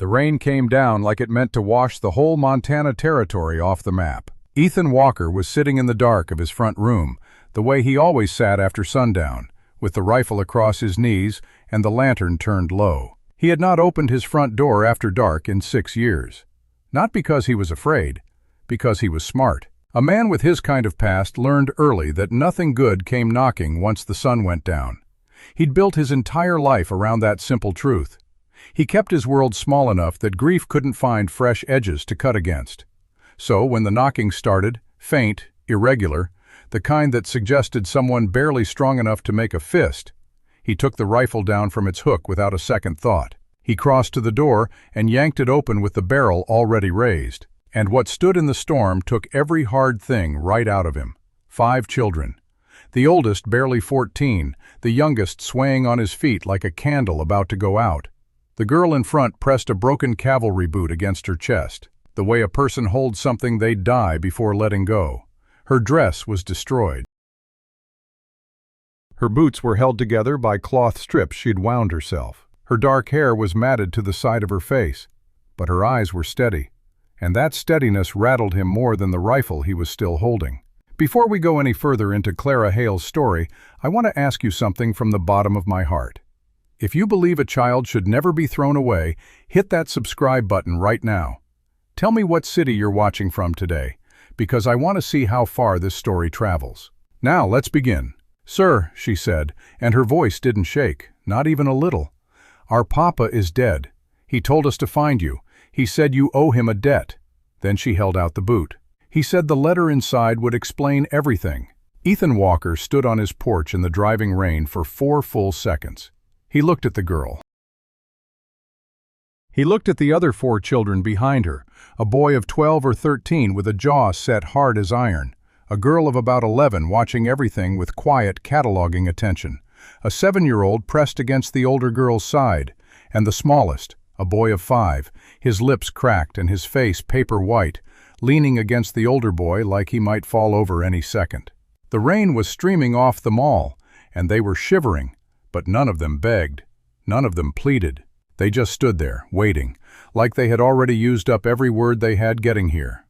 The rain came down like it meant to wash the whole Montana territory off the map. Ethan Walker was sitting in the dark of his front room, the way he always sat after sundown, with the rifle across his knees and the lantern turned low. He had not opened his front door after dark in 6 years. Not because he was afraid, because he was smart. A man with his kind of past learned early that nothing good came knocking once the sun went down. He'd built his entire life around that simple truth. He kept his world small enough that grief couldn't find fresh edges to cut against. So when the knocking started, faint, irregular, the kind that suggested someone barely strong enough to make a fist, he took the rifle down from its hook without a second thought. He crossed to the door and yanked it open with the barrel already raised. And what stood in the storm took every hard thing right out of him. 5 children. The oldest barely 14, the youngest swaying on his feet like a candle about to go out. The girl in front pressed a broken cavalry boot against her chest, the way a person holds something they'd die before letting go. Her dress was destroyed. Her boots were held together by cloth strips she'd wound herself. Her dark hair was matted to the side of her face, but her eyes were steady, and that steadiness rattled him more than the rifle he was still holding. Before we go any further into Clara Hale's story, I want to ask you something from the bottom of my heart. If you believe a child should never be thrown away, hit that subscribe button right now. Tell me what city you're watching from today, because I want to see how far this story travels. Now, let's begin. "Sir," she said, and her voice didn't shake, not even a little. "Our papa is dead. He told us to find you. He said you owe him a debt." Then she held out the boot. "He said the letter inside would explain everything." Ethan Walker stood on his porch in the driving rain for 4 full seconds. He looked at the girl. He looked at the other 4 children behind her, a boy of 12 or 13 with a jaw set hard as iron, a girl of about 11 watching everything with quiet, cataloging attention, a 7-year-old pressed against the older girl's side, and the smallest, a boy of 5, his lips cracked and his face paper white, leaning against the older boy like he might fall over any second. The rain was streaming off them all, and they were shivering, but none of them begged, none of them pleaded. They just stood there, waiting, like they had already used up every word they had getting here.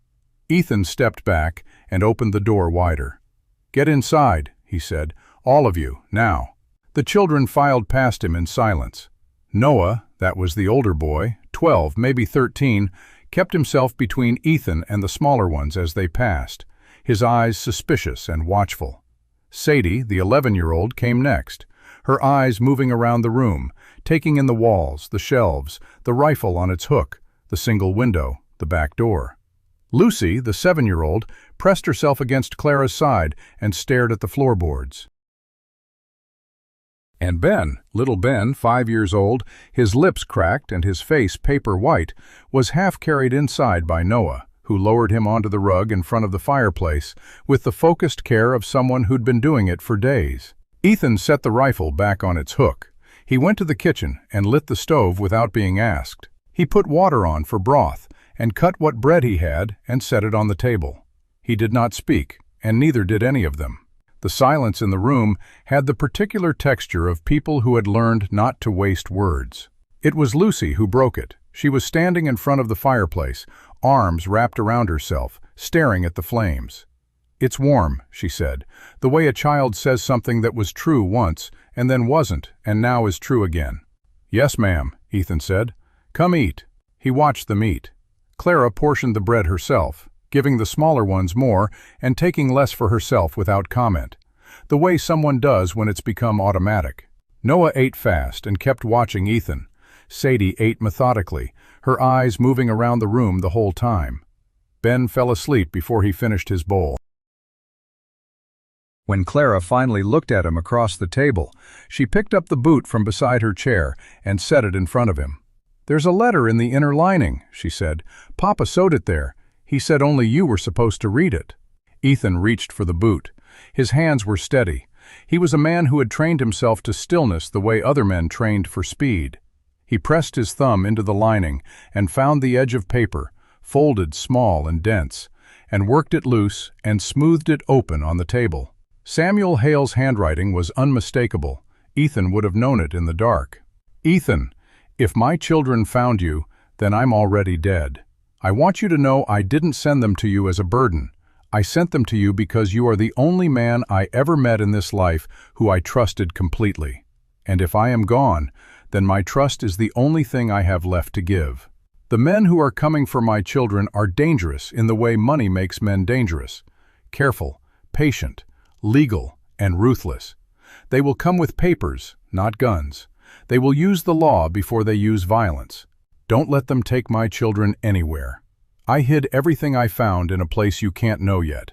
Ethan stepped back and opened the door wider. "Get inside," he said, "all of you, now." The children filed past him in silence. Noah, that was the older boy, 12, maybe 13, kept himself between Ethan and the smaller ones as they passed, his eyes suspicious and watchful. Sadie, the 11-year-old, came next, her eyes moving around the room, taking in the walls, the shelves, the rifle on its hook, the single window, the back door. Lucy, the 7-year-old, pressed herself against Clara's side and stared at the floorboards. And Ben, little Ben, 5 years old, his lips cracked and his face paper white, was half carried inside by Noah, who lowered him onto the rug in front of the fireplace with the focused care of someone who'd been doing it for days. Ethan set the rifle back on its hook. He went to the kitchen and lit the stove without being asked. He put water on for broth and cut what bread he had and set it on the table. He did not speak, and neither did any of them. The silence in the room had the particular texture of people who had learned not to waste words. It was Lucy who broke it. She was standing in front of the fireplace, arms wrapped around herself, staring at the flames. "It's warm," she said, the way a child says something that was true once, and then wasn't, and now is true again. "Yes, ma'am," Ethan said. "Come eat." He watched them eat. Clara portioned the bread herself, giving the smaller ones more and taking less for herself without comment, the way someone does when it's become automatic. Noah ate fast and kept watching Ethan. Sadie ate methodically, her eyes moving around the room the whole time. Ben fell asleep before he finished his bowl. When Clara finally looked at him across the table, she picked up the boot from beside her chair and set it in front of him. "There's a letter in the inner lining," she said. "Papa sewed it there. He said only you were supposed to read it." Ethan reached for the boot. His hands were steady. He was a man who had trained himself to stillness the way other men trained for speed. He pressed his thumb into the lining and found the edge of paper, folded small and dense, and worked it loose and smoothed it open on the table. Samuel Hale's handwriting was unmistakable. Ethan would have known it in the dark. "Ethan, if my children found you, Then I'm already dead. I want you to know I didn't send them to you as a burden. I sent them to you because you are the only man I ever met in this life who I trusted completely. And if I am gone, then my trust is the only thing I have left to give. The men who are coming for my children are dangerous in the way money makes men dangerous. Careful, patient, legal, and ruthless. They will come with papers, not guns. They will use the law before they use violence. Don't let them take my children anywhere. I hid everything I found in a place you can't know yet.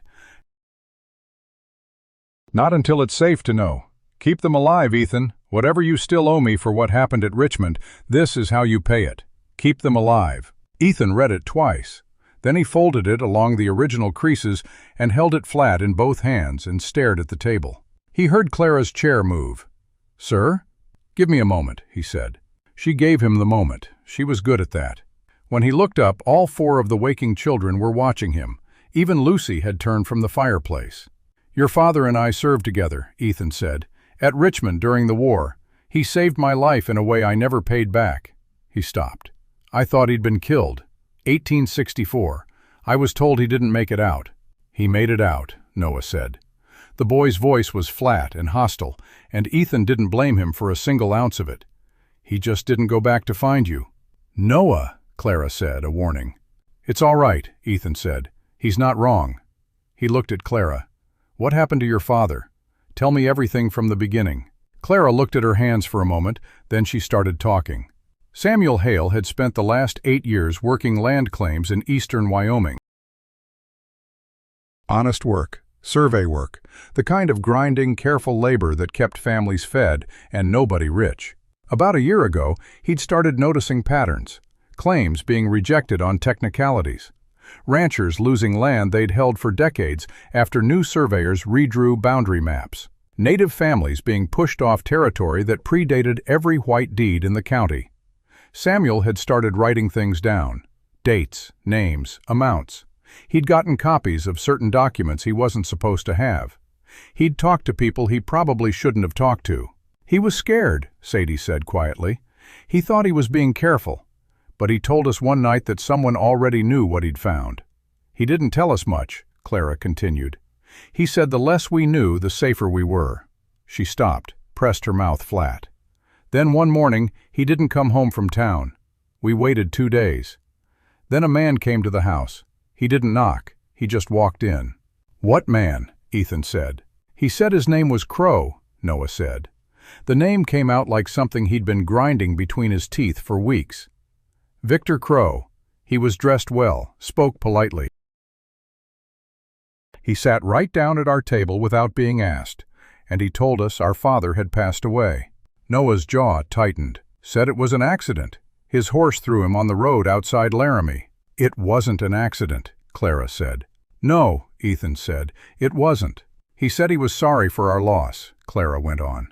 Not until it's safe to know. Keep them alive, Ethan. Whatever you still owe me for what happened at Richmond, this is how you pay it. Keep them alive. Ethan read it twice. Then he folded it along the original creases and held it flat in both hands and stared at the table. He heard Clara's chair move. "Sir?" "Give me a moment," he said. She gave him the moment. She was good at that. When he looked up, all 4 of the waking children were watching him. Even Lucy had turned from the fireplace. "Your father and I served together," Ethan said. "At Richmond during the war. He saved my life in a way I never paid back." He stopped. "I thought he'd been killed. 1864. I was told he didn't make it out." "He made it out," Noah said. The boy's voice was flat and hostile, and Ethan didn't blame him for a single ounce of it. "He just didn't go back to find you." "Noah," Clara said, a warning. "It's all right," Ethan said. "He's not wrong." He looked at Clara. "What happened to your father? Tell me everything from the beginning." Clara looked at her hands for a moment, then she started talking. Samuel Hale had spent the last 8 years working land claims in eastern Wyoming. Honest work, survey work, the kind of grinding, careful labor that kept families fed and nobody rich. About a year ago, he'd started noticing patterns, claims being rejected on technicalities, ranchers losing land they'd held for decades after new surveyors redrew boundary maps, native families being pushed off territory that predated every white deed in the county. Samuel had started writing things down, dates, names, amounts. He'd gotten copies of certain documents he wasn't supposed to have. He'd talked to people he probably shouldn't have talked to. He was scared, Sadie said quietly. He thought he was being careful, but he told us one night that someone already knew what he'd found. He didn't tell us much, Clara continued. He said the less we knew, the safer we were. She stopped, pressed her mouth flat. Then one morning, he didn't come home from town. We waited 2 days. Then a man came to the house. He didn't knock, he just walked in. "What man?" Ethan said. "He said his name was Crow," Noah said. The name came out like something he'd been grinding between his teeth for weeks. "Victor Crow. He was dressed well, spoke politely. He sat right down at our table without being asked, and he told us our father had passed away." Noah's jaw tightened. "Said it was an accident. His horse threw him on the road outside Laramie." "It wasn't an accident," Clara said. "No," Ethan said, "it wasn't. He said he was sorry for our loss," Clara went on.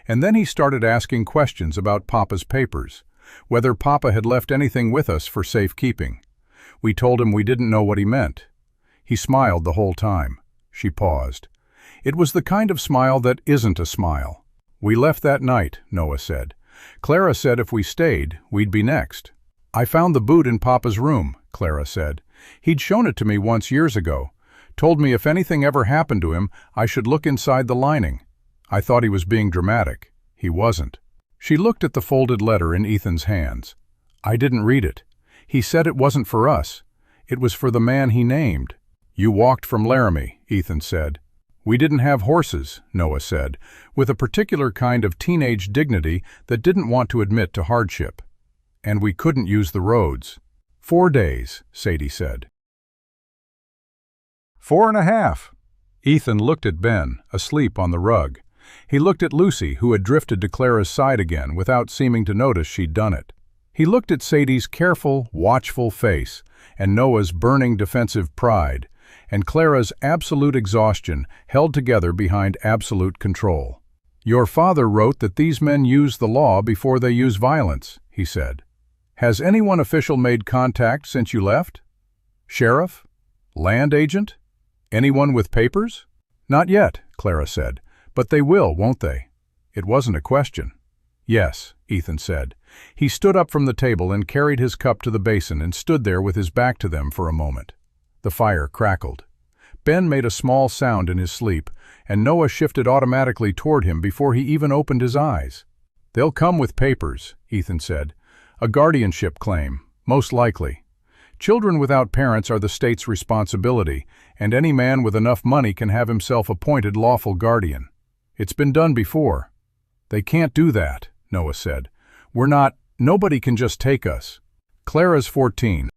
"And then he started asking questions about Papa's papers, whether Papa had left anything with us for safekeeping. We told him we didn't know what he meant. He smiled the whole time." She paused. "It was the kind of smile that isn't a smile. We left that night," Noah said. "Clara said if we stayed, we'd be next." "I found the boot in Papa's room," Clara said. "He'd shown it to me once years ago. Told me if anything ever happened to him, I should look inside the lining. I thought he was being dramatic. He wasn't." She looked at the folded letter in Ethan's hands. "I didn't read it. He said it wasn't for us. It was for the man he named." "You walked from Laramie," Ethan said. "We didn't have horses," Noah said, with a particular kind of teenage dignity that didn't want to admit to hardship. "And we couldn't use the roads." 4 days, Sadie said. 4.5. Ethan looked at Ben, asleep on the rug. He looked at Lucy, who had drifted to Clara's side again without seeming to notice she'd done it. He looked at Sadie's careful, watchful face, and Noah's burning defensive pride, and Clara's absolute exhaustion held together behind absolute control. "Your father wrote that these men use the law before they use violence," he said. "Has anyone official made contact since you left? Sheriff? Land agent? Anyone with papers?" "Not yet," Clara said, "but they will, won't they?" It wasn't a question. "Yes," Ethan said. He stood up from the table and carried his cup to the basin and stood there with his back to them for a moment. The fire crackled. Ben made a small sound in his sleep, and Noah shifted automatically toward him before he even opened his eyes. "They'll come with papers," Ethan said. "A guardianship claim, most likely. Children without parents are the state's responsibility, and any man with enough money can have himself appointed lawful guardian. It's been done before." "They can't do that," Noah said. Nobody can just take us. Clara's 14.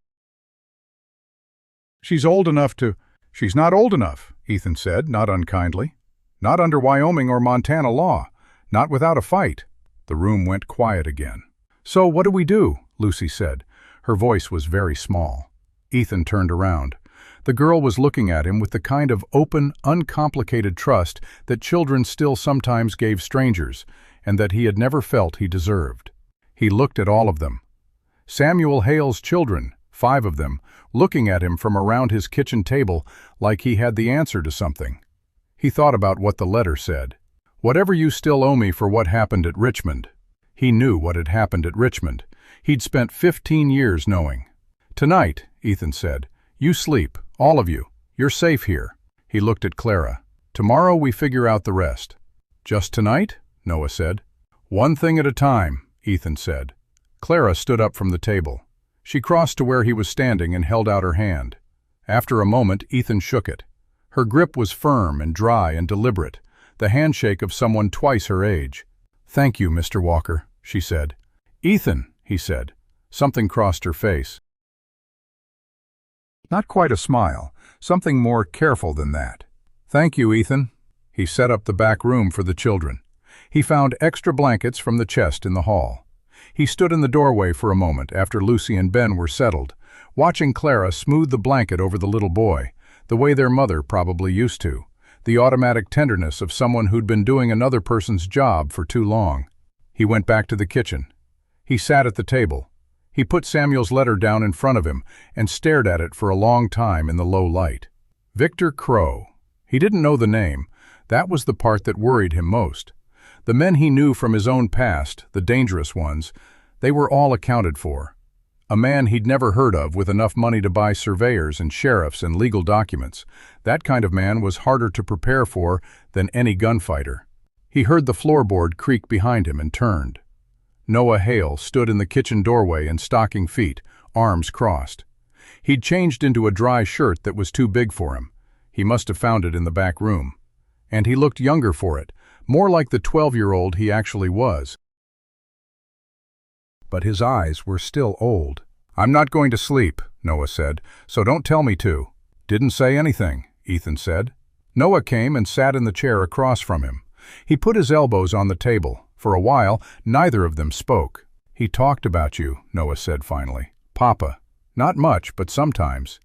"She's old enough to—" "She's not old enough," Ethan said, not unkindly. "Not under Wyoming or Montana law. Not without a fight." The room went quiet again. "So what do we do?" Lucy said. Her voice was very small. Ethan turned around. The girl was looking at him with the kind of open, uncomplicated trust that children still sometimes gave strangers, and that he had never felt he deserved. He looked at all of them. Samuel Hale's children, 5 of them, looking at him from around his kitchen table like he had the answer to something. He thought about what the letter said. "Whatever you still owe me for what happened at Richmond." He knew what had happened at Richmond. He'd spent 15 years knowing. "Tonight," Ethan said, "you sleep, all of you. You're safe here." He looked at Clara. "Tomorrow we figure out the rest." "Just tonight?" Noah said. "One thing at a time," Ethan said. Clara stood up from the table. She crossed to where he was standing and held out her hand. After a moment, Ethan shook it. Her grip was firm and dry and deliberate, the handshake of someone twice her age. "Thank you, Mr. Walker," she said. "Ethan," he said. Something crossed her face. Not quite a smile, something more careful than that. "Thank you, Ethan." He set up the back room for the children. He found extra blankets from the chest in the hall. He stood in the doorway for a moment after Lucy and Ben were settled, watching Clara smooth the blanket over the little boy, the way their mother probably used to, the automatic tenderness of someone who'd been doing another person's job for too long. He went back to the kitchen. He sat at the table. He put Samuel's letter down in front of him and stared at it for a long time in the low light. Victor Crow. He didn't know the name. That was the part that worried him most. The men he knew from his own past, the dangerous ones, they were all accounted for. A man he'd never heard of with enough money to buy surveyors and sheriffs and legal documents. That kind of man was harder to prepare for than any gunfighter. He heard the floorboard creak behind him and turned. Noah Hale stood in the kitchen doorway in stocking feet, arms crossed. He'd changed into a dry shirt that was too big for him. He must have found it in the back room. And he looked younger for it, more like the 12-year-old he actually was. But his eyes were still old. "I'm not going to sleep," Noah said, "so don't tell me to." "Didn't say anything," Ethan said. Noah came and sat in the chair across from him. He put his elbows on the table. For a while, neither of them spoke. "He talked about you," Noah said finally. "Papa. Not much, but sometimes.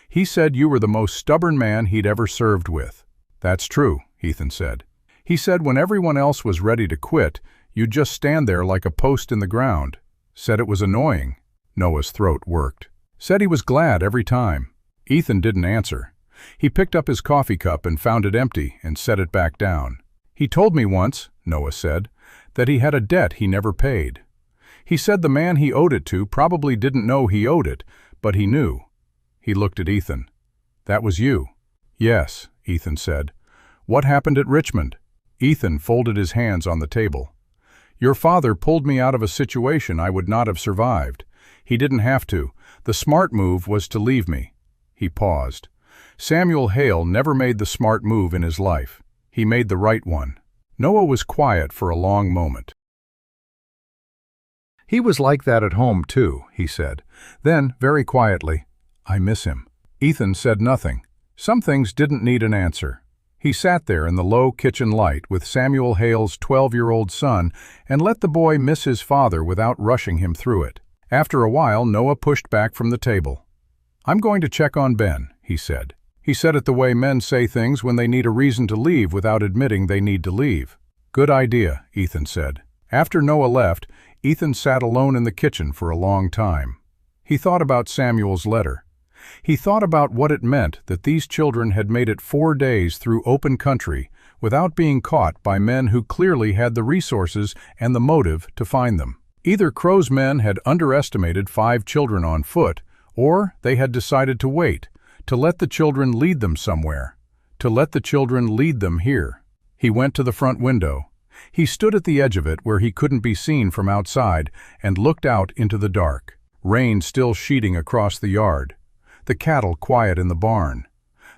He said you were the most stubborn man he'd ever served with." "That's true," Ethan said. "He said when everyone else was ready to quit, you'd just stand there like a post in the ground. Said it was annoying." Noah's throat worked. "Said he was glad every time." Ethan didn't answer. He picked up his coffee cup and found it empty and set it back down. "He told me once," Noah said, "that he had a debt he never paid. He said the man he owed it to probably didn't know he owed it, but he knew." He looked at Ethan. "That was you." "Yes," Ethan said. "What happened at Richmond?" Ethan folded his hands on the table. "Your father pulled me out of a situation I would not have survived. He didn't have to. The smart move was to leave me." He paused. Samuel Hale never made the smart move in his life. He made the right one. Noah was quiet for a long moment. "He was like that at home, too," he said. Then, very quietly, "I miss him." Ethan said nothing. Some things didn't need an answer. He sat there in the low kitchen light with Samuel Hale's 12-year-old son and let the boy miss his father without rushing him through it. After a while, Noah pushed back from the table. "I'm going to check on Ben," he said. He said it the way men say things when they need a reason to leave without admitting they need to leave. "Good idea," Ethan said. After Noah left, Ethan sat alone in the kitchen for a long time. He thought about Samuel's letter. He thought about what it meant that these children had made it 4 days through open country without being caught by men who clearly had the resources and the motive to find them. Either Crow's men had underestimated 5 children on foot, or they had decided to wait, to let the children lead them somewhere, to let the children lead them here. He went to the front window. He stood at the edge of it where he couldn't be seen from outside and looked out into the dark. Rain still sheeting across the yard. The cattle quiet in the barn.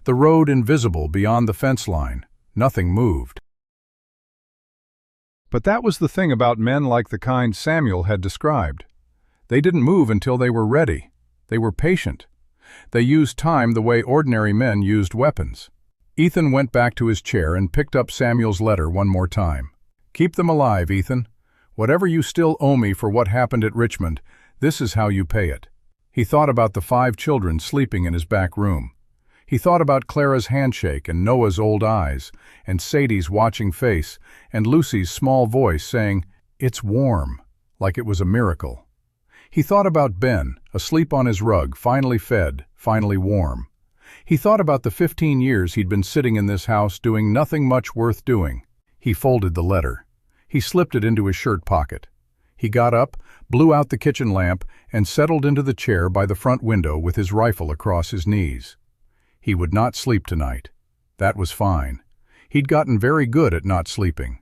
The road invisible beyond the fence line. Nothing moved. But that was the thing about men like the kind Samuel had described. They didn't move until they were ready. They were patient. They used time the way ordinary men used weapons. Ethan went back to his chair and picked up Samuel's letter one more time. "Keep them alive, Ethan. Whatever you still owe me for what happened at Richmond, this is how you pay it." He thought about the 5 children sleeping in his back room. He thought about Clara's handshake and Noah's old eyes, and Sadie's watching face, and Lucy's small voice saying, "It's warm," like it was a miracle. He thought about Ben, asleep on his rug, finally fed, finally warm. He thought about the 15 years he'd been sitting in this house doing nothing much worth doing. He folded the letter. He slipped it into his shirt pocket. He got up, blew out the kitchen lamp, and settled into the chair by the front window with his rifle across his knees. He would not sleep tonight. That was fine. He'd gotten very good at not sleeping.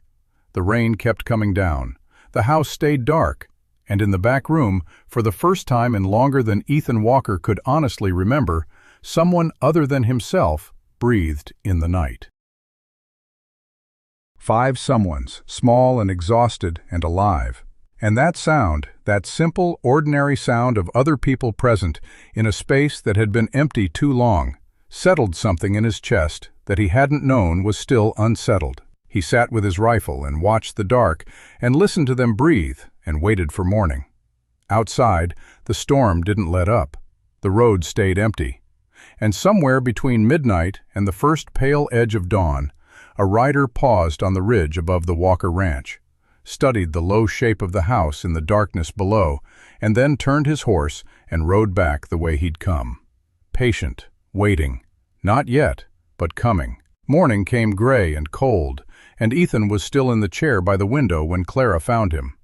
The rain kept coming down. The house stayed dark. And in the back room, for the first time in longer than Ethan Walker could honestly remember, someone other than himself breathed in the night. 5 someones, small and exhausted and alive. And that sound, that simple, ordinary sound of other people present in a space that had been empty too long, settled something in his chest that he hadn't known was still unsettled. He sat with his rifle and watched the dark and listened to them breathe and waited for morning. Outside, the storm didn't let up. The road stayed empty. And somewhere between midnight and the first pale edge of dawn, a rider paused on the ridge above the Walker Ranch, studied the low shape of the house in the darkness below, and then turned his horse and rode back the way he'd come. Patient, waiting. Not yet, but coming. Morning came gray and cold, and Ethan was still in the chair by the window when Clara found him.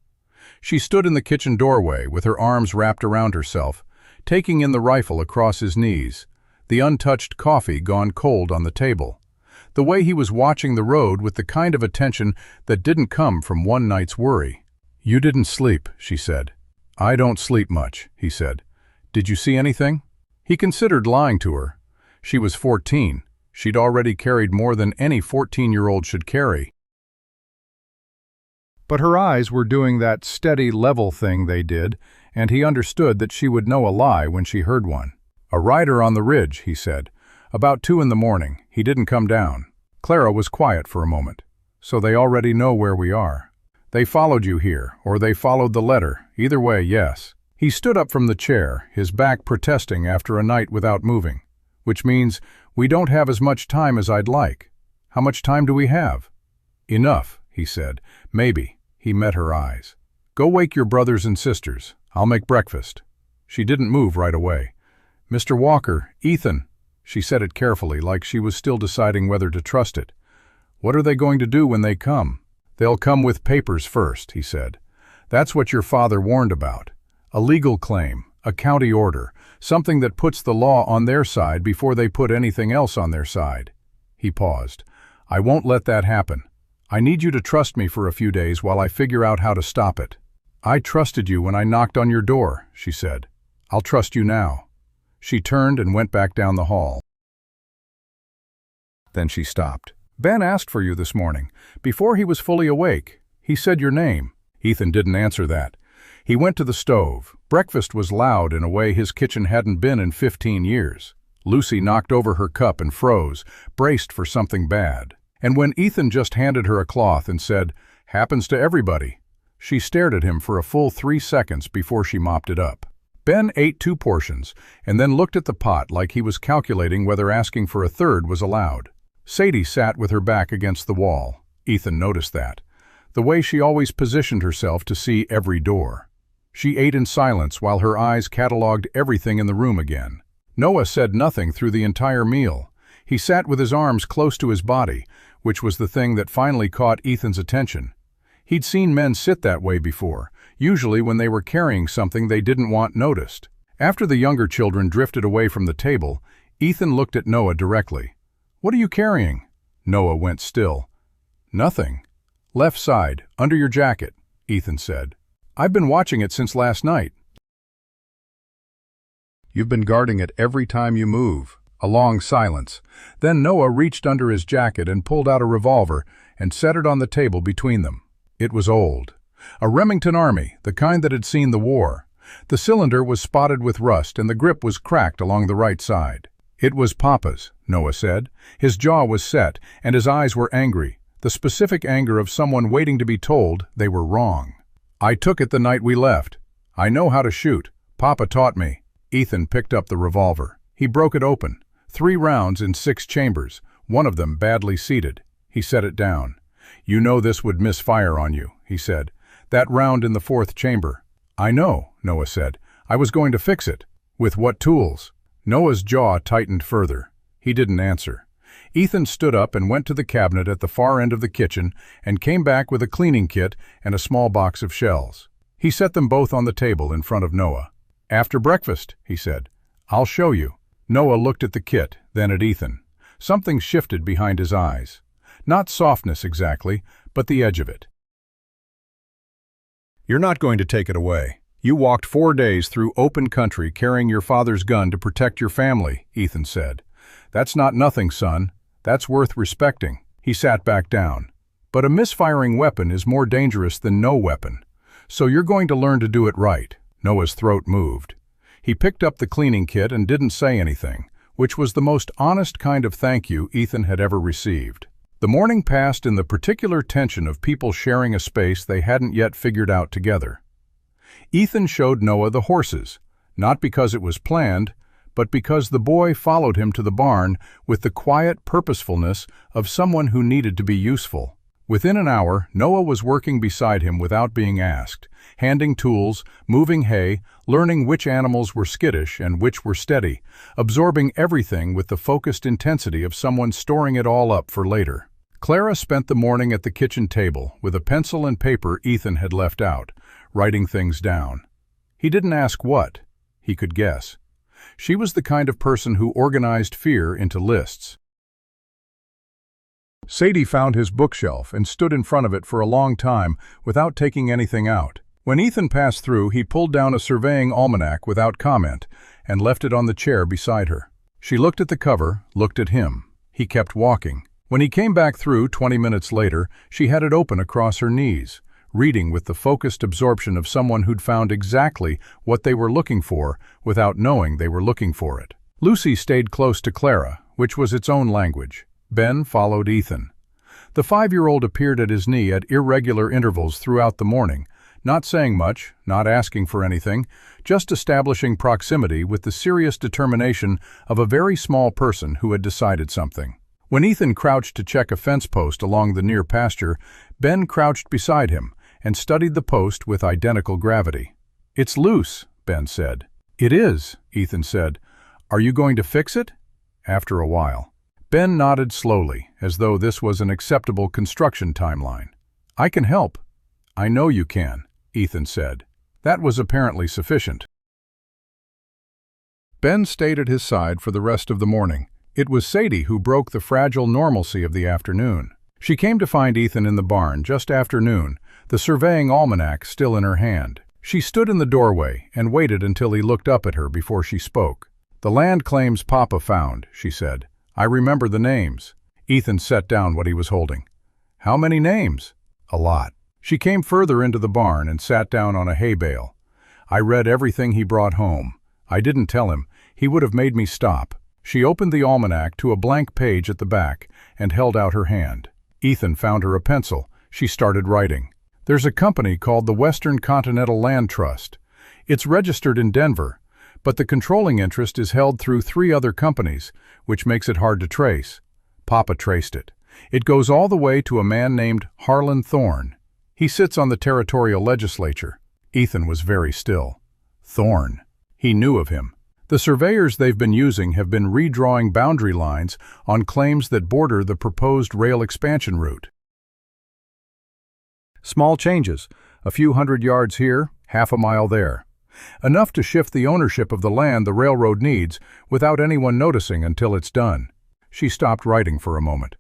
She stood in the kitchen doorway with her arms wrapped around herself, taking in the rifle across his knees, the untouched coffee gone cold on the table. The way he was watching the road with the kind of attention that didn't come from one night's worry. "You didn't sleep," she said. "I don't sleep much," he said. "Did you see anything?" He considered lying to her. She was 14. She'd already carried more than any 14-year-old should carry. But her eyes were doing that steady, level thing they did, and he understood that she would know a lie when she heard one. "A rider on the ridge," he said. "About 2 in the morning. He didn't come down." Clara was quiet for a moment. "So they already know where we are. They followed you here, or they followed the letter. Either way, yes." He stood up from the chair, his back protesting after a night without moving. "Which means we don't have as much time as I'd like. How much time do we have?" "Enough," he said. "Maybe." He met her eyes. "Go wake your brothers and sisters. I'll make breakfast." She didn't move right away. "Mr. Walker, Ethan," she said it carefully, like she was still deciding whether to trust it. "What are they going to do when they come?" "They'll come with papers first," he said. "That's what your father warned about. A legal claim, a county order, something that puts the law on their side before they put anything else on their side." He paused. "I won't let that happen. I need you to trust me for a few days while I figure out how to stop it." "I trusted you when I knocked on your door," she said. "I'll trust you now." She turned and went back down the hall. Then she stopped. "Ben asked for you this morning. Before he was fully awake. He said your name." Ethan didn't answer that. He went to the stove. Breakfast was loud in a way his kitchen hadn't been in 15 years. Lucy knocked over her cup and froze, braced for something bad. And when Ethan just handed her a cloth and said, "Happens to everybody," she stared at him for a full 3 seconds before she mopped it up. Ben ate 2 portions and then looked at the pot like he was calculating whether asking for a third was allowed. Sadie sat with her back against the wall. Ethan noticed that. The way she always positioned herself to see every door. She ate in silence while her eyes cataloged everything in the room again. Noah said nothing through the entire meal. He sat with his arms close to his body, which was the thing that finally caught Ethan's attention. He'd seen men sit that way before, usually when they were carrying something they didn't want noticed. After the younger children drifted away from the table, Ethan looked at Noah directly. "What are you carrying?" Noah went still. "Nothing. Left side, under your jacket," Ethan said. "I've been watching it since last night." "You've been guarding it every time you move." A long silence. Then Noah reached under his jacket and pulled out a revolver and set it on the table between them. It was old. A Remington Army, the kind that had seen the war. The cylinder was spotted with rust and the grip was cracked along the right side. "It was Papa's," Noah said. His jaw was set and his eyes were angry, the specific anger of someone waiting to be told they were wrong. "I took it the night we left. I know how to shoot. Papa taught me." Ethan picked up the revolver. He broke it open. 3 rounds in 6 chambers, one of them badly seated. He set it down. "You know this would misfire on you," he said. "That round in the 4th chamber." "I know," Noah said. "I was going to fix it." "With what tools?" Noah's jaw tightened further. He didn't answer. Ethan stood up and went to the cabinet at the far end of the kitchen and came back with a cleaning kit and a small box of shells. He set them both on the table in front of Noah. "After breakfast," he said. "I'll show you." Noah looked at the kit, then at Ethan. Something shifted behind his eyes. Not softness exactly, but the edge of it. "You're not going to take it away. You walked 4 days through open country carrying your father's gun to protect your family," Ethan said. "That's not nothing, son. That's worth respecting." He sat back down. "But a misfiring weapon is more dangerous than no weapon. So you're going to learn to do it right." Noah's throat moved. He picked up the cleaning kit and didn't say anything, which was the most honest kind of thank you Ethan had ever received. The morning passed in the particular tension of people sharing a space they hadn't yet figured out together. Ethan showed Noah the horses, not because it was planned, but because the boy followed him to the barn with the quiet purposefulness of someone who needed to be useful. Within an hour, Noah was working beside him without being asked, handing tools, moving hay, learning which animals were skittish and which were steady, absorbing everything with the focused intensity of someone storing it all up for later. Clara spent the morning at the kitchen table with a pencil and paper Ethan had left out, writing things down. He didn't ask what. He could guess. She was the kind of person who organized fear into lists. Sadie found his bookshelf and stood in front of it for a long time without taking anything out. When Ethan passed through, he pulled down a surveying almanac without comment and left it on the chair beside her. She looked at the cover, looked at him. He kept walking. When he came back through 20 minutes later, she had it open across her knees, reading with the focused absorption of someone who'd found exactly what they were looking for without knowing they were looking for it. Lucy stayed close to Clara, which was its own language. Ben followed Ethan. The 5-year-old appeared at his knee at irregular intervals throughout the morning, not saying much, not asking for anything, just establishing proximity with the serious determination of a very small person who had decided something. When Ethan crouched to check a fence post along the near pasture, Ben crouched beside him and studied the post with identical gravity. "It's loose," Ben said. "It is," Ethan said. "Are you going to fix it?" After a while. Ben nodded slowly, as though this was an acceptable construction timeline. "I can help." "I know you can," Ethan said. That was apparently sufficient. Ben stayed at his side for the rest of the morning. It was Sadie who broke the fragile normalcy of the afternoon. She came to find Ethan in the barn just after noon, the surveying almanac still in her hand. She stood in the doorway and waited until he looked up at her before she spoke. "The land claims Papa found," she said. "I remember the names." Ethan set down what he was holding. "How many names?" "A lot." She came further into the barn and sat down on a hay bale. "I read everything he brought home. I didn't tell him. He would have made me stop." She opened the almanac to a blank page at the back and held out her hand. Ethan found her a pencil. She started writing. "There's a company called the Western Continental Land Trust. It's registered in Denver, but the controlling interest is held through 3 other companies, which makes it hard to trace. Papa traced it. It goes all the way to a man named Harlan Thorne. He sits on the territorial legislature." Ethan was very still. Thorne. He knew of him. The surveyors they've been using have been redrawing boundary lines on claims that border the proposed rail expansion route. Small changes, a few hundred yards here, half a mile there. Enough to shift the ownership of the land the railroad needs without anyone noticing until it's done. She stopped writing for a moment.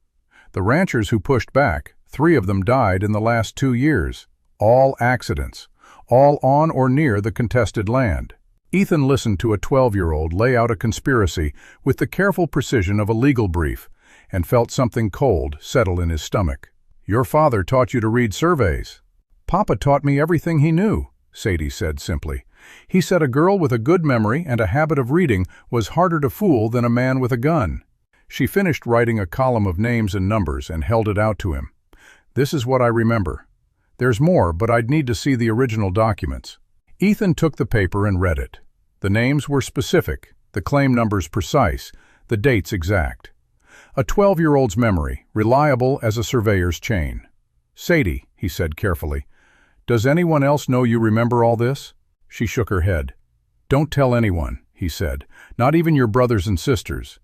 The ranchers who pushed back, 3 of them died in the last 2 years. All accidents, all on or near the contested land. Ethan listened to a 12-year-old lay out a conspiracy with the careful precision of a legal brief and felt something cold settle in his stomach. "Your father taught you to read surveys." "Papa taught me everything he knew," Sadie said simply. "He said a girl with a good memory and a habit of reading was harder to fool than a man with a gun." She finished writing a column of names and numbers and held it out to him. "This is what I remember. There's more, but I'd need to see the original documents." Ethan took the paper and read it. The names were specific, the claim numbers precise, the dates exact. A 12-year-old's memory, reliable as a surveyor's chain. "Sadie," he said carefully, "does anyone else know you remember all this?" She shook her head. "Don't tell anyone," he said, "not even your brothers and sisters."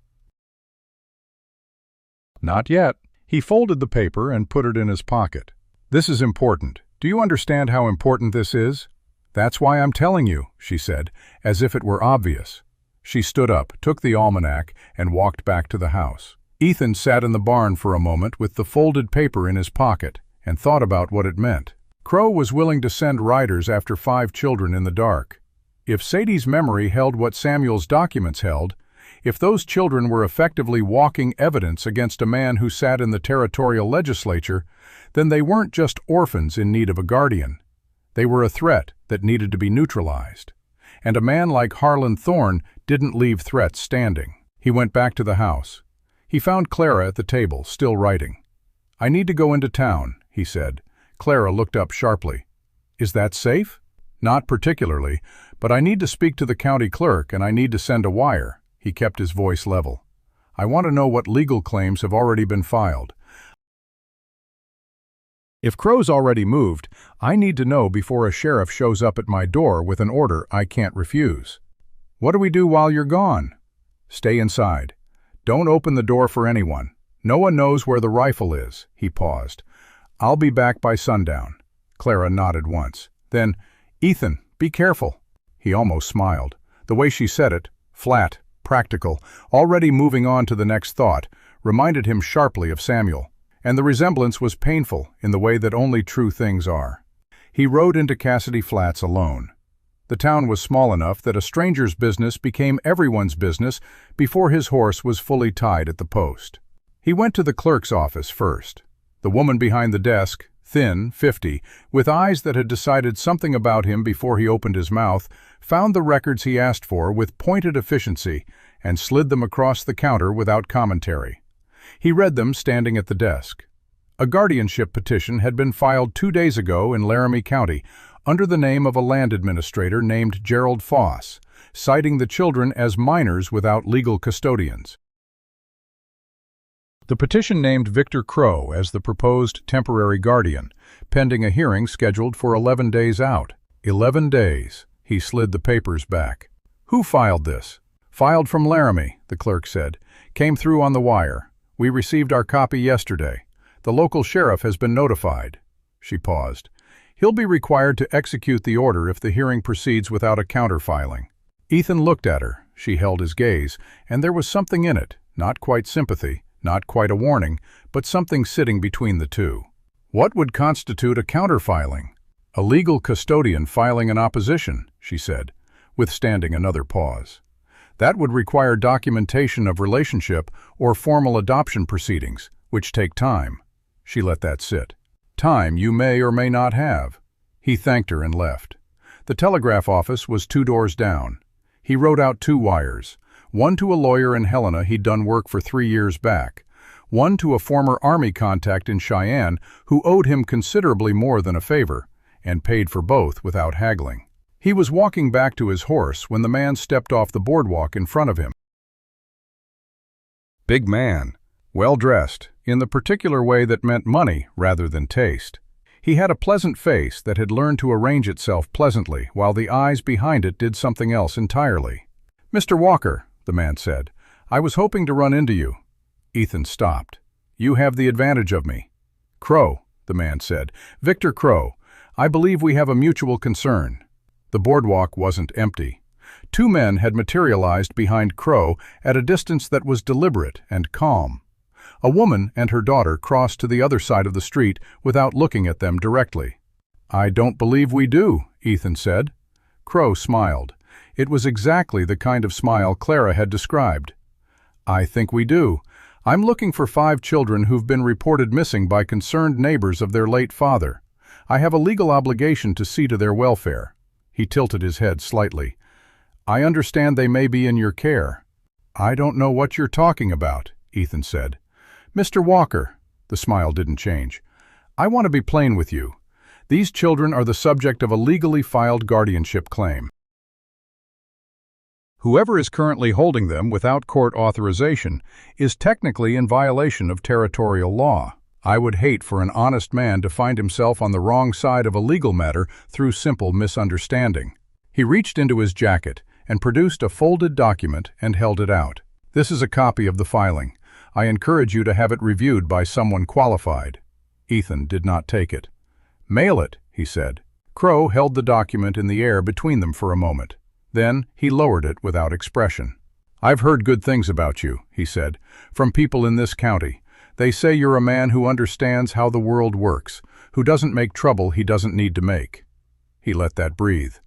"Not yet." He folded the paper and put it in his pocket. "This is important. Do you understand how important this is?" "That's why I'm telling you," she said, as if it were obvious. She stood up, took the almanac, and walked back to the house. Ethan sat in the barn for a moment with the folded paper in his pocket and thought about what it meant. Crow was willing to send riders after 5 children in the dark. If Sadie's memory held what Samuel's documents held, if those children were effectively walking evidence against a man who sat in the territorial legislature, then they weren't just orphans in need of a guardian. They were a threat that needed to be neutralized. And a man like Harlan Thorne didn't leave threats standing. He went back to the house. He found Clara at the table, still writing. "I need to go into town," he said. Clara looked up sharply. "Is that safe?" "Not particularly, but I need to speak to the county clerk and I need to send a wire." He kept his voice level. "I want to know what legal claims have already been filed. If Crow's already moved, I need to know before a sheriff shows up at my door with an order I can't refuse." "What do we do while you're gone?" "Stay inside. Don't open the door for anyone. No one knows where the rifle is." He paused. "I'll be back by sundown." Clara nodded once. Then, "Ethan, be careful." He almost smiled. The way she said it, flat, practical, already moving on to the next thought, reminded him sharply of Samuel. And the resemblance was painful in the way that only true things are. He rode into Cassidy Flats alone. The town was small enough that a stranger's business became everyone's business before his horse was fully tied at the post. He went to the clerk's office first. The woman behind the desk, thin, 50, with eyes that had decided something about him before he opened his mouth, found the records he asked for with pointed efficiency and slid them across the counter without commentary. He read them standing at the desk. A guardianship petition had been filed 2 days ago in Laramie County under the name of a land administrator named Gerald Foss, citing the children as minors without legal custodians. The petition named Victor Crow as the proposed temporary guardian, pending a hearing scheduled for 11 days out. 11 days. He slid the papers back. "Who filed this?" "Filed from Laramie," the clerk said. "Came through on the wire. We received our copy yesterday. The local sheriff has been notified." She paused. "He'll be required to execute the order if the hearing proceeds without a counterfiling." Ethan looked at her. She held his gaze, and there was something in it, not quite sympathy, not quite a warning, but something sitting between the two. What would constitute a counterfiling? "A legal custodian filing an opposition," she said, withstanding another pause. "That would require documentation of relationship or formal adoption proceedings, which take time." She let that sit. "Time you may or may not have." He thanked her and left. The telegraph office was 2 doors down. He wrote out 2 wires, one to a lawyer in Helena he'd done work for 3 years back, one to a former Army contact in Cheyenne who owed him considerably more than a favor, and paid for both without haggling. He was walking back to his horse when the man stepped off the boardwalk in front of him. Big man, well-dressed, in the particular way that meant money rather than taste. He had a pleasant face that had learned to arrange itself pleasantly, while the eyes behind it did something else entirely. "Mr. Walker," the man said, "I was hoping to run into you." Ethan stopped. "You have the advantage of me." "Crow," the man said. "Victor Crow, I believe we have a mutual concern." The boardwalk wasn't empty. Two men had materialized behind Crow at a distance that was deliberate and calm. A woman and her daughter crossed to the other side of the street without looking at them directly. "I don't believe we do," Ethan said. Crow smiled. It was exactly the kind of smile Clara had described. "I think we do. I'm looking for 5 children who've been reported missing by concerned neighbors of their late father. I have a legal obligation to see to their welfare." He tilted his head slightly. "I understand they may be in your care." "I don't know what you're talking about," Ethan said. "Mr. Walker," the smile didn't change, "I want to be plain with you. These children are the subject of a legally filed guardianship claim. Whoever is currently holding them without court authorization is technically in violation of territorial law. I would hate for an honest man to find himself on the wrong side of a legal matter through simple misunderstanding." He reached into his jacket and produced a folded document and held it out. "This is a copy of the filing. I encourage you to have it reviewed by someone qualified." Ethan did not take it. "Mail it," he said. Crow held the document in the air between them for a moment. Then he lowered it without expression. "I've heard good things about you," he said, "from people in this county. They say you're a man who understands how the world works, who doesn't make trouble he doesn't need to make." He let that breathe.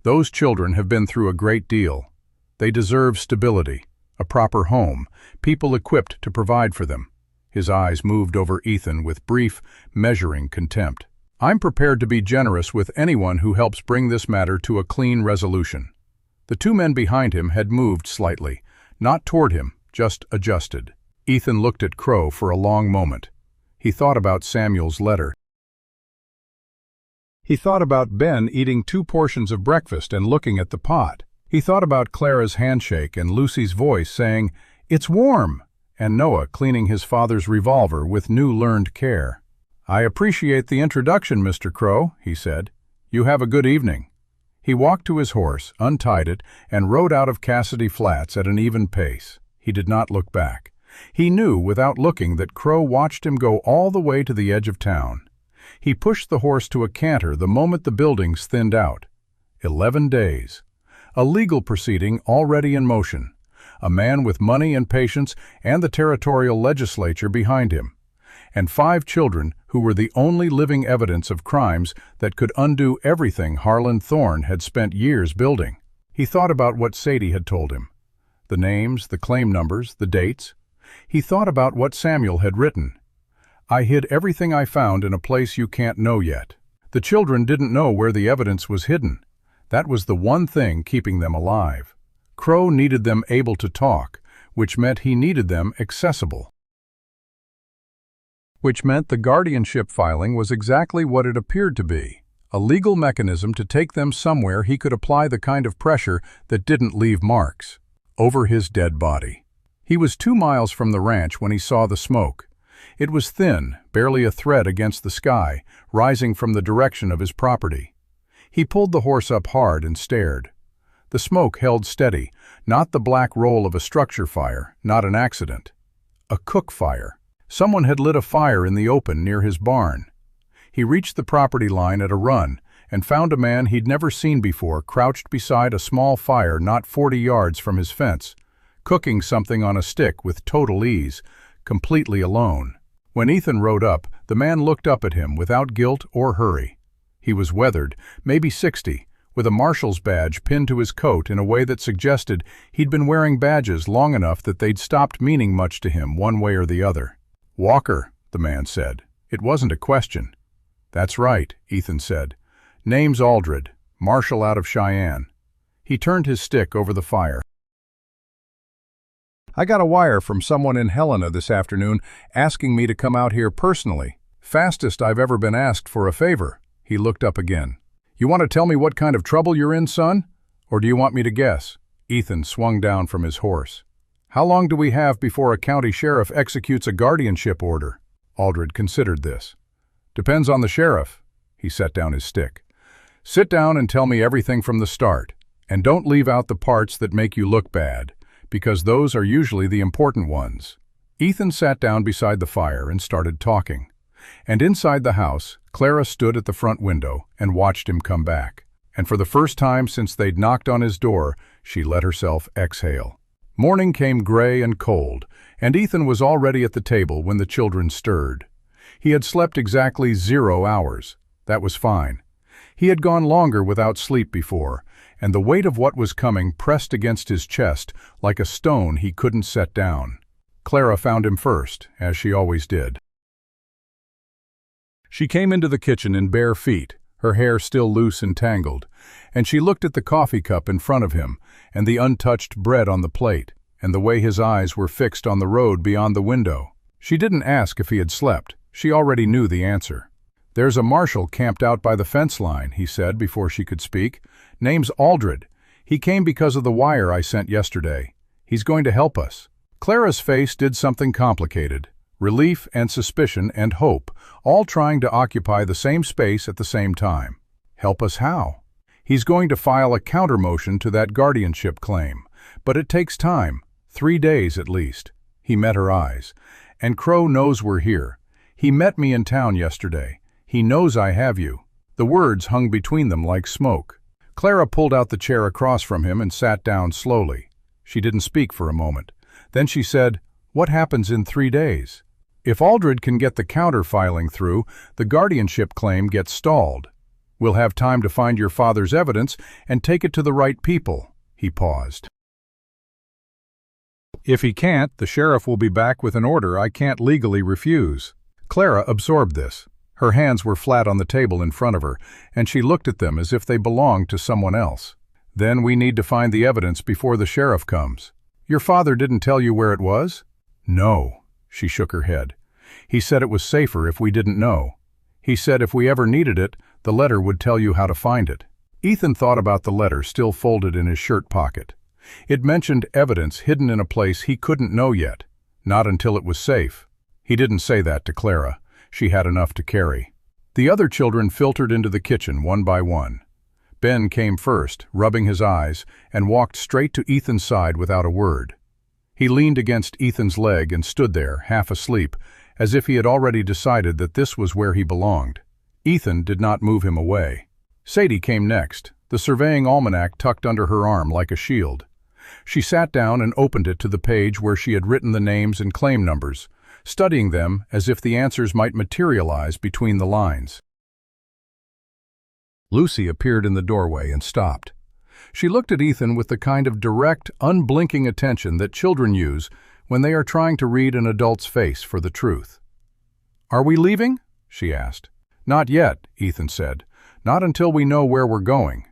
"Those children have been through a great deal. They deserve stability, a proper home, people equipped to provide for them." His eyes moved over Ethan with brief, measuring contempt. "I'm prepared to be generous with anyone who helps bring this matter to a clean resolution." The two men behind him had moved slightly, not toward him, just adjusted. Ethan looked at Crow for a long moment. He thought about Samuel's letter. He thought about Ben eating 2 portions of breakfast and looking at the pot. He thought about Clara's handshake and Lucy's voice saying, "It's warm," and Noah cleaning his father's revolver with new learned care. "I appreciate the introduction, Mr. Crow," he said. "You have a good evening." He walked to his horse, untied it, and rode out of Cassidy Flats at an even pace. He did not look back. He knew without looking that Crow watched him go all the way to the edge of town. He pushed the horse to a canter the moment the buildings thinned out. 11 days. A legal proceeding already in motion. A man with money and patience and the territorial legislature behind him. And 5 children who were the only living evidence of crimes that could undo everything Harlan Thorne had spent years building. He thought about what Sadie had told him. The names, the claim numbers, the dates. He thought about what Samuel had written. "I hid everything I found in a place you can't know yet." The children didn't know where the evidence was hidden. That was the one thing keeping them alive. Crow needed them able to talk, which meant he needed them accessible. Which meant the guardianship filing was exactly what it appeared to be, a legal mechanism to take them somewhere he could apply the kind of pressure that didn't leave marks. Over his dead body. He was 2 miles from the ranch when he saw the smoke. It was thin, barely a thread against the sky, rising from the direction of his property. He pulled the horse up hard and stared. The smoke held steady, not the black roll of a structure fire, not an accident. A cook fire. Someone had lit a fire in the open near his barn. He reached the property line at a run and found a man he'd never seen before crouched beside a small fire not 40 yards from his fence, cooking something on a stick with total ease, completely alone. When Ethan rode up, the man looked up at him without guilt or hurry. He was weathered, maybe 60, with a marshal's badge pinned to his coat in a way that suggested he'd been wearing badges long enough that they'd stopped meaning much to him one way or the other. "Walker," the man said. It wasn't a question. "That's right," Ethan said. "Name's Aldred, marshal out of Cheyenne." He turned his stick over the fire. "I got a wire from someone in Helena this afternoon asking me to come out here personally. Fastest I've ever been asked for a favor." He looked up again. "You want to tell me what kind of trouble you're in, son? Or do you want me to guess?" Ethan swung down from his horse. "How long do we have before a county sheriff executes a guardianship order?" Aldred considered this. "Depends on the sheriff." He set down his stick. "Sit down and tell me everything from the start. And don't leave out the parts that make you look bad, because those are usually the important ones." Ethan sat down beside the fire and started talking. And inside the house, Clara stood at the front window and watched him come back. And for the first time since they'd knocked on his door, she let herself exhale. Morning came gray and cold, and Ethan was already at the table when the children stirred. He had slept exactly 0 hours. That was fine. He had gone longer without sleep before, and the weight of what was coming pressed against his chest like a stone he couldn't set down. Clara found him first, as she always did. She came into the kitchen in bare feet, her hair still loose and tangled, and she looked at the coffee cup in front of him, and the untouched bread on the plate, and the way his eyes were fixed on the road beyond the window. She didn't ask if he had slept. She already knew the answer. "There's a marshal camped out by the fence line," he said before she could speak. "Name's Aldred. He came because of the wire I sent yesterday. He's going to help us." Clara's face did something complicated. Relief and suspicion and hope, all trying to occupy the same space at the same time. Help us how? He's going to file a counter-motion to that guardianship claim. But it takes time, 3 days at least. He met her eyes. "And Crow knows we're here. He met me in town yesterday. He knows I have you." The words hung between them like smoke. Clara pulled out the chair across from him and sat down slowly. She didn't speak for a moment. Then she said, "What happens in 3 days?" "If Aldred can get the counter-filing through, the guardianship claim gets stalled. We'll have time to find your father's evidence and take it to the right people." He paused. "If he can't, the sheriff will be back with an order I can't legally refuse." Clara absorbed this. Her hands were flat on the table in front of her, and she looked at them as if they belonged to someone else. "Then we need to find the evidence before the sheriff comes." "Your father didn't tell you where it was?" "No." She shook her head. "He said it was safer if we didn't know. He said if we ever needed it, the letter would tell you how to find it." Ethan thought about the letter still folded in his shirt pocket. It mentioned evidence hidden in a place he couldn't know yet, not until it was safe. He didn't say that to Clara. She had enough to carry. The other children filtered into the kitchen one by one. Ben came first, rubbing his eyes, and walked straight to Ethan's side without a word. He leaned against Ethan's leg and stood there, half asleep, as if he had already decided that this was where he belonged. Ethan did not move him away. Sadie came next, the surveying almanac tucked under her arm like a shield. She sat down and opened it to the page where she had written the names and claim numbers, studying them as if the answers might materialize between the lines. Lucy appeared in the doorway and stopped. She looked at Ethan with the kind of direct, unblinking attention that children use when they are trying to read an adult's face for the truth. "Are we leaving?" she asked. "Not yet," Ethan said. "Not until we know where we're going."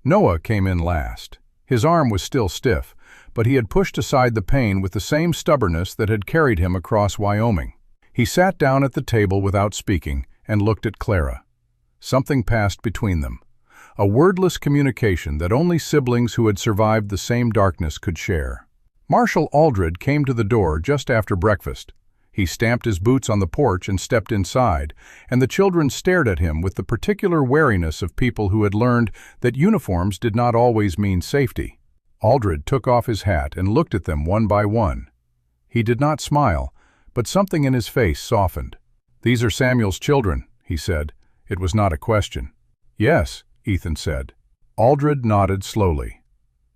Noah came in last. His arm was still stiff, but he had pushed aside the pain with the same stubbornness that had carried him across Wyoming. He sat down at the table without speaking and looked at Clara. Something passed between them. A wordless communication that only siblings who had survived the same darkness could share. Marshal Aldred came to the door just after breakfast. He stamped his boots on the porch and stepped inside, and the children stared at him with the particular wariness of people who had learned that uniforms did not always mean safety. Aldred took off his hat and looked at them one by one. He did not smile, but something in his face softened. "These are Samuel's children," he said. It was not a question. "Yes," Ethan said. Aldred nodded slowly.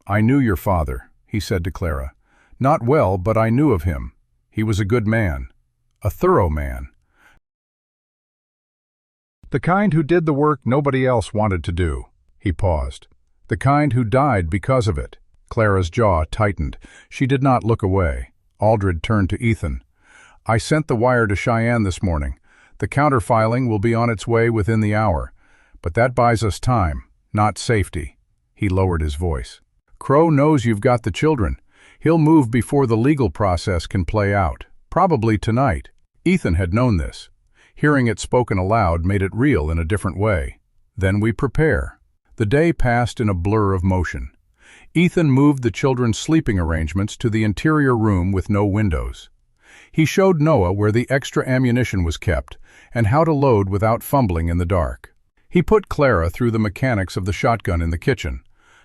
"I knew your father," he said to Clara. "Not well, but I knew of him. He was a good man. A thorough man. The kind who did the work nobody else wanted to do." He paused. "The kind who died because of it." Clara's jaw tightened. She did not look away. Aldred turned to Ethan. "I sent the wire to Cheyenne this morning. The counterfiling will be on its way within the hour. But that buys us time, not safety." He lowered his voice. "Crow knows you've got the children. He'll move before the legal process can play out. Probably tonight." Ethan had known this. Hearing it spoken aloud made it real in a different way. "Then we prepare." The day passed in a blur of motion. Ethan moved the children's sleeping arrangements to the interior room with no windows. He showed Noah where the extra ammunition was kept and how to load without fumbling in the dark. He put Clara through the mechanics of the shotgun in the kitchen.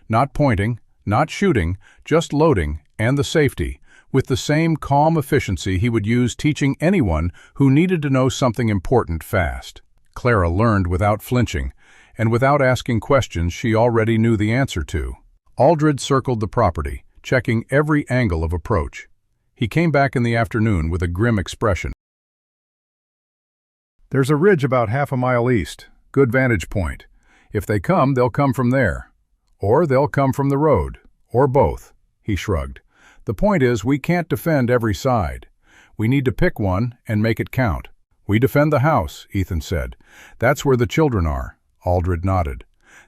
Not pointing, not shooting, just loading, and the safety, with the same calm efficiency he would use teaching anyone who needed to know something important fast. Clara learned without flinching, and without asking questions she already knew the answer to. Aldred circled the property, checking every angle of approach. He came back in the afternoon with a grim expression. "There's a ridge about half a mile east. Good vantage point. If they come, they'll come from there. Or they'll come from the road. Or both." He shrugged. "The point is, we can't defend every side. We need to pick one and make it count." "We defend the house," Ethan said. "That's where the children are." Aldred nodded.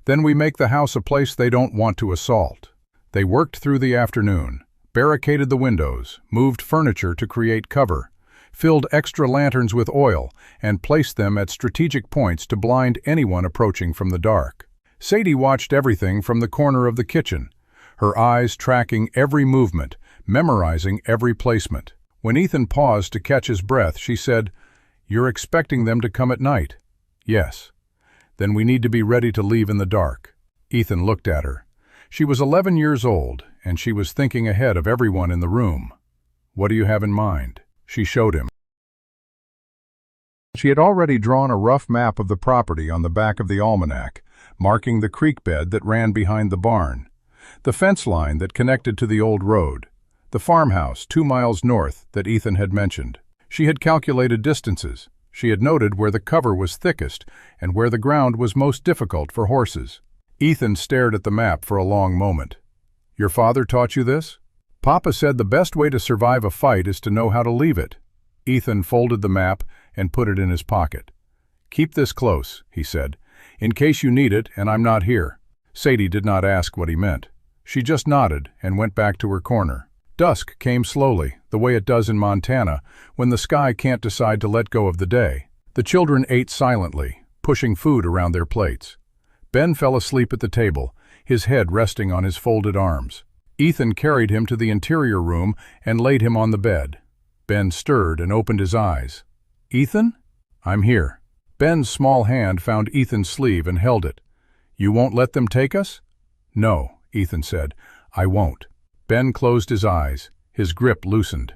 "Then we make the house a place they don't want to assault." They worked through the afternoon, barricaded the windows, moved furniture to create cover, filled extra lanterns with oil, and placed them at strategic points to blind anyone approaching from the dark. Sadie watched everything from the corner of the kitchen, her eyes tracking every movement, memorizing every placement. When Ethan paused to catch his breath, she said, "You're expecting them to come at night?" "Yes." "Then we need to be ready to leave in the dark." Ethan looked at her. She was 11 years old, and she was thinking ahead of everyone in the room. "What do you have in mind?" She showed him. She had already drawn a rough map of the property on the back of the almanac, marking the creek bed that ran behind the barn, the fence line that connected to the old road, the farmhouse 2 miles north that Ethan had mentioned. She had calculated distances. She had noted where the cover was thickest and where the ground was most difficult for horses. Ethan stared at the map for a long moment. "Your father taught you this?" "Papa said the best way to survive a fight is to know how to leave it." Ethan folded the map and put it in his pocket. "Keep this close," he said, "in case you need it and I'm not here." Sadie did not ask what he meant. She just nodded and went back to her corner. Dusk came slowly, the way it does in Montana, when the sky can't decide to let go of the day. The children ate silently, pushing food around their plates. Ben fell asleep at the table, his head resting on his folded arms. Ethan carried him to the interior room and laid him on the bed. Ben stirred and opened his eyes. "Ethan?" "I'm here." Ben's small hand found Ethan's sleeve and held it. "You won't let them take us?" "No," Ethan said. "I won't." Ben closed his eyes. His grip loosened.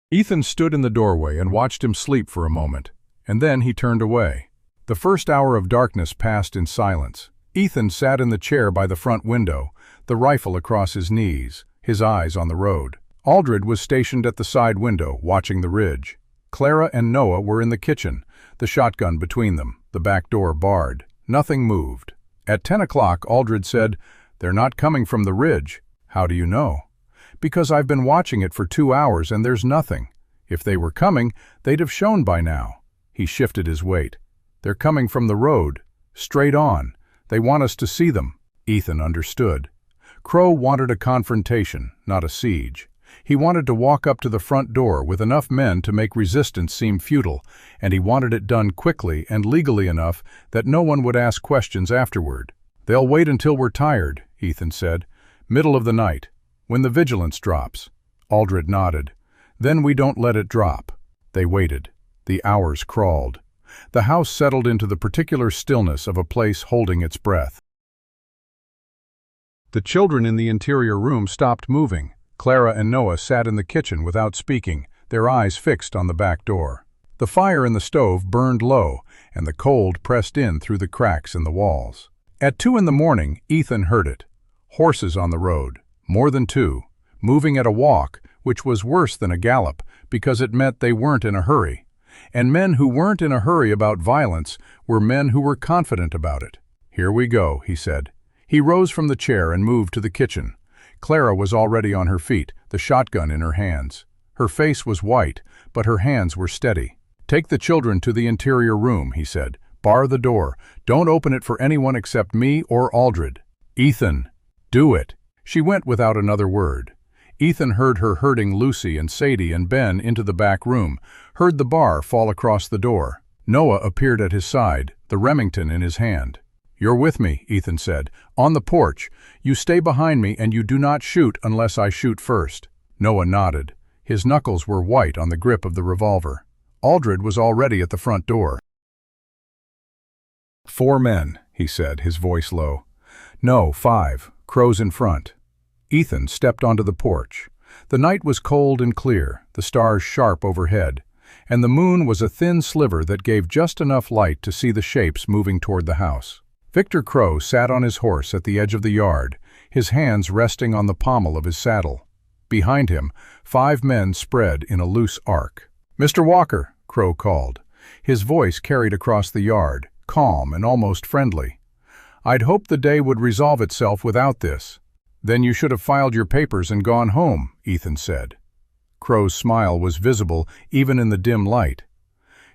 Ethan stood in the doorway and watched him sleep for a moment, and then he turned away. The first hour of darkness passed in silence. Ethan sat in the chair by the front window, the rifle across his knees, his eyes on the road. Aldred was stationed at the side window, watching the ridge. Clara and Noah were in the kitchen, the shotgun between them, the back door barred. Nothing moved. At 10 o'clock, Aldred said, "They're not coming from the ridge." "How do you know?" "Because I've been watching it for 2 hours and there's nothing. If they were coming, they'd have shown by now." He shifted his weight. "They're coming from the road, straight on. They want us to see them." Ethan understood. Crow wanted a confrontation, not a siege. He wanted to walk up to the front door with enough men to make resistance seem futile, and he wanted it done quickly and legally enough that no one would ask questions afterward. "They'll wait until we're tired," Ethan said. "Middle of the night, when the vigilance drops." Aldred nodded. "Then we don't let it drop." They waited. The hours crawled. The house settled into the particular stillness of a place holding its breath. The children in the interior room stopped moving. Clara and Noah sat in the kitchen without speaking, their eyes fixed on the back door. The fire in the stove burned low, and the cold pressed in through the cracks in the walls. At 2 in the morning, Ethan heard it. Horses on the road, more than 2, moving at a walk, which was worse than a gallop, because it meant they weren't in a hurry. And men who weren't in a hurry about violence were men who were confident about it. "Here we go," he said. He rose from the chair and moved to the kitchen. Clara was already on her feet, the shotgun in her hands. Her face was white, but her hands were steady. "Take the children to the interior room," he said. "Bar the door. Don't open it for anyone except me or Aldred." "Ethan, do it." She went without another word. Ethan heard her herding Lucy and Sadie and Ben into the back room, heard the bar fall across the door. Noah appeared at his side, the Remington in his hand. "You're with me," Ethan said. "On the porch. You stay behind me and you do not shoot unless I shoot first." Noah nodded. His knuckles were white on the grip of the revolver. Aldred was already at the front door. "4 men," he said, his voice low. "No, 5. Crow's in front." Ethan stepped onto the porch. The night was cold and clear, the stars sharp overhead, and the moon was a thin sliver that gave just enough light to see the shapes moving toward the house. Victor Crow sat on his horse at the edge of the yard, his hands resting on the pommel of his saddle. Behind him, 5 men spread in a loose arc. "Mr. Walker," Crow called. His voice carried across the yard, calm and almost friendly. "I'd hoped the day would resolve itself without this." "Then you should have filed your papers and gone home," Ethan said. Crow's smile was visible even in the dim light.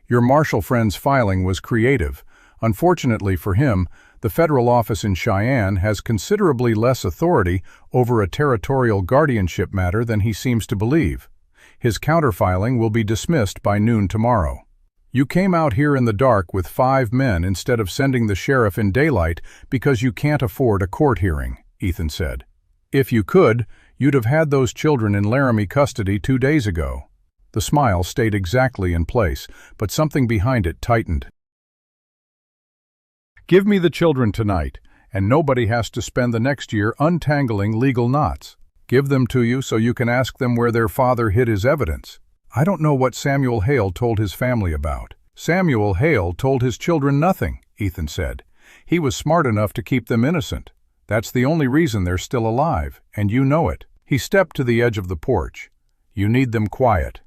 "Your marshal friend's filing was creative. Unfortunately for him, the federal office in Cheyenne has considerably less authority over a territorial guardianship matter than he seems to believe. His counterfiling will be dismissed by noon tomorrow. You came out here in the dark with 5 men instead of sending the sheriff in daylight because you can't afford a court hearing," Ethan said. "If you could, you'd have had those children in Laramie custody 2 days ago." The smile stayed exactly in place, but something behind it tightened. "Give me the children tonight, and nobody has to spend the next year untangling legal knots. Give them to you so you can ask them where their father hid his evidence. I don't know what Samuel Hale told his family about." "Samuel Hale told his children nothing," Ethan said. "He was smart enough to keep them innocent. That's the only reason they're still alive, and you know it." He stepped to the edge of the porch. "You need them quiet.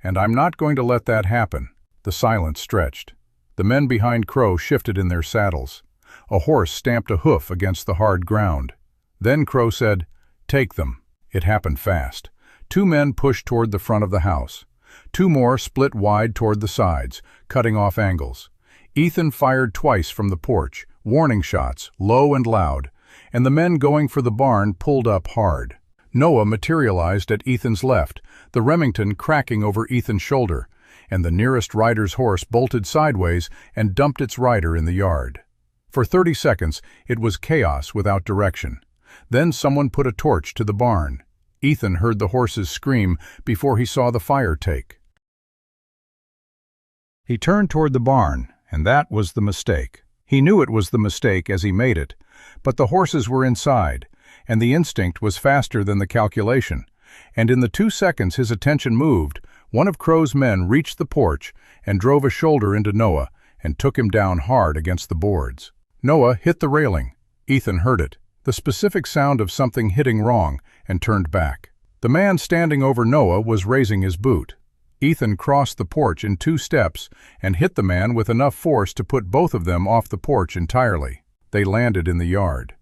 And I'm not going to let that happen." The silence stretched. The men behind Crow shifted in their saddles. A horse stamped a hoof against the hard ground. Then Crow said, "Take them." It happened fast. 2 men pushed toward the front of the house. 2 more split wide toward the sides, cutting off angles. Ethan fired twice from the porch, warning shots, low and loud, and the men going for the barn pulled up hard. Noah materialized at Ethan's left, the Remington cracking over Ethan's shoulder, and the nearest rider's horse bolted sideways and dumped its rider in the yard. For 30 seconds, it was chaos without direction. Then someone put a torch to the barn. Ethan heard the horses scream before he saw the fire take. He turned toward the barn, and that was the mistake. He knew it was the mistake as he made it, but the horses were inside, and the instinct was faster than the calculation, and in the 2 seconds his attention moved, one of Crow's men reached the porch and drove a shoulder into Noah and took him down hard against the boards. Noah hit the railing. Ethan heard it, the specific sound of something hitting wrong, and turned back. The man standing over Noah was raising his boot. Ethan crossed the porch in 2 steps and hit the man with enough force to put both of them off the porch entirely. They landed in the yard.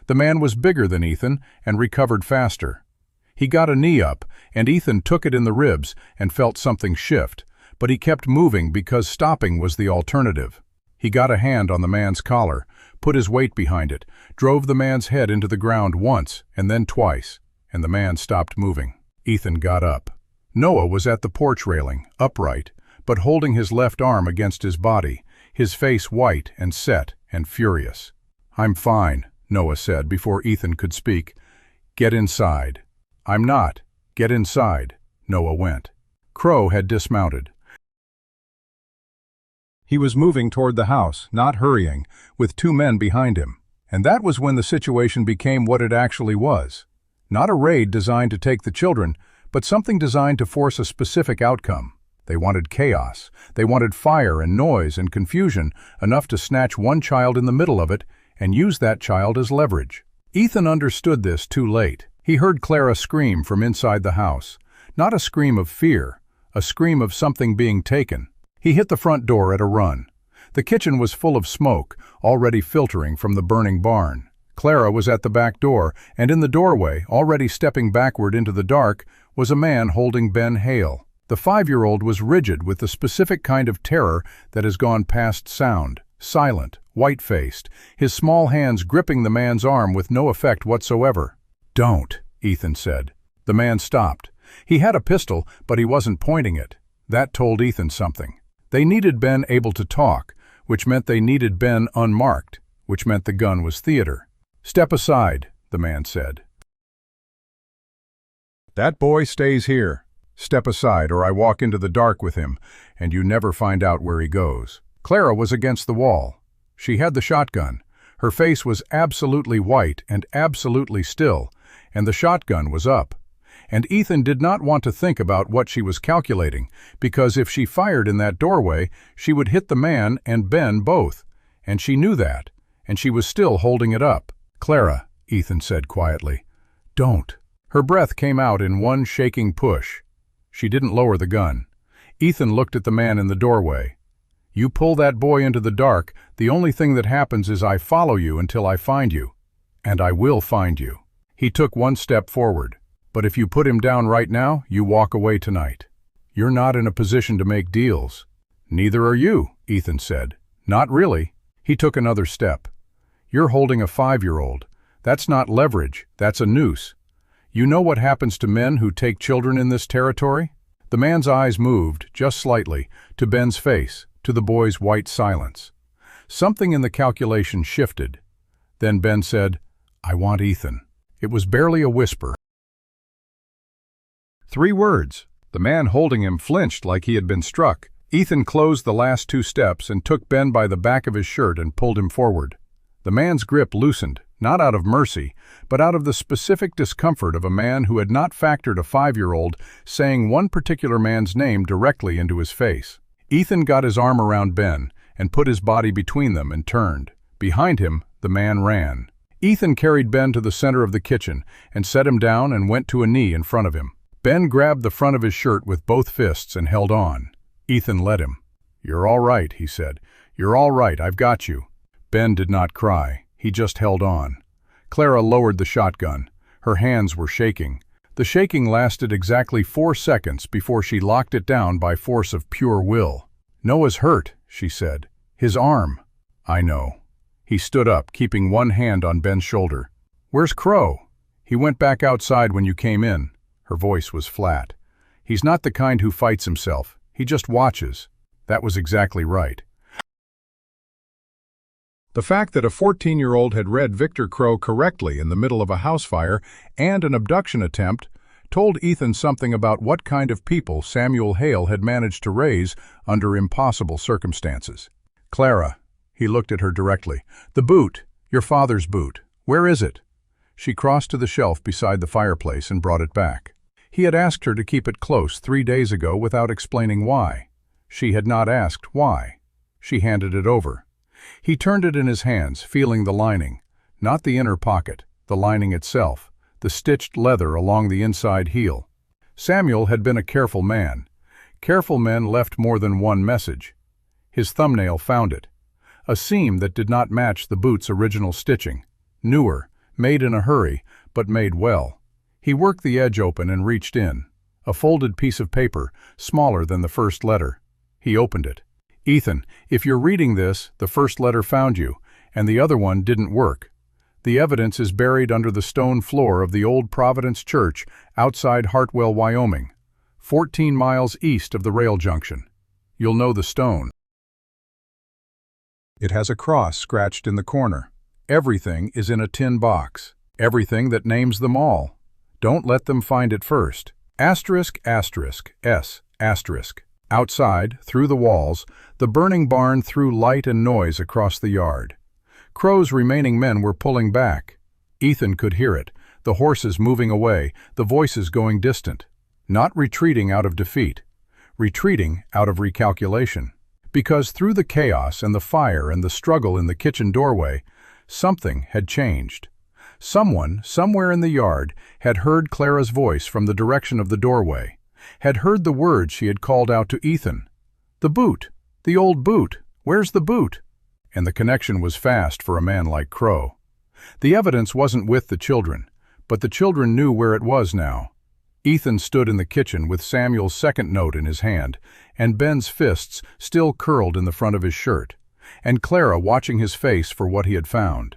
The man was bigger than Ethan and recovered faster. He got a knee up, and Ethan took it in the ribs and felt something shift, but he kept moving because stopping was the alternative. He got a hand on the man's collar, put his weight behind it, drove the man's head into the ground once and then twice, and the man stopped moving. Ethan got up. Noah was at the porch railing, upright, but holding his left arm against his body, his face white and set and furious. "I'm fine," Noah said before Ethan could speak. "Get inside." "I'm not. Get inside." Noah went. Crow had dismounted. He was moving toward the house, not hurrying, with 2 men behind him. And that was when the situation became what it actually was. Not a raid designed to take the children, but something designed to force a specific outcome. They wanted chaos. They wanted fire and noise and confusion, enough to snatch one child in the middle of it and use that child as leverage. Ethan understood this too late. He heard Clara scream from inside the house. Not a scream of fear, a scream of something being taken. He hit the front door at a run. The kitchen was full of smoke, already filtering from the burning barn. Clara was at the back door, and in the doorway, already stepping backward into the dark, was a man holding Ben Hale. The 5-year-old was rigid with the specific kind of terror that has gone past sound, silent, white-faced, his small hands gripping the man's arm with no effect whatsoever. "Don't," Ethan said. The man stopped. He had a pistol, but he wasn't pointing it. That told Ethan something. They needed Ben able to talk, which meant they needed Ben unmarked, which meant the gun was theater. "Step aside," the man said. "That boy stays here. Step aside or I walk into the dark with him, and you never find out where he goes." Clara was against the wall. She had the shotgun. Her face was absolutely white and absolutely still, and the shotgun was up. And Ethan did not want to think about what she was calculating, because if she fired in that doorway, she would hit the man and Ben both. And she knew that, and she was still holding it up. "Clara," Ethan said quietly, "don't." Her breath came out in one shaking push. She didn't lower the gun. Ethan looked at the man in the doorway. "You pull that boy into the dark, the only thing that happens is I follow you until I find you. And I will find you." He took one step forward. "But if you put him down right now, you walk away tonight. You're not in a position to make deals." "Neither are you," Ethan said. "Not really." He took another step. "You're holding a 5-year-old. That's not leverage, that's a noose. You know what happens to men who take children in this territory?" The man's eyes moved, just slightly, to Ben's face, to the boy's white silence. Something in the calculation shifted. Then Ben said, "I want Ethan." It was barely a whisper. 3 words. The man holding him flinched like he had been struck. Ethan closed the last 2 steps and took Ben by the back of his shirt and pulled him forward. The man's grip loosened, not out of mercy, but out of the specific discomfort of a man who had not factored a 5-year-old saying one particular man's name directly into his face. Ethan got his arm around Ben and put his body between them and turned. Behind him, the man ran. Ethan carried Ben to the center of the kitchen and set him down and went to a knee in front of him. Ben grabbed the front of his shirt with both fists and held on. Ethan let him. "You're all right," he said. "You're all right, I've got you." Ben did not cry. He just held on. Clara lowered the shotgun. Her hands were shaking. The shaking lasted exactly 4 seconds before she locked it down by force of pure will. "Noah's hurt," she said. "His arm." "I know." He stood up, keeping one hand on Ben's shoulder. "Where's Crow?" "He went back outside when you came in." Her voice was flat. "He's not the kind who fights himself. He just watches." That was exactly right. The fact that a 14-year-old had read Victor Crow correctly in the middle of a house fire and an abduction attempt told Ethan something about what kind of people Samuel Hale had managed to raise under impossible circumstances. "Clara," he looked at her directly, "the boot, your father's boot, where is it?" She crossed to the shelf beside the fireplace and brought it back. He had asked her to keep it close 3 days ago without explaining why. She had not asked why. She handed it over. He turned it in his hands, feeling the lining. Not the inner pocket, the lining itself, the stitched leather along the inside heel. Samuel had been a careful man. Careful men left more than one message. His thumbnail found it. A seam that did not match the boot's original stitching. Newer, made in a hurry, but made well. He worked the edge open and reached in. A folded piece of paper, smaller than the first letter. He opened it. "Ethan, if you're reading this, the first letter found you, and the other one didn't work. The evidence is buried under the stone floor of the old Providence Church outside Hartwell, Wyoming, 14 miles east of the rail junction. You'll know the stone. It has a cross scratched in the corner. Everything is in a tin box. Everything that names them all. Don't let them find it first. Asterisk, asterisk, S, asterisk. Outside, through the walls, the burning barn threw light and noise across the yard. Crow's remaining men were pulling back. Ethan could hear it, the horses moving away, the voices going distant. Not retreating out of defeat. Retreating out of recalculation. Because through the chaos and the fire and the struggle in the kitchen doorway, something had changed. Someone, somewhere in the yard, had heard Clara's voice from the direction of the doorway, had heard the words she had called out to Ethan. "The boot! The old boot! Where's the boot?" And the connection was fast for a man like Crow. The evidence wasn't with the children, but the children knew where it was now. Ethan stood in the kitchen with Samuel's second note in his hand, and Ben's fists still curled in the front of his shirt, and Clara watching his face for what he had found.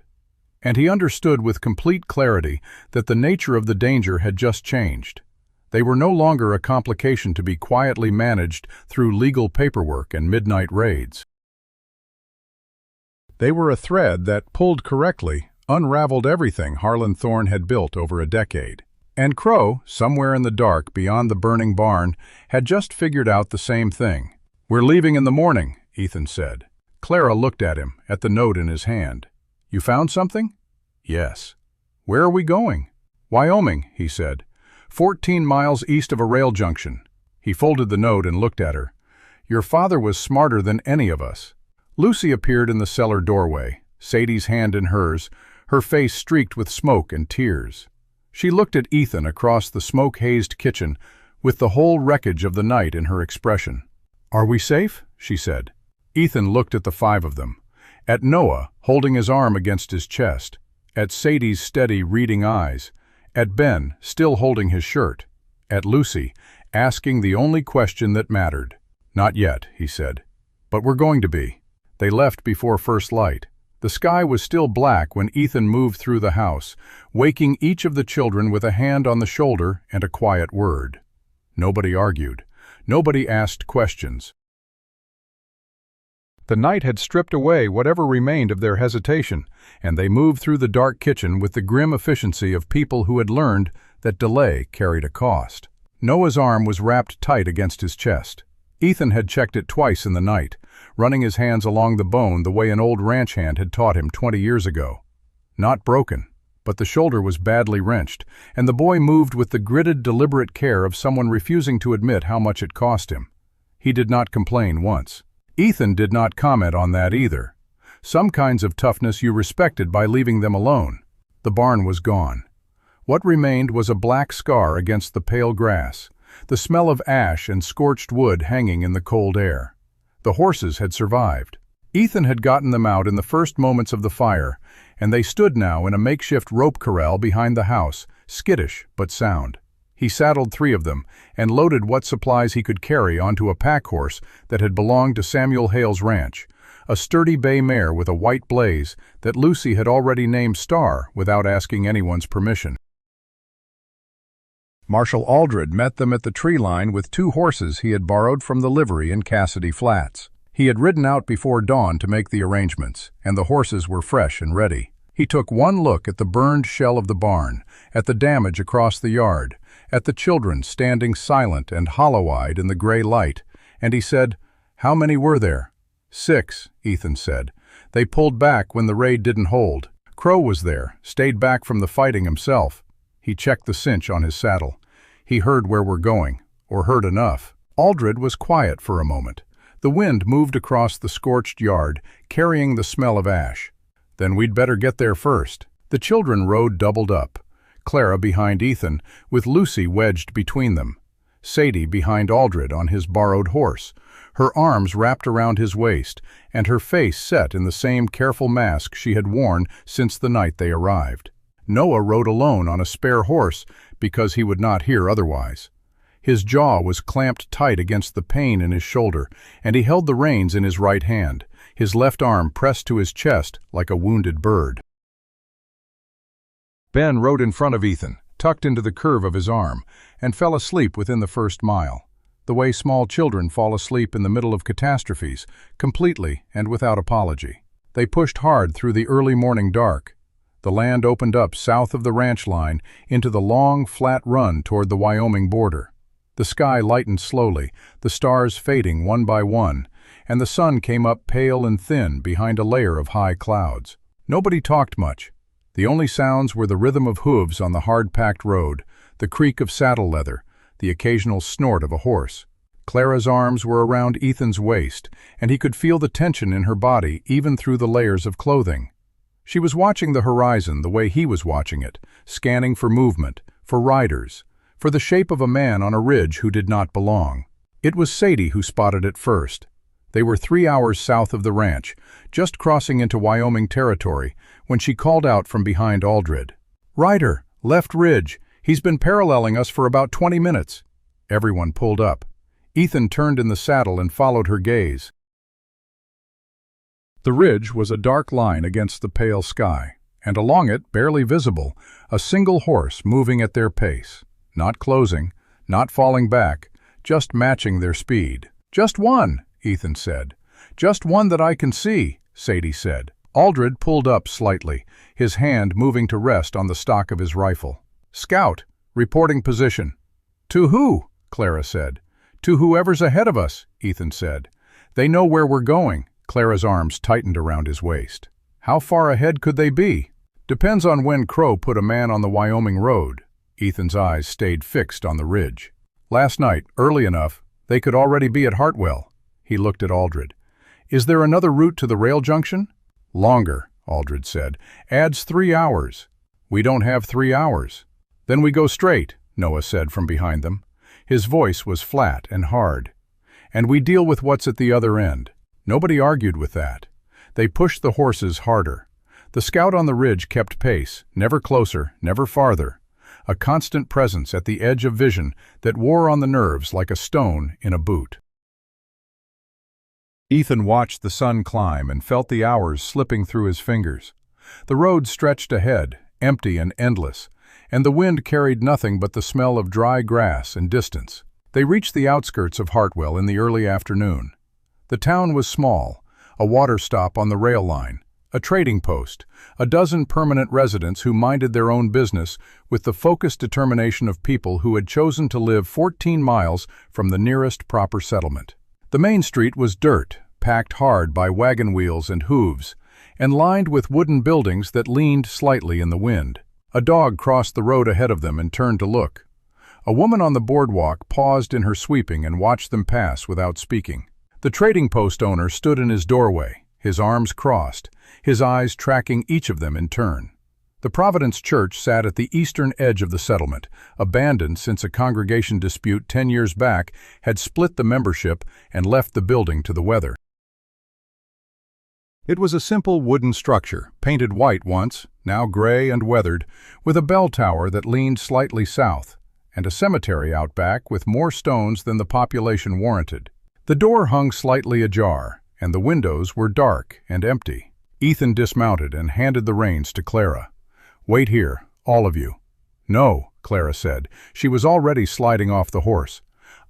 And he understood with complete clarity that the nature of the danger had just changed. They were no longer a complication to be quietly managed through legal paperwork and midnight raids. They were a thread that, pulled correctly, unraveled everything Harlan Thorne had built over a decade. And Crow, somewhere in the dark beyond the burning barn, had just figured out the same thing. "We're leaving in the morning," Ethan said. Clara looked at him, at the note in his hand. "You found something?" "Yes." "Where are we going?" "Wyoming," he said. 14 miles east of a rail junction." He folded the note and looked at her. "Your father was smarter than any of us." Lucy appeared in the cellar doorway, Sadie's hand in hers, her face streaked with smoke and tears. She looked at Ethan across the smoke-hazed kitchen, with the whole wreckage of the night in her expression. "Are we safe?" she said. Ethan looked at the 5 of them, at Noah, holding his arm against his chest, at Sadie's steady, reading eyes, at Ben, still holding his shirt, at Lucy, asking the only question that mattered. "Not yet," he said. "But we're going to be." They left before first light. The sky was still black when Ethan moved through the house, waking each of the children with a hand on the shoulder and a quiet word. Nobody argued. Nobody asked questions. The night had stripped away whatever remained of their hesitation, and they moved through the dark kitchen with the grim efficiency of people who had learned that delay carried a cost. Noah's arm was wrapped tight against his chest. Ethan had checked it twice in the night, running his hands along the bone the way an old ranch hand had taught him 20 years ago. Not broken, but the shoulder was badly wrenched, and the boy moved with the gritted, deliberate care of someone refusing to admit how much it cost him. He did not complain once. Ethan did not comment on that either. Some kinds of toughness you respected by leaving them alone. The barn was gone. What remained was a black scar against the pale grass, the smell of ash and scorched wood hanging in the cold air. The horses had survived. Ethan had gotten them out in the first moments of the fire, and they stood now in a makeshift rope corral behind the house, skittish but sound. He saddled 3 of them and loaded what supplies he could carry onto a pack horse that had belonged to Samuel Hale's ranch, a sturdy bay mare with a white blaze that Lucy had already named Star without asking anyone's permission. Marshal Aldred met them at the tree line with 2 horses he had borrowed from the livery in Cassidy Flats. He had ridden out before dawn to make the arrangements, and the horses were fresh and ready. He took one look at the burned shell of the barn, at the damage across the yard, at the children standing silent and hollow-eyed in the gray light, and he said, "How many were there?" 6, Ethan said. "They pulled back when the raid didn't hold. Crow was there, stayed back from the fighting himself." He checked the cinch on his saddle. He heard where we're going, or heard enough. Aldred was quiet for a moment. The wind moved across the scorched yard, carrying the smell of ash. "Then we'd better get there first." The children rode doubled up, Clara behind Ethan, with Lucy wedged between them. Sadie behind Aldred on his borrowed horse, her arms wrapped around his waist, and her face set in the same careful mask she had worn since the night they arrived. Noah rode alone on a spare horse because he would not hear otherwise. His jaw was clamped tight against the pain in his shoulder, and he held the reins in his right hand, his left arm pressed to his chest like a wounded bird. Ben rode in front of Ethan, tucked into the curve of his arm, and fell asleep within the first mile, the way small children fall asleep in the middle of catastrophes, completely and without apology. They pushed hard through the early morning dark. The land opened up south of the ranch line into the long, flat run toward the Wyoming border. The sky lightened slowly, the stars fading one by one, and the sun came up pale and thin behind a layer of high clouds. Nobody talked much. The only sounds were the rhythm of hooves on the hard-packed road, the creak of saddle leather, the occasional snort of a horse. Clara's arms were around Ethan's waist, and he could feel the tension in her body even through the layers of clothing. She was watching the horizon the way he was watching it, scanning for movement, for riders, for the shape of a man on a ridge who did not belong. It was Sadie who spotted it first. They were 3 hours south of the ranch, just crossing into Wyoming territory, when she called out from behind Aldred. "Rider, left ridge. He's been paralleling us for about 20 minutes." Everyone pulled up. Ethan turned in the saddle and followed her gaze. The ridge was a dark line against the pale sky, and along it, barely visible, a single horse moving at their pace, not closing, not falling back, just matching their speed. "Just one," Ethan said. "Just one that I can see," Sadie said. Aldred pulled up slightly, his hand moving to rest on the stock of his rifle. "Scout, reporting position." "To who?" Clara said. "To whoever's ahead of us," Ethan said. "They know where we're going." Clara's arms tightened around his waist. "How far ahead could they be?" Depends on when Crow put a man on the Wyoming road. Ethan's eyes stayed fixed on the ridge. Last night, early enough, they could already be at Hartwell. He looked at Aldred. Is there another route to the rail junction? Longer, Aldred said. Adds 3 hours. We don't have 3 hours. Then we go straight, Noah said from behind them. His voice was flat and hard. And we deal with what's at the other end. Nobody argued with that. They pushed the horses harder. The scout on the ridge kept pace, never closer, never farther. A constant presence at the edge of vision that wore on the nerves like a stone in a boot. Ethan watched the sun climb and felt the hours slipping through his fingers. The road stretched ahead, empty and endless, and the wind carried nothing but the smell of dry grass and distance. They reached the outskirts of Hartwell in the early afternoon. The town was small, a water stop on the rail line, a trading post, a dozen permanent residents who minded their own business with the focused determination of people who had chosen to live 14 miles from the nearest proper settlement. The main street was dirt, packed hard by wagon wheels and hooves, and lined with wooden buildings that leaned slightly in the wind. A dog crossed the road ahead of them and turned to look. A woman on the boardwalk paused in her sweeping and watched them pass without speaking. The trading post owner stood in his doorway, his arms crossed, his eyes tracking each of them in turn. The Providence Church sat at the eastern edge of the settlement, abandoned since a congregation dispute 10 years back had split the membership and left the building to the weather. It was a simple wooden structure, painted white once, now gray and weathered, with a bell tower that leaned slightly south, and a cemetery out back with more stones than the population warranted. The door hung slightly ajar, and the windows were dark and empty. Ethan dismounted and handed the reins to Clara. "Wait here, all of you." "No," Clara said. She was already sliding off the horse.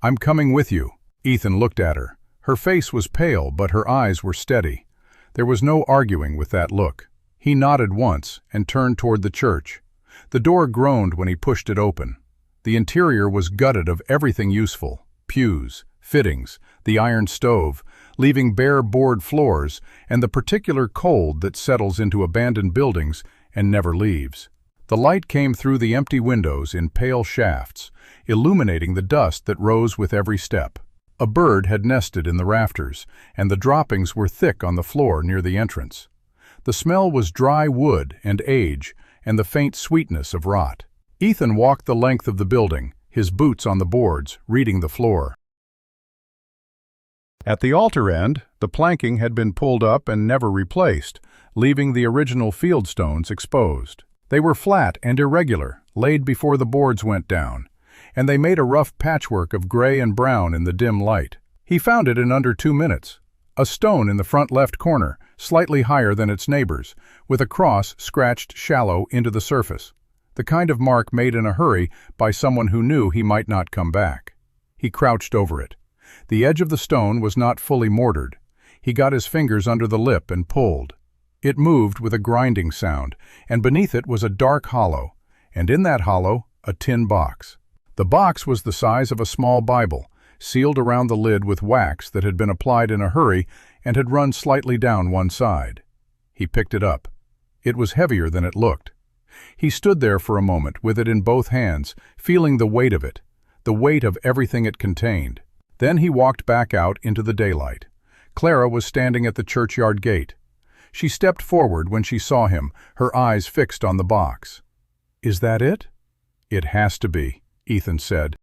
"I'm coming with you." Ethan looked at her. Her face was pale, but her eyes were steady. There was no arguing with that look. He nodded once and turned toward the church. The door groaned when he pushed it open. The interior was gutted of everything useful: pews, fittings, the iron stove, leaving bare board floors, and the particular cold that settles into abandoned buildings and never leaves. The light came through the empty windows in pale shafts, illuminating the dust that rose with every step. A bird had nested in the rafters, and the droppings were thick on the floor near the entrance. The smell was dry wood and age, and the faint sweetness of rot. Ethan walked the length of the building, his boots on the boards, reading the floor. At the altar end, the planking had been pulled up and never replaced, leaving the original field stones exposed. They were flat and irregular, laid before the boards went down, and they made a rough patchwork of gray and brown in the dim light. He found it in under 2 minutes. A stone in the front left corner, slightly higher than its neighbors, with a cross scratched shallow into the surface, the kind of mark made in a hurry by someone who knew he might not come back. He crouched over it. The edge of the stone was not fully mortared. He got his fingers under the lip and pulled. It moved with a grinding sound, and beneath it was a dark hollow, and in that hollow, a tin box. The box was the size of a small Bible, sealed around the lid with wax that had been applied in a hurry and had run slightly down one side. He picked it up. It was heavier than it looked. He stood there for a moment with it in both hands, feeling the weight of it, the weight of everything it contained. Then he walked back out into the daylight. Clara was standing at the churchyard gate. She stepped forward when she saw him, her eyes fixed on the box. "Is that it?" "It has to be," Ethan said.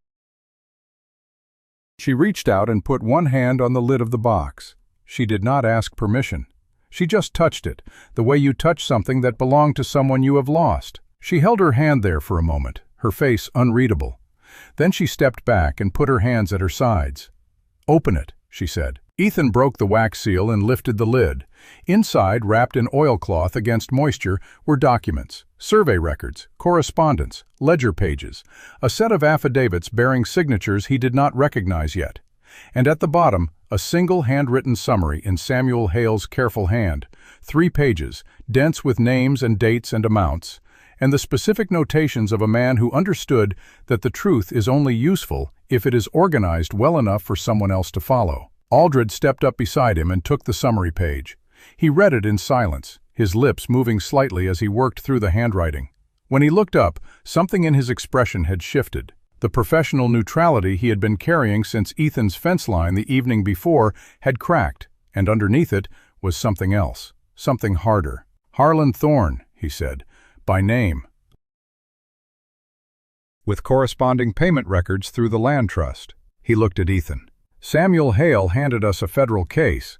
She reached out and put one hand on the lid of the box. She did not ask permission. She just touched it, the way you touch something that belonged to someone you have lost. She held her hand there for a moment, her face unreadable. Then she stepped back and put her hands at her sides. "Open it," she said. Ethan broke the wax seal and lifted the lid. Inside, wrapped in oilcloth against moisture, were documents, survey records, correspondence, ledger pages, a set of affidavits bearing signatures he did not recognize yet. And at the bottom, a single handwritten summary in Samuel Hale's careful hand, 3 pages, dense with names and dates and amounts, and the specific notations of a man who understood that the truth is only useful if it is organized well enough for someone else to follow. Aldred stepped up beside him and took the summary page. He read it in silence, his lips moving slightly as he worked through the handwriting. When he looked up, something in his expression had shifted. The professional neutrality he had been carrying since Ethan's fence line the evening before had cracked, and underneath it was something else, something harder. "Harlan Thorne," he said, "by name, with corresponding payment records through the land trust." He looked at Ethan. "Samuel Hale handed us a federal case."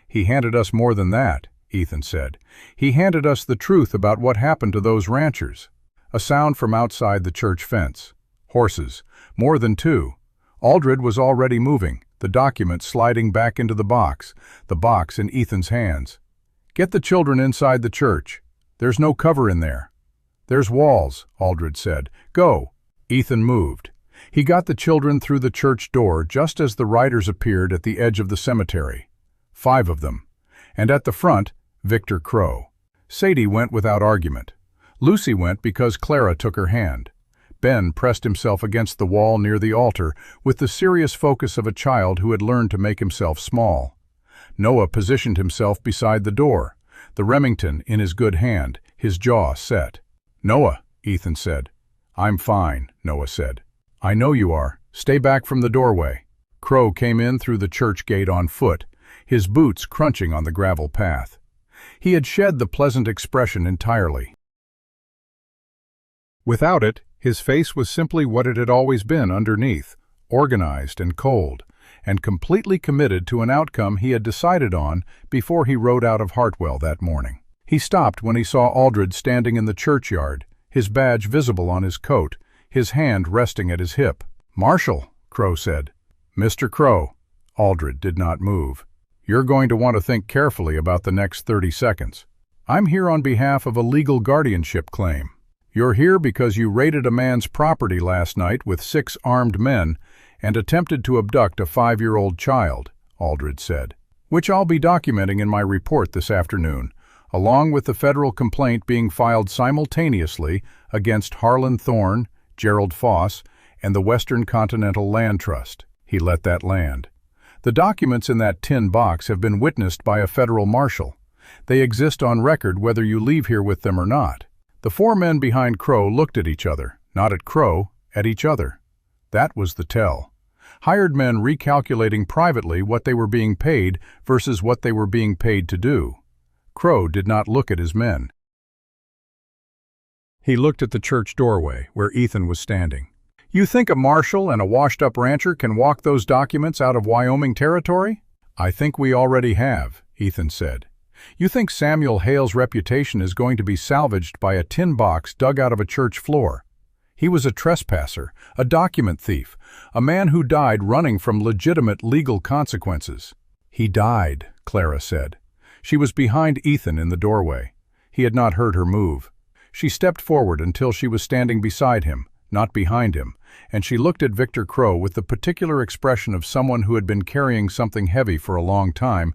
"He handed us more than that," Ethan said. "He handed us the truth about what happened to those ranchers." A sound from outside the church fence. Horses. More than two. Aldred was already moving, the document sliding back into the box in Ethan's hands. "Get the children inside the church. There's no cover in there." "There's walls," Aldred said. "Go." Ethan moved. He got the children through the church door just as the riders appeared at the edge of the cemetery. 5 of them. And at the front, Victor Crow. Sadie went without argument. Lucy went because Clara took her hand. Ben pressed himself against the wall near the altar with the serious focus of a child who had learned to make himself small. Noah positioned himself beside the door, the Remington in his good hand, his jaw set. "Noah," Ethan said. "I'm fine," Noah said. "I know you are. Stay back from the doorway." Crow came in through the church gate on foot, his boots crunching on the gravel path. He had shed the pleasant expression entirely. Without it, his face was simply what it had always been underneath, organized and cold, and completely committed to an outcome he had decided on before he rode out of Hartwell that morning. He stopped when he saw Aldred standing in the churchyard, his badge visible on his coat, his hand resting at his hip. "Marshal," Crow said. "Mr. Crow." Aldred did not move. "You're going to want to think carefully about the next 30 seconds. I'm here on behalf of a legal guardianship claim. You're here because you raided a man's property last night with 6 armed men and attempted to abduct a 5-year-old child," Aldred said, "which I'll be documenting in my report this afternoon, along with the federal complaint being filed simultaneously against Harlan Thorne, Gerald Foss, and the Western Continental Land Trust." He let that land. "The documents in that tin box have been witnessed by a federal marshal. They exist on record whether you leave here with them or not." The 4 men behind Crow looked at each other, not at Crow, at each other. That was the tell. Hired men recalculating privately what they were being paid versus what they were being paid to do. Crow did not look at his men. He looked at the church doorway, where Ethan was standing. "You think a marshal and a washed-up rancher can walk those documents out of Wyoming territory?" "I think we already have," Ethan said. "You think Samuel Hale's reputation is going to be salvaged by a tin box dug out of a church floor? He was a trespasser, a document thief, a man who died running from legitimate legal consequences." "He died," Clara said. She was behind Ethan in the doorway. He had not heard her move. She stepped forward until she was standing beside him, not behind him, and she looked at Victor Crow with the particular expression of someone who had been carrying something heavy for a long time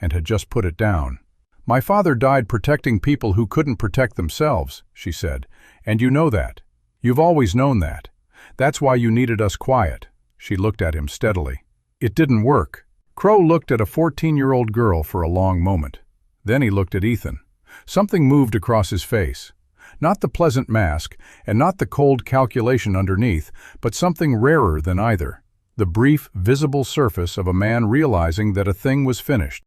and had just put it down. "My father died protecting people who couldn't protect themselves," she said, "and you know that. You've always known that. That's why you needed us quiet." She looked at him steadily. "It didn't work." Crow looked at a 14-year-old girl for a long moment. Then he looked at Ethan. Something moved across his face. Not the pleasant mask, and not the cold calculation underneath, but something rarer than either. The brief, visible surface of a man realizing that a thing was finished.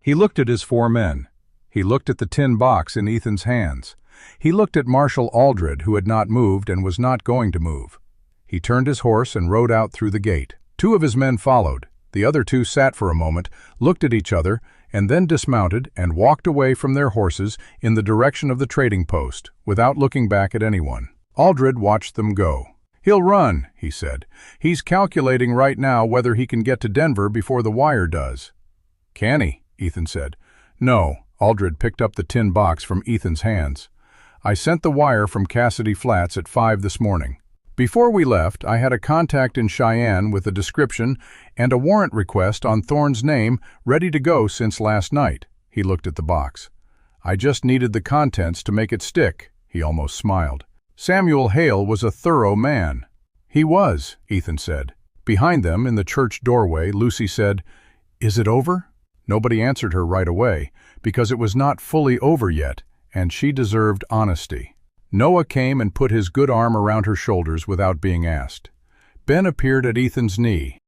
He looked at his 4 men. He looked at the tin box in Ethan's hands. He looked at Marshal Aldred, who had not moved and was not going to move. He turned his horse and rode out through the gate. 2 of his men followed. The other 2 sat for a moment, looked at each other, and then dismounted and walked away from their horses in the direction of the trading post, without looking back at anyone. Aldred watched them go. "He'll run," he said. "He's calculating right now whether he can get to Denver before the wire does." "Can he?" Ethan said. "No." Aldred picked up the tin box from Ethan's hands. "I sent the wire from Cassidy Flats at 5 this morning. Before we left, I had a contact in Cheyenne with a description and a warrant request on Thorne's name ready to go since last night." He looked at the box. "I just needed the contents to make it stick." He almost smiled. "Samuel Hale was a thorough man." "He was," Ethan said. Behind them, in the church doorway, Lucy said, "Is it over?" Nobody answered her right away, because it was not fully over yet, and she deserved honesty. Noah came and put his good arm around her shoulders without being asked. Ben appeared at Ethan's knee.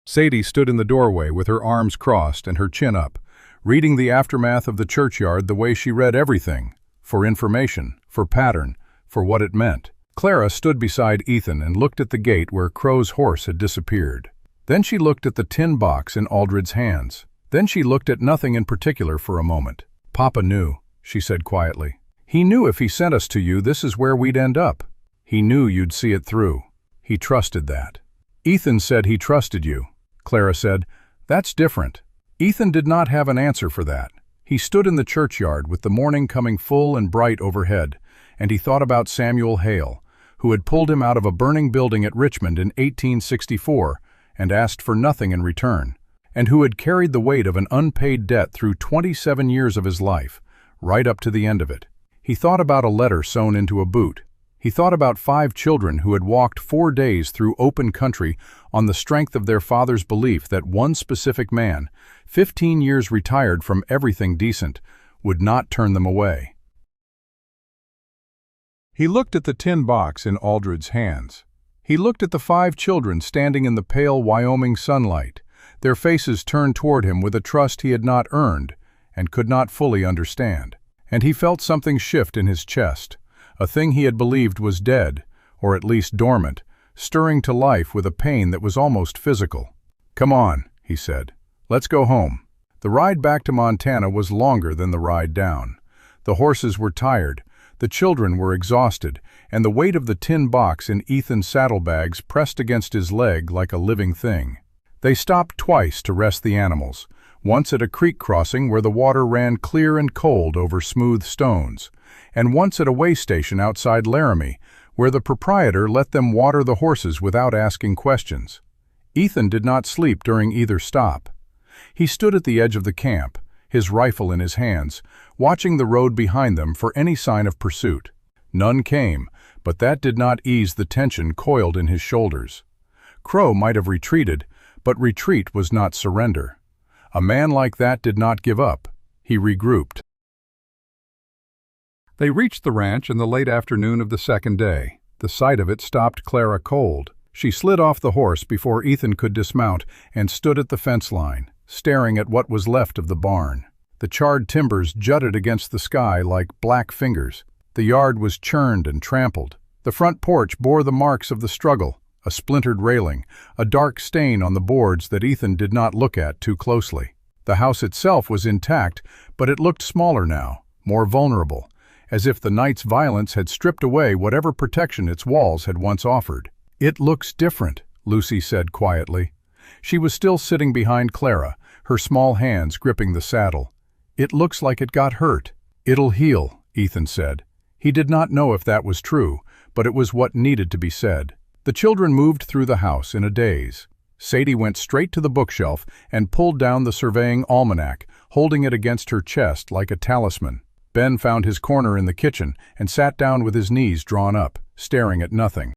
Sadie stood in the doorway with her arms crossed and her chin up, reading the aftermath of the churchyard the way she read everything, for information, for pattern, for what it meant. Clara stood beside Ethan and looked at the gate where Crow's horse had disappeared. Then she looked at the tin box in Aldred's hands. Then she looked at nothing in particular for a moment. "Papa knew," she said quietly. "He knew if he sent us to you, this is where we'd end up. He knew you'd see it through. He trusted that." "Ethan said he trusted you," Clara said. "That's different." Ethan did not have an answer for that. He stood in the churchyard with the morning coming full and bright overhead, and he thought about Samuel Hale, who had pulled him out of a burning building at Richmond in 1864 and asked for nothing in return, and who had carried the weight of an unpaid debt through 27 years of his life, right up to the end of it. He thought about a letter sewn into a boot. He thought about 5 children who had walked 4 days through open country on the strength of their father's belief that one specific man, 15 years retired from everything decent, would not turn them away. He looked at the tin box in Aldred's hands. He looked at the 5 children standing in the pale Wyoming sunlight, their faces turned toward him with a trust he had not earned and could not fully understand. And he felt something shift in his chest, a thing he had believed was dead, or at least dormant, stirring to life with a pain that was almost physical. "Come on," he said. "Let's go home." The ride back to Montana was longer than the ride down. The horses were tired, the children were exhausted, and the weight of the tin box in Ethan's saddlebags pressed against his leg like a living thing. They stopped twice to rest the animals, once at a creek crossing where the water ran clear and cold over smooth stones, and once at a way station outside Laramie, where the proprietor let them water the horses without asking questions. Ethan did not sleep during either stop. He stood at the edge of the camp, his rifle in his hands, watching the road behind them for any sign of pursuit. None came, but that did not ease the tension coiled in his shoulders. Crow might have retreated, but retreat was not surrender. A man like that did not give up. He regrouped. They reached the ranch in the late afternoon of the second day. The sight of it stopped Clara cold. She slid off the horse before Ethan could dismount and stood at the fence line, staring at what was left of the barn. The charred timbers jutted against the sky like black fingers. The yard was churned and trampled. The front porch bore the marks of the struggle, a splintered railing, a dark stain on the boards that Ethan did not look at too closely. The house itself was intact, but it looked smaller now, more vulnerable, as if the night's violence had stripped away whatever protection its walls had once offered. "It looks different," Lucy said quietly. She was still sitting behind Clara, her small hands gripping the saddle. "It looks like it got hurt." "It'll heal," Ethan said. He did not know if that was true, but it was what needed to be said. The children moved through the house in a daze. Sadie went straight to the bookshelf and pulled down the surveying almanac, holding it against her chest like a talisman. Ben found his corner in the kitchen and sat down with his knees drawn up, staring at nothing.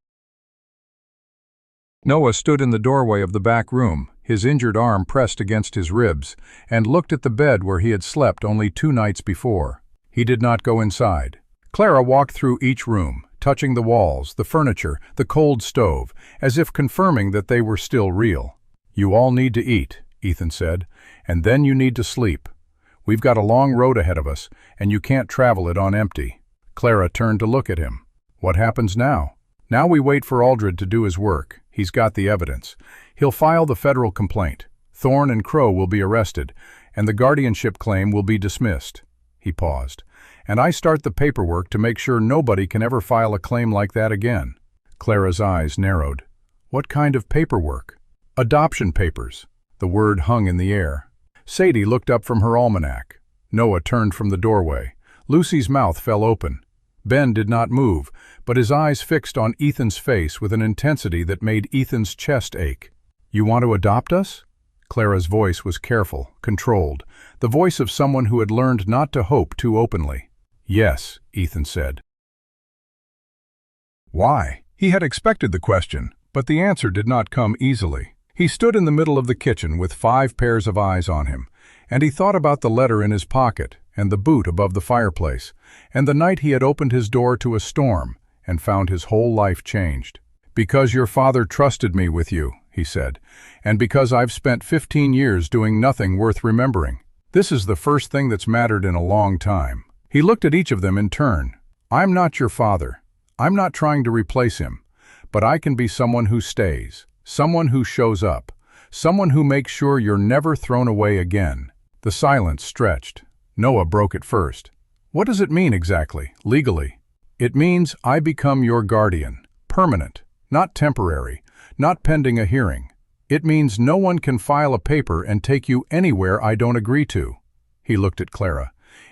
Noah stood in the doorway of the back room, his injured arm pressed against his ribs, and looked at the bed where he had slept only 2 nights before. He did not go inside. Clara walked through each room, touching the walls, the furniture, the cold stove, as if confirming that they were still real. "You all need to eat," Ethan said, "and then you need to sleep. We've got a long road ahead of us, and you can't travel it on empty." Clara turned to look at him. "What happens now?" "Now we wait for Aldred to do his work. He's got the evidence. He'll file the federal complaint. Thorne and Crow will be arrested, and the guardianship claim will be dismissed." He paused. "And I start the paperwork to make sure nobody can ever file a claim like that again." Clara's eyes narrowed. "What kind of paperwork?" "Adoption papers." The word hung in the air. Sadie looked up from her almanac. Noah turned from the doorway. Lucy's mouth fell open. Ben did not move, but his eyes fixed on Ethan's face with an intensity that made Ethan's chest ache. "You want to adopt us?" Clara's voice was careful, controlled, the voice of someone who had learned not to hope too openly. "Yes," Ethan said. "Why?" He had expected the question, but the answer did not come easily. He stood in the middle of the kitchen with 5 pairs of eyes on him, and he thought about the letter in his pocket, and the boot above the fireplace, and the night he had opened his door to a storm and found his whole life changed. "Because your father trusted me with you," he said, "and because I've spent 15 years doing nothing worth remembering. This is the first thing that's mattered in a long time." He looked at each of them in turn. "I'm not your father. I'm not trying to replace him, but I can be someone who stays, someone who shows up, someone who makes sure you're never thrown away again." The silence stretched. Noah broke it first. "What does it mean exactly, legally?" "It means I become your guardian, permanent, not temporary, not pending a hearing. It means no one can file a paper and take you anywhere I don't agree to." He looked at Clara.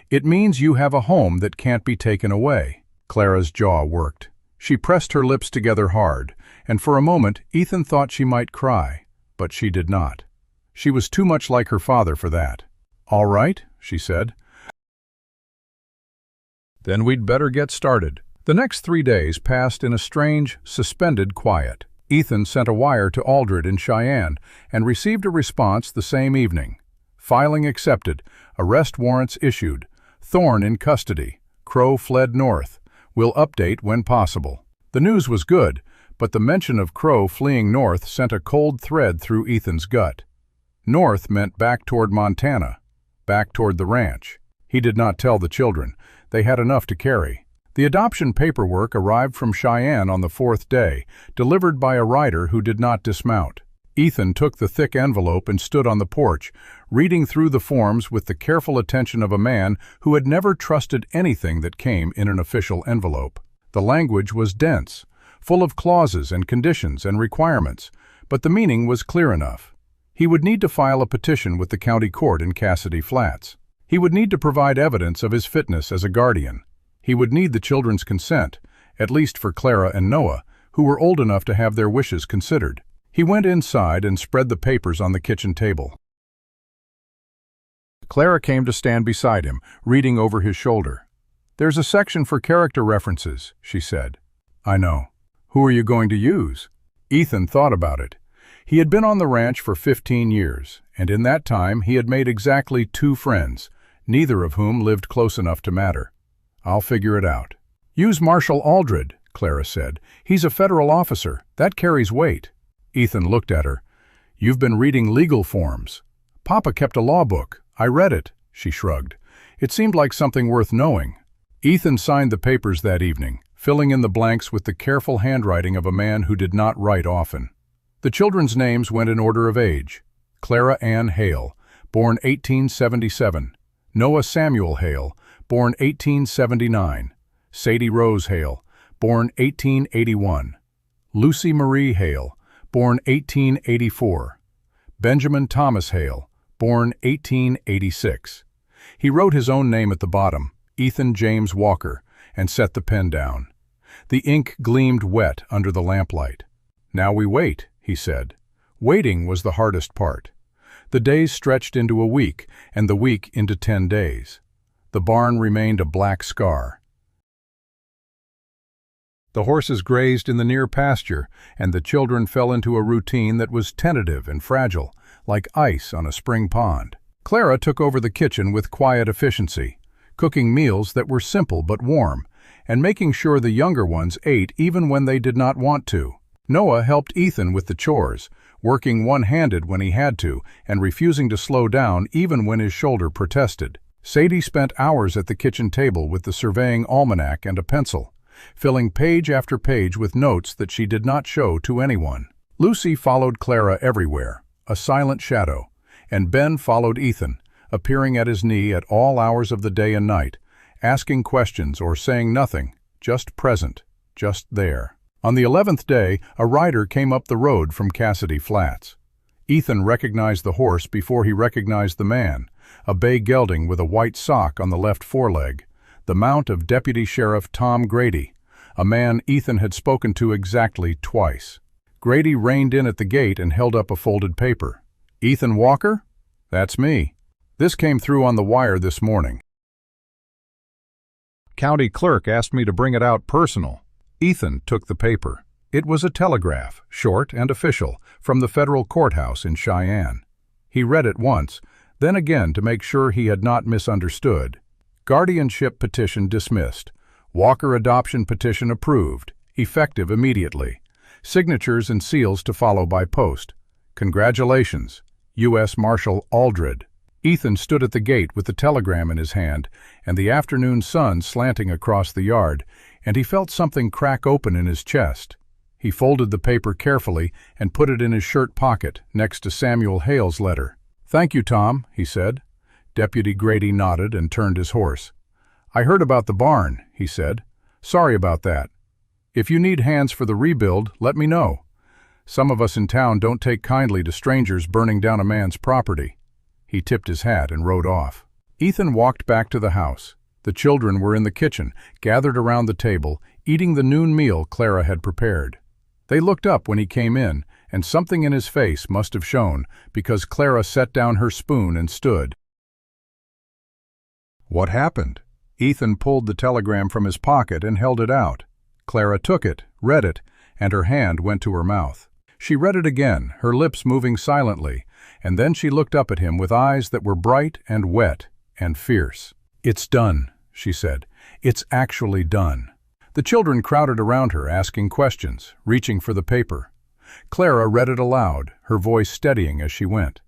"It means you have a home that can't be taken away." Clara's jaw worked. She pressed her lips together hard, and for a moment Ethan thought she might cry, but she did not. She was too much like her father for that. "All right," she said. "Then we'd better get started." The next 3 days passed in a strange, suspended quiet. Ethan sent a wire to Aldred in Cheyenne and received a response the same evening. Filing accepted. Arrest warrants issued. Thorne in custody. Crow fled north. Will update when possible. The news was good, but the mention of Crow fleeing north sent a cold thread through Ethan's gut. North meant back toward Montana, back toward the ranch. He did not tell the children. They had enough to carry. The adoption paperwork arrived from Cheyenne on the 4th day, delivered by a rider who did not dismount. Ethan took the thick envelope and stood on the porch, reading through the forms with the careful attention of a man who had never trusted anything that came in an official envelope. The language was dense, full of clauses and conditions and requirements, but the meaning was clear enough. He would need to file a petition with the county court in Cassidy Flats. He would need to provide evidence of his fitness as a guardian. He would need the children's consent, at least for Clara and Noah, who were old enough to have their wishes considered. He went inside and spread the papers on the kitchen table. Clara came to stand beside him, reading over his shoulder. "There's a section for character references," she said. "I know. Who are you going to use?" Ethan thought about it. He had been on the ranch for 15 years, and in that time he had made exactly 2 friends, neither of whom lived close enough to matter. "I'll figure it out." "Use Marshal Aldred," Clara said. "He's a federal officer. That carries weight." Ethan looked at her. "You've been reading legal forms." "Papa kept a law book. I read it," she shrugged. "It seemed like something worth knowing." Ethan signed the papers that evening, filling in the blanks with the careful handwriting of a man who did not write often. The children's names went in order of age. Clara Ann Hale, born 1877. Noah Samuel Hale, born 1879. Sadie Rose Hale, born 1881. Lucy Marie Hale, born 1884. Benjamin Thomas Hale, born 1886. He wrote his own name at the bottom, Ethan James Walker, and set the pen down. The ink gleamed wet under the lamplight. "Now we wait," he said. Waiting was the hardest part. The days stretched into a week, and the week into 10 days. The barn remained a black scar. The horses grazed in the near pasture, and the children fell into a routine that was tentative and fragile, like ice on a spring pond. Clara took over the kitchen with quiet efficiency, cooking meals that were simple but warm, and making sure the younger ones ate even when they did not want to. Noah helped Ethan with the chores, working one-handed when he had to, and refusing to slow down even when his shoulder protested. Sadie spent hours at the kitchen table with the surveying almanac and a pencil, filling page after page with notes that she did not show to anyone. Lucy followed Clara everywhere, a silent shadow, and Ben followed Ethan, appearing at his knee at all hours of the day and night, asking questions or saying nothing, just present, just there. On the 11th day, a rider came up the road from Cassidy Flats. Ethan recognized the horse before he recognized the man, a bay gelding with a white sock on the left foreleg, the mount of Deputy Sheriff Tom Grady, a man Ethan had spoken to exactly twice. Grady reined in at the gate and held up a folded paper. "Ethan Walker? That's me. This came through on the wire this morning. County clerk asked me to bring it out personal." Ethan took the paper. It was a telegraph, short and official, from the federal courthouse in Cheyenne. He read it once, then again to make sure he had not misunderstood. Guardianship petition dismissed. Walker adoption petition approved, effective immediately. Signatures and seals to follow by post. Congratulations, U.S. Marshal Aldred. Ethan stood at the gate with the telegram in his hand and the afternoon sun slanting across the yard, and he felt something crack open in his chest. He folded the paper carefully and put it in his shirt pocket next to Samuel Hale's letter. "Thank you, Tom," he said. Deputy Grady nodded and turned his horse. "I heard about the barn," he said. "Sorry about that. If you need hands for the rebuild, let me know. Some of us in town don't take kindly to strangers burning down a man's property." He tipped his hat and rode off. Ethan walked back to the house. The children were in the kitchen, gathered around the table, eating the noon meal Clara had prepared. They looked up when he came in, and something in his face must have shown, because Clara set down her spoon and stood. "What happened?" Ethan pulled the telegram from his pocket and held it out. Clara took it, read it, and her hand went to her mouth. She read it again, her lips moving silently, and then she looked up at him with eyes that were bright and wet and fierce. "It's done," she said. "It's actually done." The children crowded around her, asking questions, reaching for the paper. Clara read it aloud, her voice steadying as she went.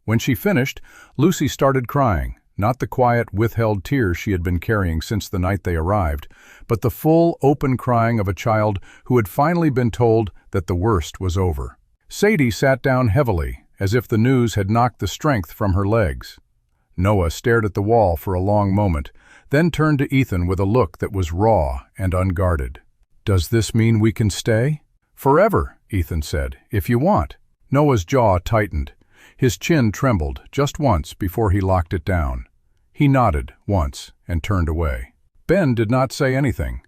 When she finished, Lucy started crying, not the quiet, withheld tears she had been carrying since the night they arrived, but the full, open crying of a child who had finally been told that the worst was over. Sadie sat down heavily, as if the news had knocked the strength from her legs. Noah stared at the wall for a long moment, then turned to Ethan with a look that was raw and unguarded. "Does this mean we can stay?" "Forever," Ethan said, "if you want." Noah's jaw tightened. His chin trembled just once before he locked it down. He nodded once and turned away. Ben did not say anything.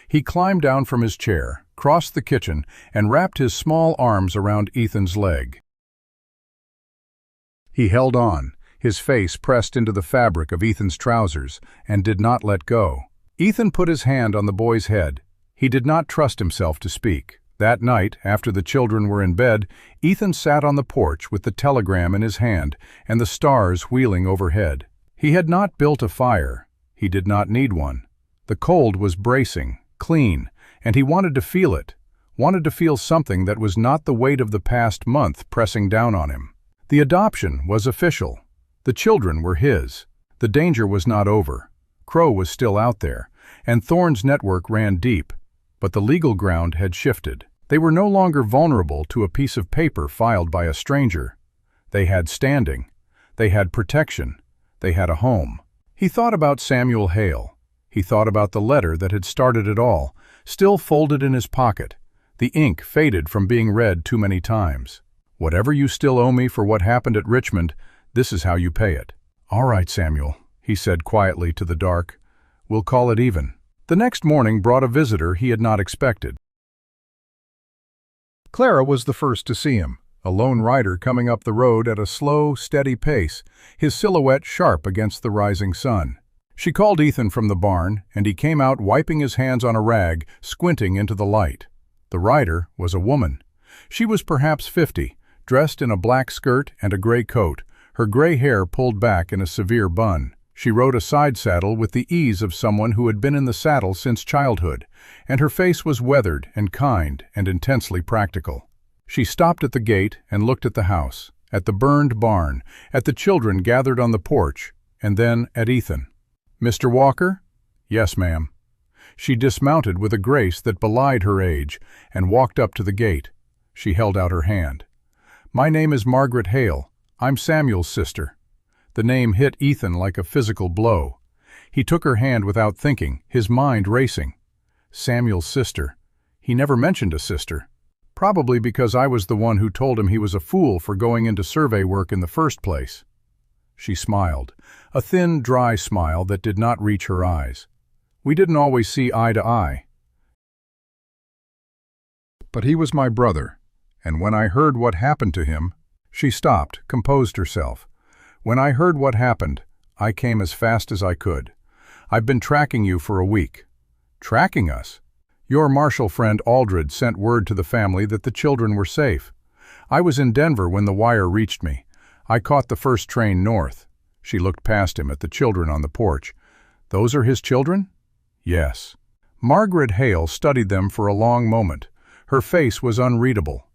He climbed down from his chair, crossed the kitchen, and wrapped his small arms around Ethan's leg. He held on, his face pressed into the fabric of Ethan's trousers, and did not let go. Ethan put his hand on the boy's head. He did not trust himself to speak. That night, after the children were in bed, Ethan sat on the porch with the telegram in his hand and the stars wheeling overhead. He had not built a fire. He did not need one. The cold was bracing, clean, and he wanted to feel it, wanted to feel something that was not the weight of the past month pressing down on him. The adoption was official. The children were his. The danger was not over. Crow was still out there, and Thorne's network ran deep, but the legal ground had shifted. They were no longer vulnerable to a piece of paper filed by a stranger. They had standing. They had protection. They had a home. He thought about Samuel Hale. He thought about the letter that had started it all, still folded in his pocket. The ink faded from being read too many times. "Whatever you still owe me for what happened at Richmond, this is how you pay it." "All right, Samuel," he said quietly to the dark. "We'll call it even." The next morning brought a visitor he had not expected. Clara was the first to see him, a lone rider coming up the road at a slow, steady pace, his silhouette sharp against the rising sun. She called Ethan from the barn, and he came out wiping his hands on a rag, squinting into the light. The rider was a woman. She was perhaps 50, dressed in a black skirt and a gray coat, her gray hair pulled back in a severe bun. She rode a side saddle with the ease of someone who had been in the saddle since childhood, and her face was weathered and kind and intensely practical. She stopped at the gate and looked at the house, at the burned barn, at the children gathered on the porch, and then at Ethan. "Mr. Walker?" "Yes, ma'am." She dismounted with a grace that belied her age and walked up to the gate. She held out her hand. "My name is Margaret Hale. I'm Samuel's sister." The name hit Ethan like a physical blow. He took her hand without thinking, his mind racing. Samuel's sister. He never mentioned a sister. Probably because I was the one who told him he was a fool for going into survey work in the first place. She smiled, a thin, dry smile that did not reach her eyes. "We didn't always see eye to eye. But he was my brother, and when I heard what happened to him..." She stopped, composed herself. "When I heard what happened, I came as fast as I could. I've been tracking you for a week." "Tracking us?" Your Marshall friend Aldred sent word to the family that the children were safe. I was in Denver when the wire reached me. I caught the first train north." She looked past him at the children on the porch. "Those are his children?" "Yes." Margaret Hale studied them for a long moment. Her face was unreadable.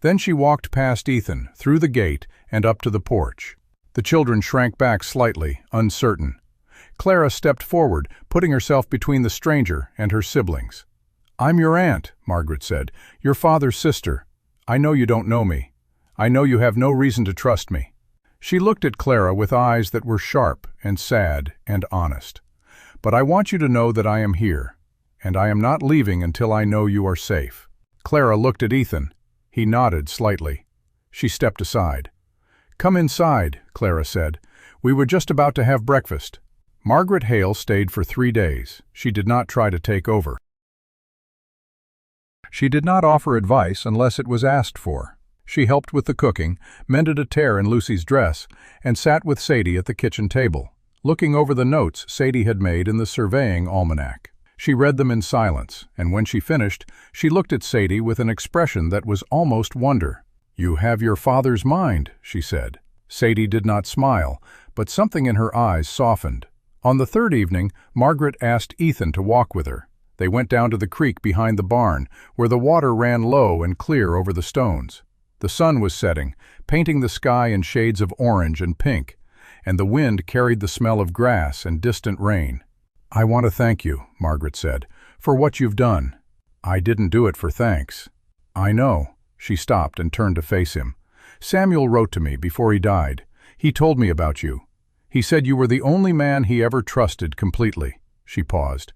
Then she walked past Ethan, through the gate, and up to the porch. The children shrank back slightly, uncertain. Clara stepped forward, putting herself between the stranger and her siblings. "I'm your aunt," Margaret said, "your father's sister. I know you don't know me. I know you have no reason to trust me." She looked at Clara with eyes that were sharp and sad and honest. "But I want you to know that I am here, and I am not leaving until I know you are safe." Clara looked at Ethan. He nodded slightly. She stepped aside. "Come inside," Clara said. "We were just about to have breakfast." Margaret Hale stayed for 3 days. She did not try to take over. She did not offer advice unless it was asked for. She helped with the cooking, mended a tear in Lucy's dress, and sat with Sadie at the kitchen table, looking over the notes Sadie had made in the surveying almanac. She read them in silence, and when she finished, she looked at Sadie with an expression that was almost wonder. "You have your father's mind," she said. Sadie did not smile, but something in her eyes softened. On the third evening, Margaret asked Ethan to walk with her. They went down to the creek behind the barn, where the water ran low and clear over the stones. The sun was setting, painting the sky in shades of orange and pink, and the wind carried the smell of grass and distant rain. "I want to thank you," Margaret said, "for what you've done." "I didn't do it for thanks." "I know." She stopped and turned to face him. "Samuel wrote to me before he died. He told me about you. He said you were the only man he ever trusted completely." She paused.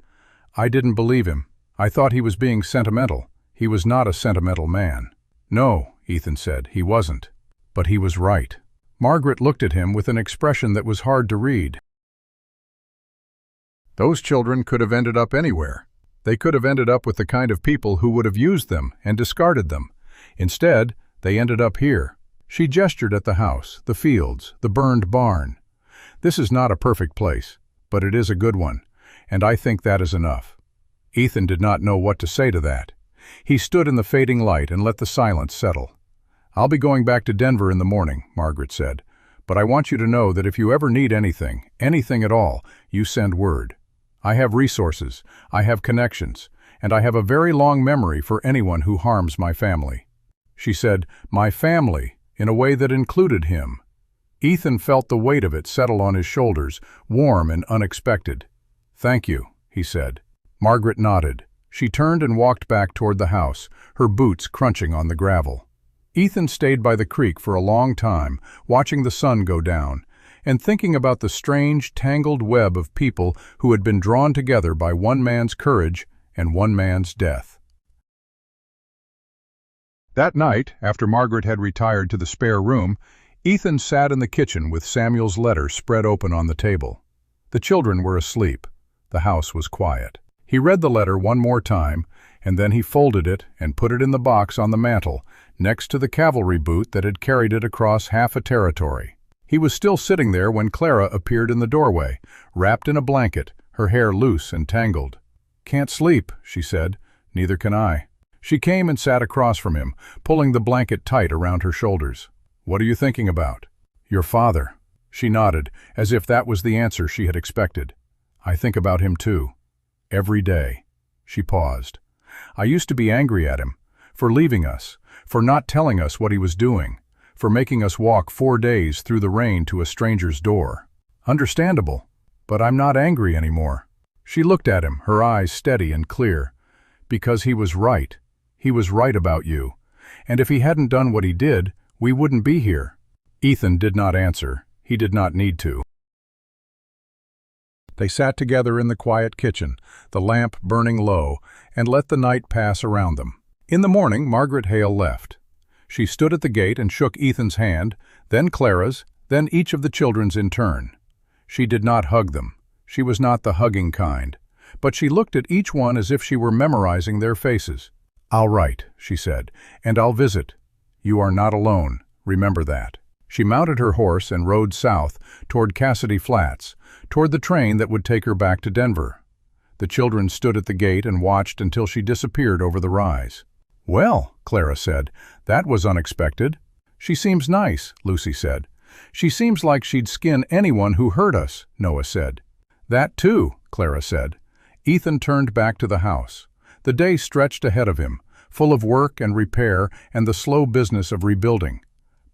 "I didn't believe him. I thought he was being sentimental. He was not a sentimental man." "No," Ethan said, "he wasn't. But he was right." Margaret looked at him with an expression that was hard to read. Those children could have ended up anywhere. They could have ended up with the kind of people who would have used them and discarded them. Instead, they ended up here. She gestured at the house, the fields, the burned barn. "This is not a perfect place, but it is a good one, and I think that is enough." Ethan did not know what to say to that. He stood in the fading light and let the silence settle. "I'll be going back to Denver in the morning," Margaret said, "but I want you to know that if you ever need anything, anything at all, you send word. I have resources, I have connections, and I have a very long memory for anyone who harms my family." She said, "my family," in a way that included him. Ethan felt the weight of it settle on his shoulders, warm and unexpected. "Thank you," he said. Margaret nodded. She turned and walked back toward the house, her boots crunching on the gravel. Ethan stayed by the creek for a long time, watching the sun go down, and thinking about the strange, tangled web of people who had been drawn together by one man's courage and one man's death. That night, after Margaret had retired to the spare room, Ethan sat in the kitchen with Samuel's letter spread open on the table. The children were asleep. The house was quiet. He read the letter one more time, and then he folded it and put it in the box on the mantel, next to the cavalry boot that had carried it across half a territory. He was still sitting there when Clara appeared in the doorway, wrapped in a blanket, her hair loose and tangled. "Can't sleep," she said. "Neither can I." She came and sat across from him, pulling the blanket tight around her shoulders. "What are you thinking about?" "Your father." She nodded, as if that was the answer she had expected. "I think about him too. Every day." She paused. "I used to be angry at him, for leaving us, for not telling us what he was doing, for making us walk 4 days through the rain to a stranger's door. Understandable, but I'm not angry anymore." She looked at him, her eyes steady and clear. "Because he was right. He was right about you. And if he hadn't done what he did, we wouldn't be here." Ethan did not answer. He did not need to. They sat together in the quiet kitchen, the lamp burning low, and let the night pass around them. In the morning, Margaret Hale left. She stood at the gate and shook Ethan's hand, then Clara's, then each of the children's in turn. She did not hug them. She was not the hugging kind. But she looked at each one as if she were memorizing their faces. "I'll write," she said, "and I'll visit. You are not alone. Remember that." She mounted her horse and rode south, toward Cassidy Flats, toward the train that would take her back to Denver. The children stood at the gate and watched until she disappeared over the rise. "Well," Clara said, "that was unexpected." "She seems nice," Lucy said. "She seems like she'd skin anyone who hurt us," Noah said. "That too," Clara said. Ethan turned back to the house. The day stretched ahead of him, full of work and repair and the slow business of rebuilding.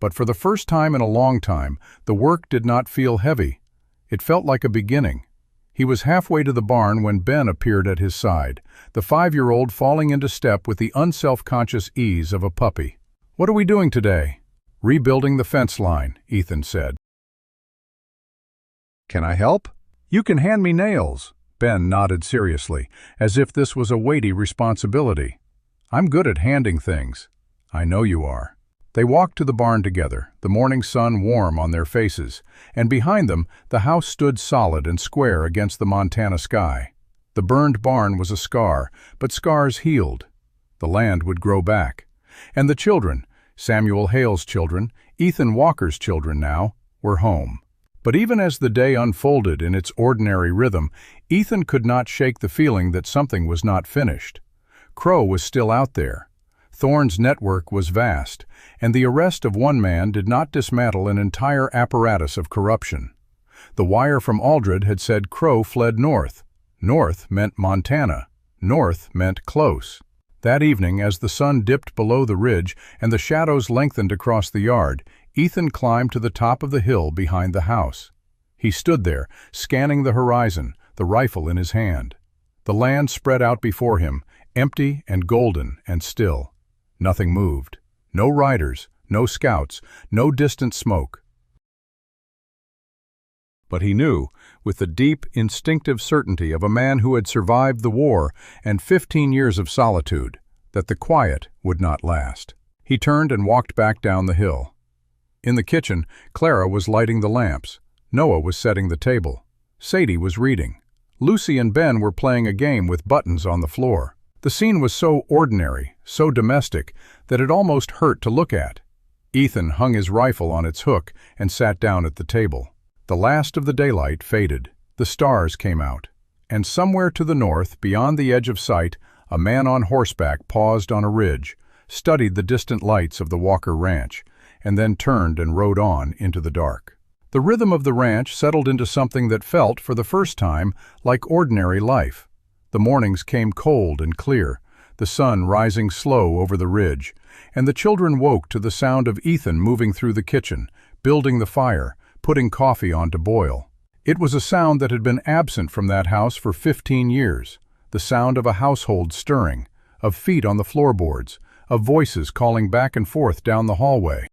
But for the first time in a long time, the work did not feel heavy. It felt like a beginning. He was halfway to the barn when Ben appeared at his side, the 5-year-old falling into step with the unself-conscious ease of a puppy. "What are we doing today?" "Rebuilding the fence line," Ethan said. "Can I help?" "You can hand me nails." Ben nodded seriously, as if this was a weighty responsibility. "I'm good at handing things." "I know you are." They walked to the barn together, the morning sun warm on their faces, and behind them the house stood solid and square against the Montana sky. The burned barn was a scar, but scars healed. The land would grow back. And the children, Samuel Hale's children, Ethan Walker's children now, were home. But even as the day unfolded in its ordinary rhythm, Ethan could not shake the feeling that something was not finished. Crow was still out there. Thorne's network was vast, and the arrest of one man did not dismantle an entire apparatus of corruption. The wire from Aldred had said Crow fled north. North meant Montana. North meant close. That evening, as the sun dipped below the ridge and the shadows lengthened across the yard, Ethan climbed to the top of the hill behind the house. He stood there, scanning the horizon, the rifle in his hand. The land spread out before him, empty and golden and still. Nothing moved. No riders, no scouts, no distant smoke. But he knew, with the deep, instinctive certainty of a man who had survived the war and 15 years of solitude, that the quiet would not last. He turned and walked back down the hill. In the kitchen, Clara was lighting the lamps. Noah was setting the table. Sadie was reading. Lucy and Ben were playing a game with buttons on the floor. The scene was so ordinary, so domestic, that it almost hurt to look at. Ethan hung his rifle on its hook and sat down at the table. The last of the daylight faded. The stars came out. And somewhere to the north, beyond the edge of sight, a man on horseback paused on a ridge, studied the distant lights of the Walker ranch, and then turned and rode on into the dark. The rhythm of the ranch settled into something that felt, for the first time, like ordinary life. The mornings came cold and clear, the sun rising slow over the ridge, and the children woke to the sound of Ethan moving through the kitchen, building the fire, putting coffee on to boil. It was a sound that had been absent from that house for 15 years, the sound of a household stirring, of feet on the floorboards, of voices calling back and forth down the hallway.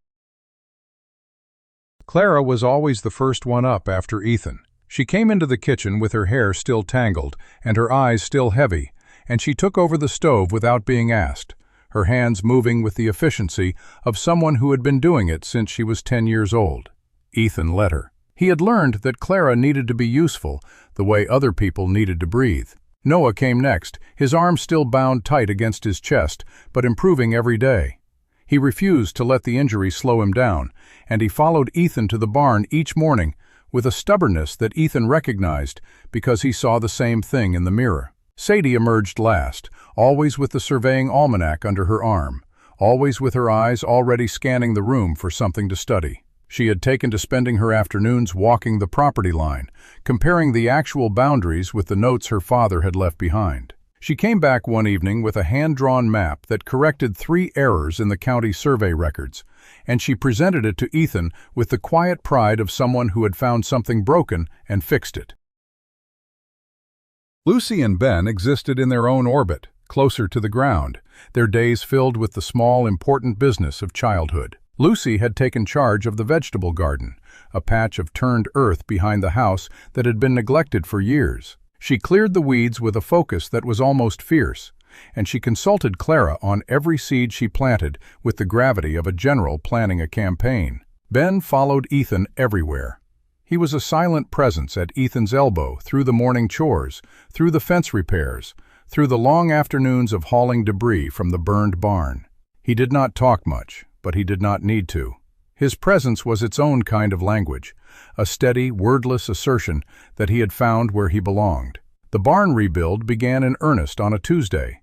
Clara was always the first one up after Ethan. She came into the kitchen with her hair still tangled and her eyes still heavy, and she took over the stove without being asked, her hands moving with the efficiency of someone who had been doing it since she was 10 years old. Ethan let her. He had learned that Clara needed to be useful, the way other people needed to breathe. Noah came next, his arm still bound tight against his chest, but improving every day. He refused to let the injury slow him down, and he followed Ethan to the barn each morning with a stubbornness that Ethan recognized because he saw the same thing in the mirror. Sadie emerged last, always with the surveying almanac under her arm, always with her eyes already scanning the room for something to study. She had taken to spending her afternoons walking the property line, comparing the actual boundaries with the notes her father had left behind. She came back one evening with a hand-drawn map that corrected 3 errors in the county survey records, and she presented it to Ethan with the quiet pride of someone who had found something broken and fixed it. Lucy and Ben existed in their own orbit, closer to the ground, their days filled with the small, important business of childhood. Lucy had taken charge of the vegetable garden, a patch of turned earth behind the house that had been neglected for years. She cleared the weeds with a focus that was almost fierce, and she consulted Clara on every seed she planted with the gravity of a general planning a campaign. Ben followed Ethan everywhere. He was a silent presence at Ethan's elbow through the morning chores, through the fence repairs, through the long afternoons of hauling debris from the burned barn. He did not talk much, but he did not need to. His presence was its own kind of language, a steady, wordless assertion that he had found where he belonged. The barn rebuild began in earnest on a Tuesday.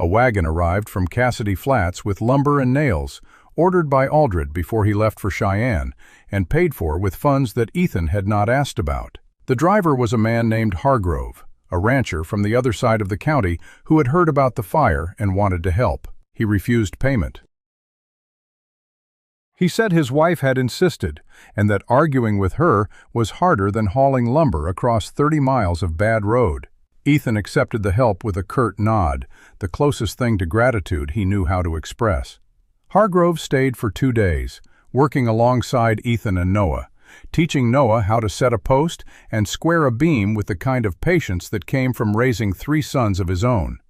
A wagon arrived from Cassidy Flats with lumber and nails, ordered by Aldred before he left for Cheyenne, and paid for with funds that Ethan had not asked about. The driver was a man named Hargrove, a rancher from the other side of the county who had heard about the fire and wanted to help. He refused payment. He said his wife had insisted, and that arguing with her was harder than hauling lumber across 30 miles of bad road. Ethan accepted the help with a curt nod, the closest thing to gratitude he knew how to express. Hargrove stayed for 2 days, working alongside Ethan and Noah, teaching Noah how to set a post and square a beam with the kind of patience that came from raising 3 sons of his own.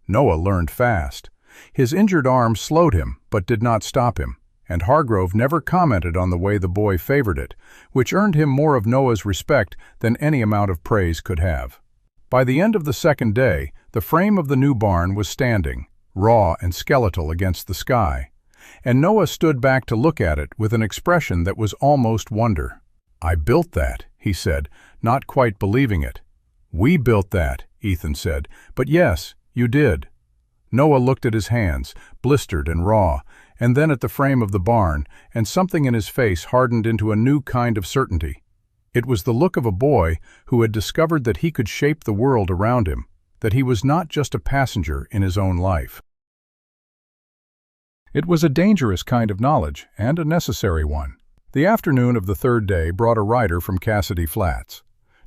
Noah learned fast. His injured arm slowed him, but did not stop him, and Hargrove never commented on the way the boy favored it, which earned him more of Noah's respect than any amount of praise could have. By the end of the 2nd day, the frame of the new barn was standing, raw and skeletal against the sky, and Noah stood back to look at it with an expression that was almost wonder. "I built that," he said, not quite believing it. "We built that," Ethan said, "but yes, you did." Noah looked at his hands, blistered and raw, and then at the frame of the barn, and something in his face hardened into a new kind of certainty. It was the look of a boy who had discovered that he could shape the world around him, that he was not just a passenger in his own life. It was a dangerous kind of knowledge, and a necessary one. The afternoon of the 3rd day brought a rider from Cassidy Flats.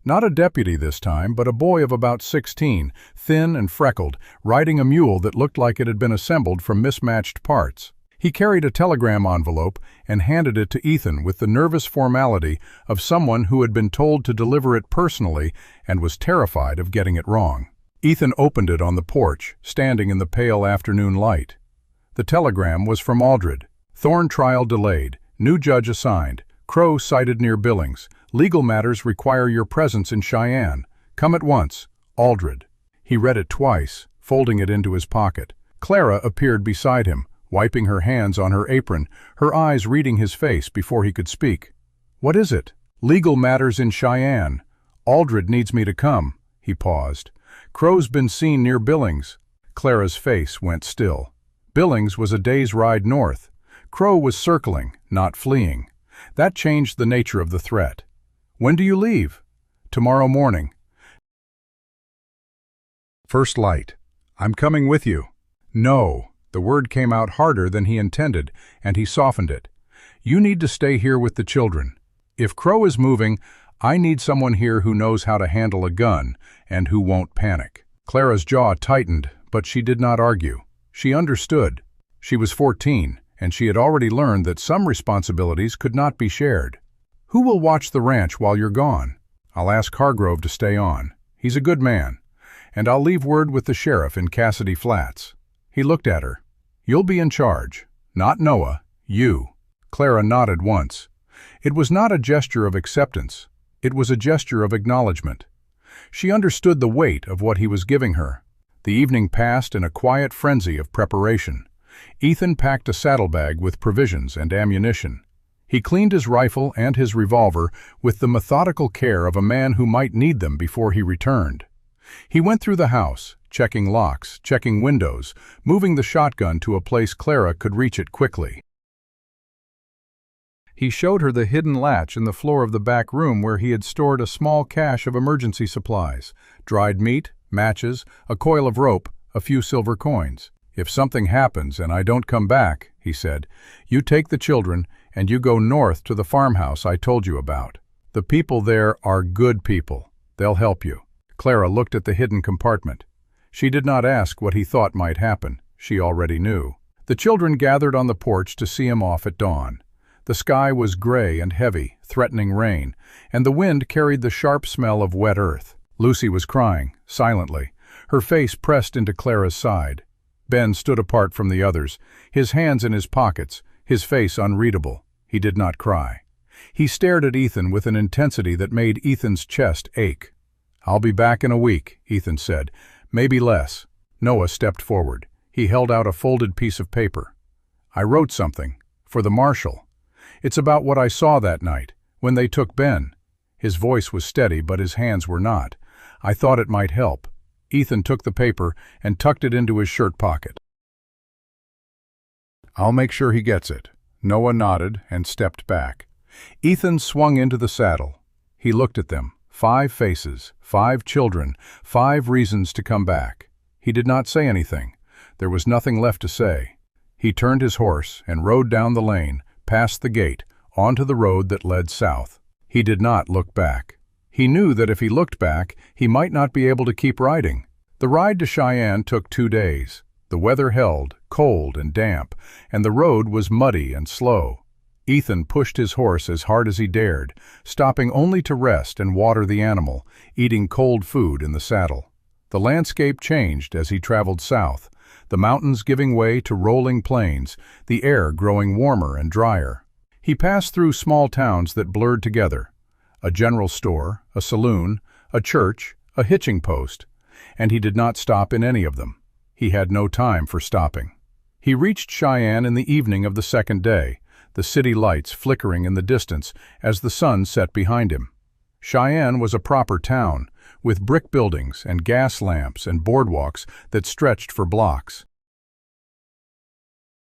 Not a deputy this time, but a boy of about 16, thin and freckled, riding a mule that looked like it had been assembled from mismatched parts. He carried a telegram envelope and handed it to Ethan with the nervous formality of someone who had been told to deliver it personally and was terrified of getting it wrong. Ethan opened it on the porch, standing in the pale afternoon light. The telegram was from Aldred. "Thorne trial delayed. New judge assigned. Crow sighted near Billings. Legal matters require your presence in Cheyenne. Come at once. Aldred." He read it twice, folding it into his pocket. Clara appeared beside him, wiping her hands on her apron, her eyes reading his face before he could speak. "What is it?" "Legal matters in Cheyenne. Aldred needs me to come." He paused. "Crow's been seen near Billings." Clara's face went still. Billings was a day's ride north. Crow was circling, not fleeing. That changed the nature of the threat. "When do you leave?" "Tomorrow morning." "First light. I'm coming with you." "No." The word came out harder than he intended, and he softened it. "You need to stay here with the children. If Crow is moving, I need someone here who knows how to handle a gun and who won't panic." Clara's jaw tightened, but she did not argue. She understood. She was 14, and she had already learned that some responsibilities could not be shared. "Who will watch the ranch while you're gone?" "I'll ask Hargrove to stay on. He's a good man. And I'll leave word with the sheriff in Cassidy Flats." He looked at her. "You'll be in charge. Not Noah, you." Clara nodded once. It was not a gesture of acceptance. It was a gesture of acknowledgement. She understood the weight of what he was giving her. The evening passed in a quiet frenzy of preparation. Ethan packed a saddlebag with provisions and ammunition. He cleaned his rifle and his revolver with the methodical care of a man who might need them before he returned. He went through the house, checking locks, checking windows, moving the shotgun to a place Clara could reach it quickly. He showed her the hidden latch in the floor of the back room where he had stored a small cache of emergency supplies, dried meat, matches, a coil of rope, a few silver coins. "If something happens and I don't come back," he said, "you take the children and you go north to the farmhouse I told you about. The people there are good people. They'll help you." Clara looked at the hidden compartment. She did not ask what he thought might happen. She already knew. The children gathered on the porch to see him off at dawn. The sky was gray and heavy, threatening rain, and the wind carried the sharp smell of wet earth. Lucy was crying, silently, her face pressed into Clara's side. Ben stood apart from the others, his hands in his pockets, his face unreadable. He did not cry. He stared at Ethan with an intensity that made Ethan's chest ache. "I'll be back in a week," Ethan said. "Maybe less." Noah stepped forward. He held out a folded piece of paper. "I wrote something. For the marshal. It's about what I saw that night, when they took Ben." His voice was steady, but his hands were not. I thought it might help. Ethan took the paper and tucked it into his shirt pocket. I'll make sure he gets it. Noah nodded and stepped back. Ethan swung into the saddle. He looked at them. 5 faces, 5 children, 5 reasons to come back. He did not say anything. There was nothing left to say. He turned his horse and rode down the lane, past the gate, onto the road that led south. He did not look back. He knew that if he looked back, he might not be able to keep riding. The ride to Cheyenne took 2 days. The weather held, cold and damp, and the road was muddy and slow. Ethan pushed his horse as hard as he dared, stopping only to rest and water the animal, eating cold food in the saddle. The landscape changed as he traveled south, the mountains giving way to rolling plains, the air growing warmer and drier. He passed through small towns that blurred together: a general store, a saloon, a church, a hitching post, and he did not stop in any of them. He had no time for stopping. He reached Cheyenne in the evening of the 2nd day, the city lights flickering in the distance as the sun set behind him. Cheyenne was a proper town, with brick buildings and gas lamps and boardwalks that stretched for blocks.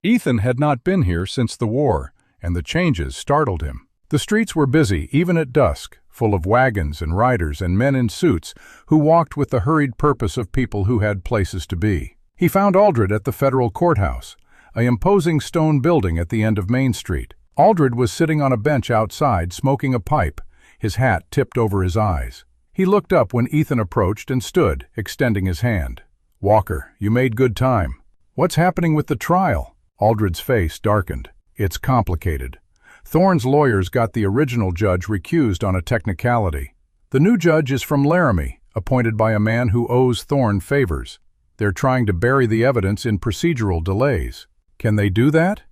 Ethan had not been here since the war, and the changes startled him. The streets were busy, even at dusk, full of wagons and riders and men in suits who walked with the hurried purpose of people who had places to be. He found Aldred at the federal courthouse, an imposing stone building at the end of Main Street. Aldred was sitting on a bench outside, smoking a pipe, his hat tipped over his eyes. He looked up when Ethan approached and stood, extending his hand. "Walker, you made good time. What's happening with the trial?" Aldred's face darkened. "It's complicated. Thorne's lawyers got the original judge recused on a technicality. The new judge is from Laramie, appointed by a man who owes Thorne favors. They're trying to bury the evidence in procedural delays. Can they do that?"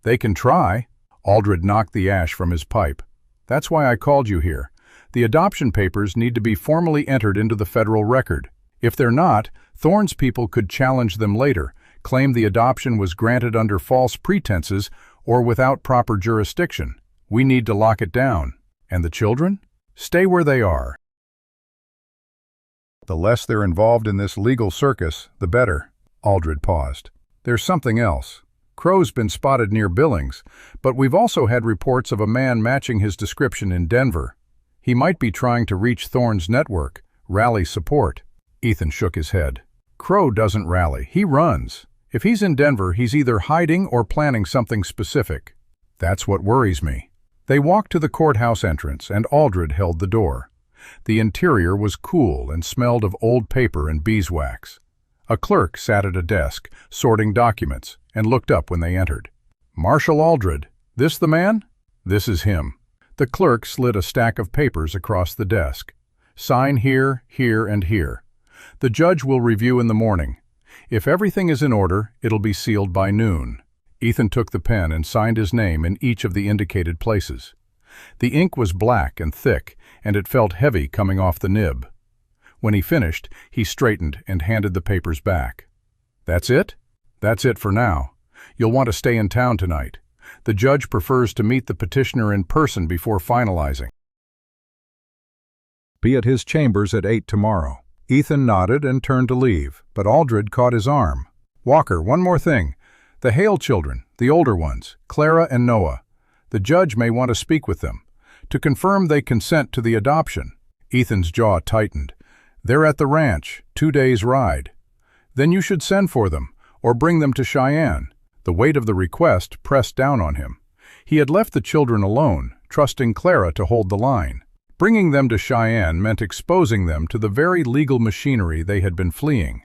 "They can try." Aldred knocked the ash from his pipe. "That's why I called you here. The adoption papers need to be formally entered into the federal record. If they're not, Thorne's people could challenge them later, claim the adoption was granted under false pretenses or without proper jurisdiction. We need to lock it down. And the children? Stay where they are. The less they're involved in this legal circus, the better." Aldred paused. "There's something else. Crow's been spotted near Billings, but we've also had reports of a man matching his description in Denver. He might be trying to reach Thorne's network, rally support." Ethan shook his head. "Crow doesn't rally, he runs. If he's in Denver, he's either hiding or planning something specific. That's what worries me." They walked to the courthouse entrance, and Aldred held the door. The interior was cool and smelled of old paper and beeswax. A clerk sat at a desk, sorting documents, and looked up when they entered. "Marshal Aldred, this the man?" "This is him." The clerk slid a stack of papers across the desk. "Sign here, here, and here. The judge will review in the morning. If everything is in order, it'll be sealed by noon." Ethan took the pen and signed his name in each of the indicated places. The ink was black and thick, and it felt heavy coming off the nib. When he finished, he straightened and handed the papers back. "That's it?" "That's it for now. You'll want to stay in town tonight. The judge prefers to meet the petitioner in person before finalizing. Be at his chambers at 8 tomorrow." Ethan nodded and turned to leave, but Aldred caught his arm. "Walker, one more thing. The Hale children, the older ones, Clara and Noah. The judge may want to speak with them, to confirm they consent to the adoption." Ethan's jaw tightened. "They're at the ranch, 2 days' ride." "Then you should send for them, or bring them to Cheyenne." The weight of the request pressed down on him. He had left the children alone, trusting Clara to hold the line. Bringing them to Cheyenne meant exposing them to the very legal machinery they had been fleeing.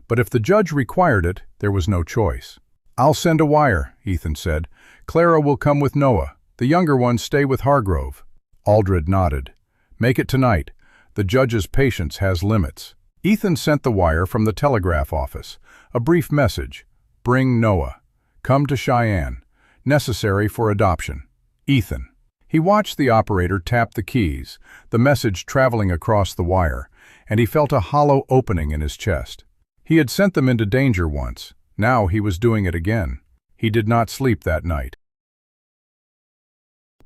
But if the judge required it, there was no choice. "I'll send a wire," Ethan said. "Clara will come with Noah. The younger ones stay with Hargrove." Aldred nodded. "Make it tonight. The judge's patience has limits." Ethan sent the wire from the telegraph office. A brief message. "Bring Noah. Come to Cheyenne. Necessary for adoption. Ethan." He watched the operator tap the keys, the message traveling across the wire, and he felt a hollow opening in his chest. He had sent them into danger once. Now he was doing it again. He did not sleep that night.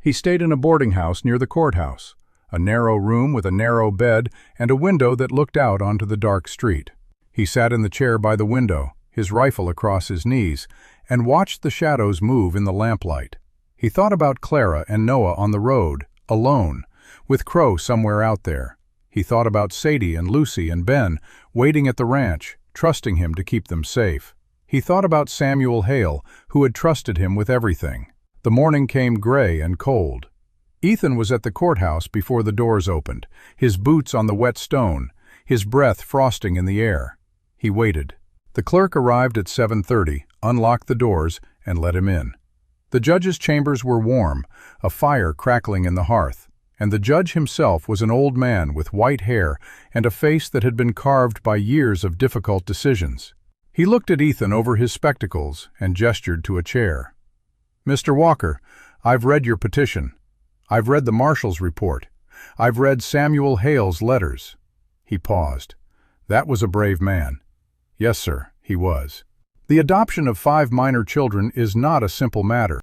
He stayed in a boarding house near the courthouse. a narrow room with a narrow bed and a window that looked out onto the dark street. He sat in the chair by the window, his rifle across his knees, and watched the shadows move in the lamplight. He thought about Clara and Noah on the road, alone, with Crow somewhere out there. He thought about Sadie and Lucy and Ben, waiting at the ranch, trusting him to keep them safe. He thought about Samuel Hale, who had trusted him with everything. The morning came gray and cold. Ethan was at the courthouse before the doors opened, his boots on the wet stone, his breath frosting in the air. He waited. The clerk arrived at 7:30, unlocked the doors, and let him in. The judge's chambers were warm, a fire crackling in the hearth, and the judge himself was an old man with white hair and a face that had been carved by years of difficult decisions. He looked at Ethan over his spectacles and gestured to a chair. "Mr. Walker, I've read your petition. I've read the marshal's report. I've read Samuel Hale's letters." He paused. That was a brave man. Yes, sir, he was. The adoption of 5 minor children is not a simple matter.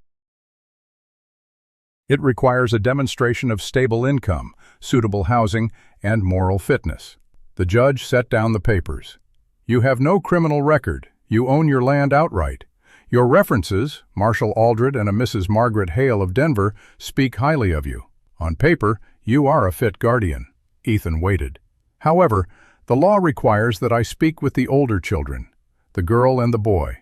It requires a demonstration of stable income, suitable housing, and moral fitness. The judge set down the papers. "You have no criminal record. You own your land outright. Your references, Marshal Aldred and a Mrs. Margaret Hale of Denver, speak highly of you. On paper, you are a fit guardian." Ethan waited. "However, the law requires that I speak with the older children, the girl and the boy.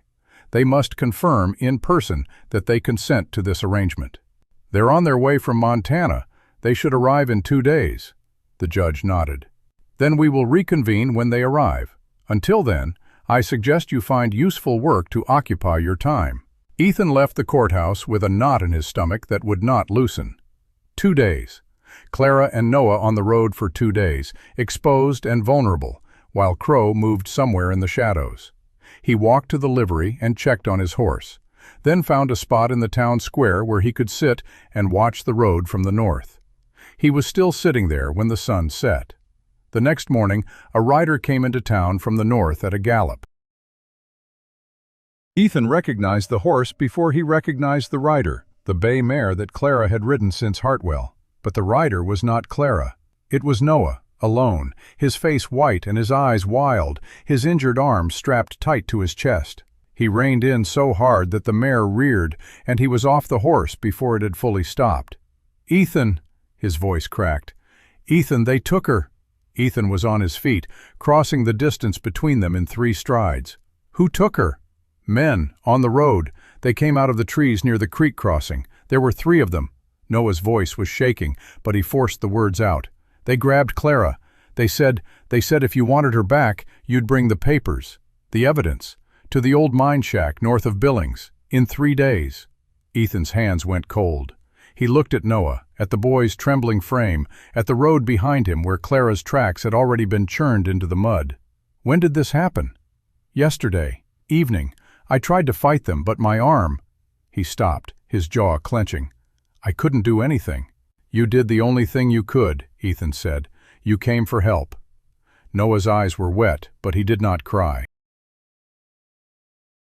They must confirm in person that they consent to this arrangement." "They're on their way from Montana. They should arrive in 2 days." The judge nodded. "Then we will reconvene when they arrive. Until then, I suggest you find useful work to occupy your time." Ethan left the courthouse with a knot in his stomach that would not loosen. 2 days. Clara and Noah on the road for 2 days, exposed and vulnerable, while Crow moved somewhere in the shadows. He walked to the livery and checked on his horse, then found a spot in the town square where he could sit and watch the road from the north. He was still sitting there when the sun set. The next morning, a rider came into town from the north at a gallop. Ethan recognized the horse before he recognized the rider, the bay mare that Clara had ridden since Hartwell. But the rider was not Clara. It was Noah, alone, his face white and his eyes wild, his injured arm strapped tight to his chest. He reined in so hard that the mare reared, and he was off the horse before it had fully stopped. "Ethan!" His voice cracked. "Ethan, they took her!" Ethan was on his feet, crossing the distance between them in 3 strides. "Who took her?" "Men, on the road. They came out of the trees near the creek crossing. There were 3 of them." Noah's voice was shaking, but he forced the words out. "They grabbed Clara. They said if you wanted her back, you'd bring the papers, the evidence, to the old mine shack north of Billings, in 3 days." Ethan's hands went cold. He looked at Noah, at the boy's trembling frame, at the road behind him where Clara's tracks had already been churned into the mud. "When did this happen?" "Yesterday, evening. I tried to fight them, but my arm—" He stopped, his jaw clenching. "I couldn't do anything." "You did the only thing you could," Ethan said. "You came for help." Noah's eyes were wet, but he did not cry.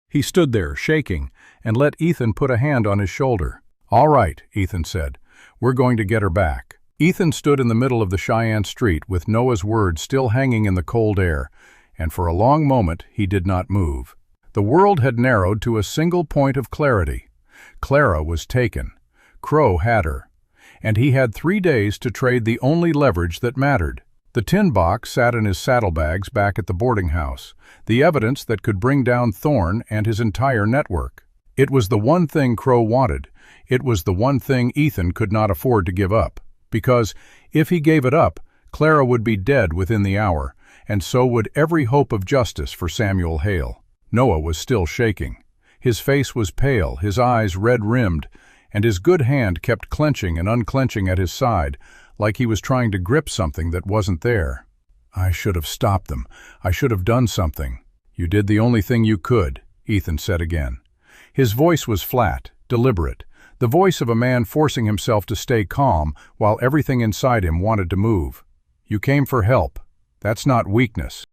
He stood there, shaking, and let Ethan put a hand on his shoulder. "All right," Ethan said. "We're going to get her back." Ethan stood in the middle of the Cheyenne street with Noah's words still hanging in the cold air, and for a long moment he did not move. The world had narrowed to a single point of clarity. Clara was taken. Crow had her. And he had 3 days to trade the only leverage that mattered. The tin box sat in his saddlebags back at the boarding house, the evidence that could bring down Thorne and his entire network. It was the one thing Crow wanted. It was the one thing Ethan could not afford to give up. Because, if he gave it up, Clara would be dead within the hour, and so would every hope of justice for Samuel Hale. Noah was still shaking. His face was pale, his eyes red-rimmed, and his good hand kept clenching and unclenching at his side, like he was trying to grip something that wasn't there. "I should have stopped them. I should have done something." "You did the only thing you could," Ethan said again. His voice was flat, deliberate, the voice of a man forcing himself to stay calm while everything inside him wanted to move. "You came for help. That's not weakness.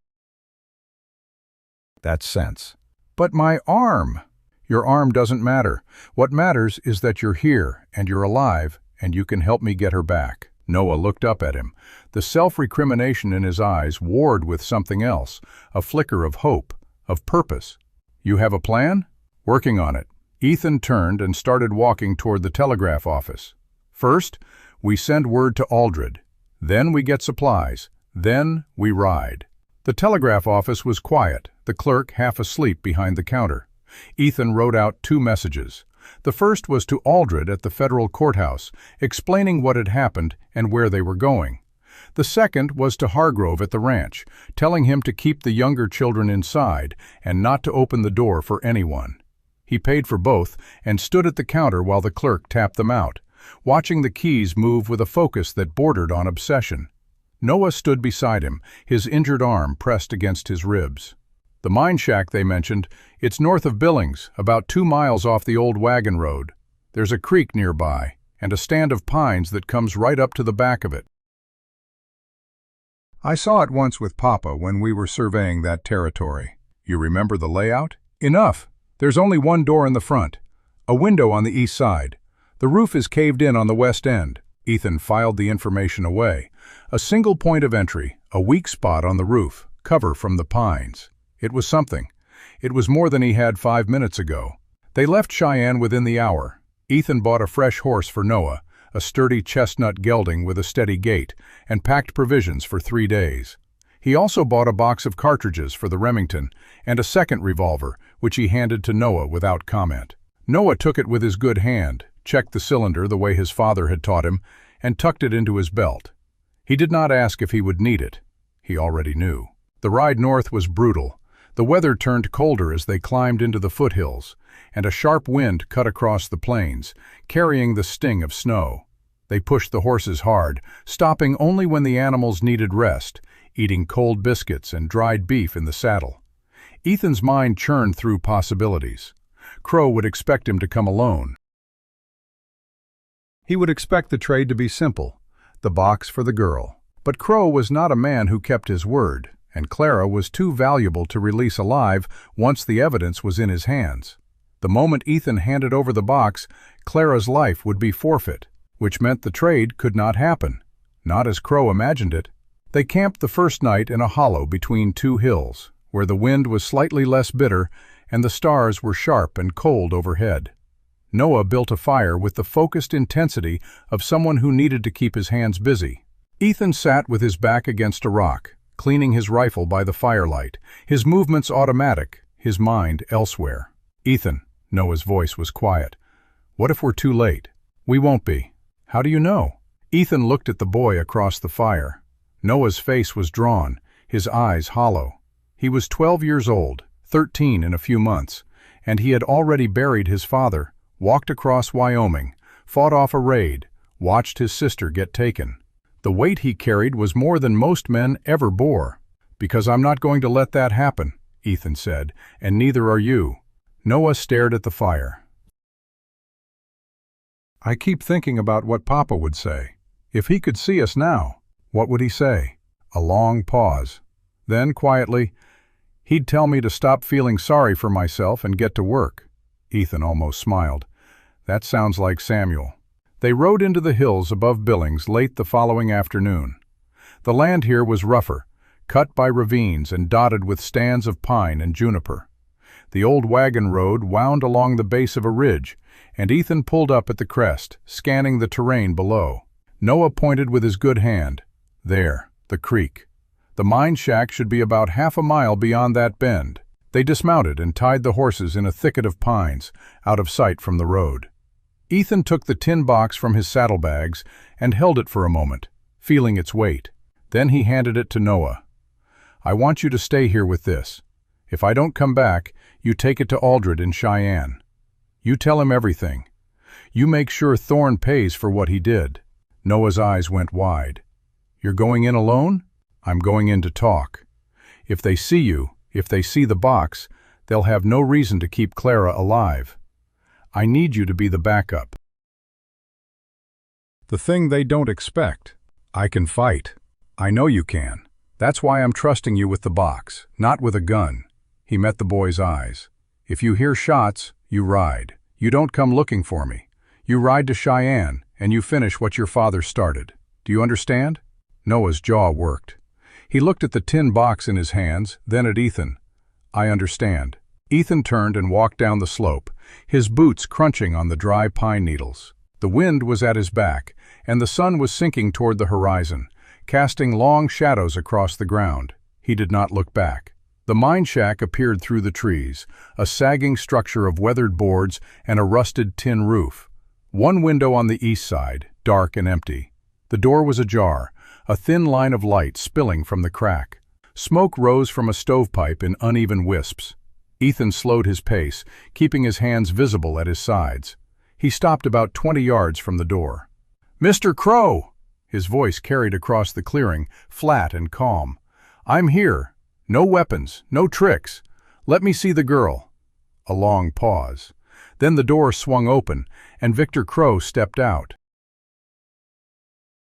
That's sense." "But my arm!" "Your arm doesn't matter. What matters is that you're here, and you're alive, and you can help me get her back." Noah looked up at him. The self-recrimination in his eyes warred with something else, a flicker of hope, of purpose. "You have a plan?" "Working on it." Ethan turned and started walking toward the telegraph office. "First, we send word to Aldred. Then we get supplies. Then we ride." The telegraph office was quiet, the clerk half asleep behind the counter. Ethan wrote out 2 messages. The first was to Aldred at the federal courthouse, explaining what had happened and where they were going. The second was to Hargrove at the ranch, telling him to keep the younger children inside and not to open the door for anyone. He paid for both and stood at the counter while the clerk tapped them out, watching the keys move with a focus that bordered on obsession. Noah stood beside him, his injured arm pressed against his ribs. "The mine shack they mentioned, it's north of Billings, about 2 miles off the old wagon road. There's a creek nearby, and a stand of pines that comes right up to the back of it. I saw it once with Papa when we were surveying that territory. You remember the layout? Enough. There's only one door in the front, a window on the east side. The roof is caved in on the west end." Ethan filed the information away. A single point of entry, a weak spot on the roof, cover from the pines. It was something. It was more than he had 5 minutes ago. They left Cheyenne within the hour. Ethan bought a fresh horse for Noah, a sturdy chestnut gelding with a steady gait, and packed provisions for 3 days. He also bought a box of cartridges for the Remington and a second revolver, which he handed to Noah without comment. Noah took it with his good hand, checked the cylinder the way his father had taught him, and tucked it into his belt. He did not ask if he would need it. He already knew. The ride north was brutal. The weather turned colder as they climbed into the foothills, and a sharp wind cut across the plains, carrying the sting of snow. They pushed the horses hard, stopping only when the animals needed rest, eating cold biscuits and dried beef in the saddle. Ethan's mind churned through possibilities. Crow would expect him to come alone. He would expect the trade to be simple, the box for the girl. But Crow was not a man who kept his word, and Clara was too valuable to release alive once the evidence was in his hands. The moment Ethan handed over the box, Clara's life would be forfeit, which meant the trade could not happen, not as Crow imagined it. They camped the first night in a hollow between 2 hills, where the wind was slightly less bitter and the stars were sharp and cold overhead. Noah built a fire with the focused intensity of someone who needed to keep his hands busy. Ethan sat with his back against a rock, cleaning his rifle by the firelight, his movements automatic, his mind elsewhere. "Ethan," Noah's voice was quiet, "what if we're too late?" "We won't be." "How do you know?" Ethan looked at the boy across the fire. Noah's face was drawn, his eyes hollow. He was 12 years old, 13 in a few months, and he had already buried his father, walked across Wyoming, fought off a raid, watched his sister get taken. The weight he carried was more than most men ever bore. "Because I'm not going to let that happen," Ethan said, "and neither are you." Noah stared at the fire. "I keep thinking about what Papa would say. If he could see us now, what would he say?" A long pause. Then, quietly, "He'd tell me to stop feeling sorry for myself and get to work." Ethan almost smiled. "That sounds like Samuel." They rode into the hills above Billings late the following afternoon. The land here was rougher, cut by ravines and dotted with stands of pine and juniper. The old wagon road wound along the base of a ridge, and Ethan pulled up at the crest, scanning the terrain below. Noah pointed with his good hand. There, the creek. The mine shack should be about half a mile beyond that bend. They dismounted and tied the horses in a thicket of pines, out of sight from the road. Ethan took the tin box from his saddlebags and held it for a moment, feeling its weight. Then he handed it to Noah. "I want you to stay here with this. If I don't come back, you take it to Aldred in Cheyenne. You tell him everything. You make sure Thorne pays for what he did." Noah's eyes went wide. "You're going in alone?" "I'm going in to talk. If they see you, if they see the box, they'll have no reason to keep Clara alive. I need you to be the backup. The thing they don't expect. I can fight. I know you can. That's why I'm trusting you with the box, not with a gun." He met the boy's eyes. "If you hear shots, you ride. You don't come looking for me. You ride to Cheyenne, and you finish what your father started." Do you understand? Noah's jaw worked. He looked at the tin box in his hands, then at Ethan. I understand. Ethan turned and walked down the slope, his boots crunching on the dry pine needles. The wind was at his back, and the sun was sinking toward the horizon, casting long shadows across the ground. He did not look back. The mine shack appeared through the trees, a sagging structure of weathered boards and a rusted tin roof. One window on the east side, dark and empty. The door was ajar, a thin line of light spilling from the crack. Smoke rose from a stovepipe in uneven wisps. Ethan slowed his pace, keeping his hands visible at his sides. He stopped about 20 yards from the door. "Mr. Crow!" His voice carried across the clearing, flat and calm. "I'm here. No weapons, no tricks. Let me see the girl." A long pause. Then the door swung open, and Victor Crow stepped out.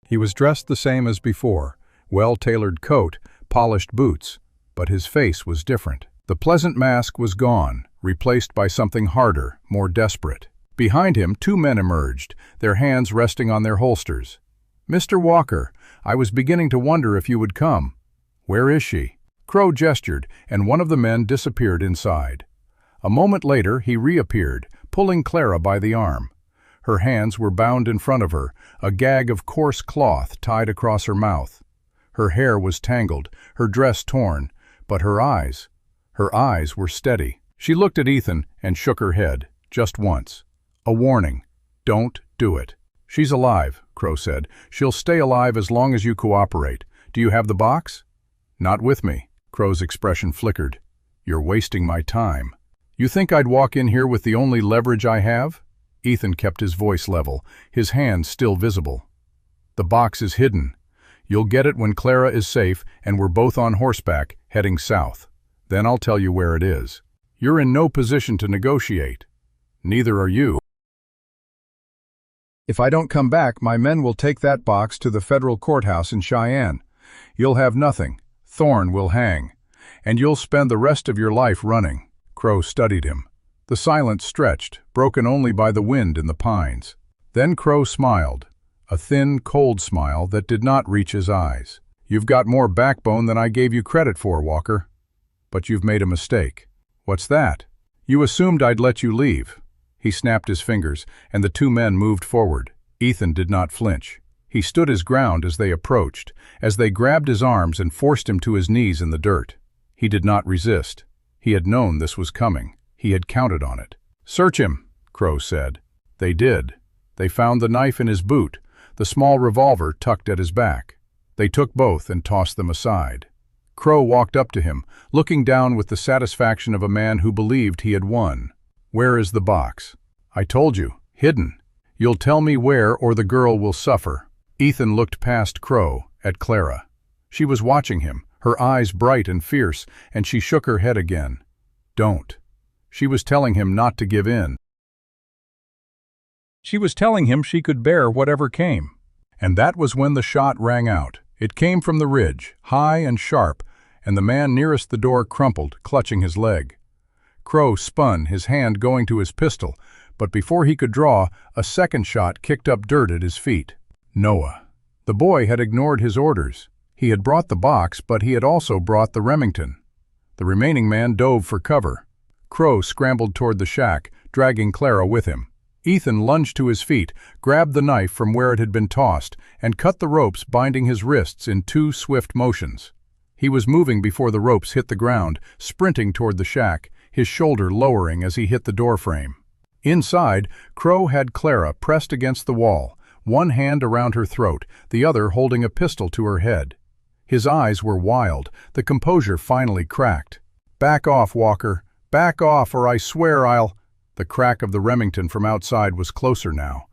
He was dressed the same as before, well-tailored coat, polished boots, but his face was different. The pleasant mask was gone, replaced by something harder, more desperate. Behind him, 2 men emerged, their hands resting on their holsters. "Mr. Walker, I was beginning to wonder if you would come. Where is she?" Crow gestured, and one of the men disappeared inside. A moment later, he reappeared, pulling Clara by the arm. Her hands were bound in front of her, a gag of coarse cloth tied across her mouth. Her hair was tangled, her dress torn, but her eyes were steady. She looked at Ethan and shook her head, just once. A warning. Don't do it. "She's alive," Crow said. "She'll stay alive as long as you cooperate. Do you have the box?" "Not with me." Crow's expression flickered. "You're wasting my time." "You think I'd walk in here with the only leverage I have?" Ethan kept his voice level, his hands still visible. "The box is hidden. You'll get it when Clara is safe and we're both on horseback, heading south. Then I'll tell you where it is. You're in no position to negotiate. Neither are you. If I don't come back, my men will take that box to the federal courthouse in Cheyenne. You'll have nothing. Thorne will hang. And you'll spend the rest of your life running." Crow studied him. The silence stretched, broken only by the wind in the pines. Then Crow smiled, a thin, cold smile that did not reach his eyes. "You've got more backbone than I gave you credit for, Walker. But you've made a mistake." "What's that?" "You assumed I'd let you leave." He snapped his fingers, and the 2 men moved forward. Ethan did not flinch. He stood his ground as they approached, as they grabbed his arms and forced him to his knees in the dirt. He did not resist. He had known this was coming. He had counted on it. "Search him," Crow said. They did. They found the knife in his boot, the small revolver tucked at his back. They took both and tossed them aside. Crow walked up to him, looking down with the satisfaction of a man who believed he had won. "Where is the box?" "I told you, hidden. You'll tell me where or the girl will suffer." Ethan looked past Crow, at Clara. She was watching him, her eyes bright and fierce, and she shook her head again. "Don't." She was telling him not to give in. She was telling him she could bear whatever came. And that was when the shot rang out. It came from the ridge, high and sharp, and the man nearest the door crumpled, clutching his leg. Crow spun, his hand going to his pistol, but before he could draw, a second shot kicked up dirt at his feet. Noah. The boy had ignored his orders. He had brought the box, but he had also brought the Remington. The remaining man dove for cover. Crow scrambled toward the shack, dragging Clara with him. Ethan lunged to his feet, grabbed the knife from where it had been tossed, and cut the ropes binding his wrists in 2 swift motions. He was moving before the ropes hit the ground, sprinting toward the shack, his shoulder lowering as he hit the doorframe. Inside, Crow had Clara pressed against the wall, one hand around her throat, the other holding a pistol to her head. His eyes were wild, the composure finally cracked. "Back off, Walker. Back off, or I swear I'll—" The crack of the Remington from outside was closer now.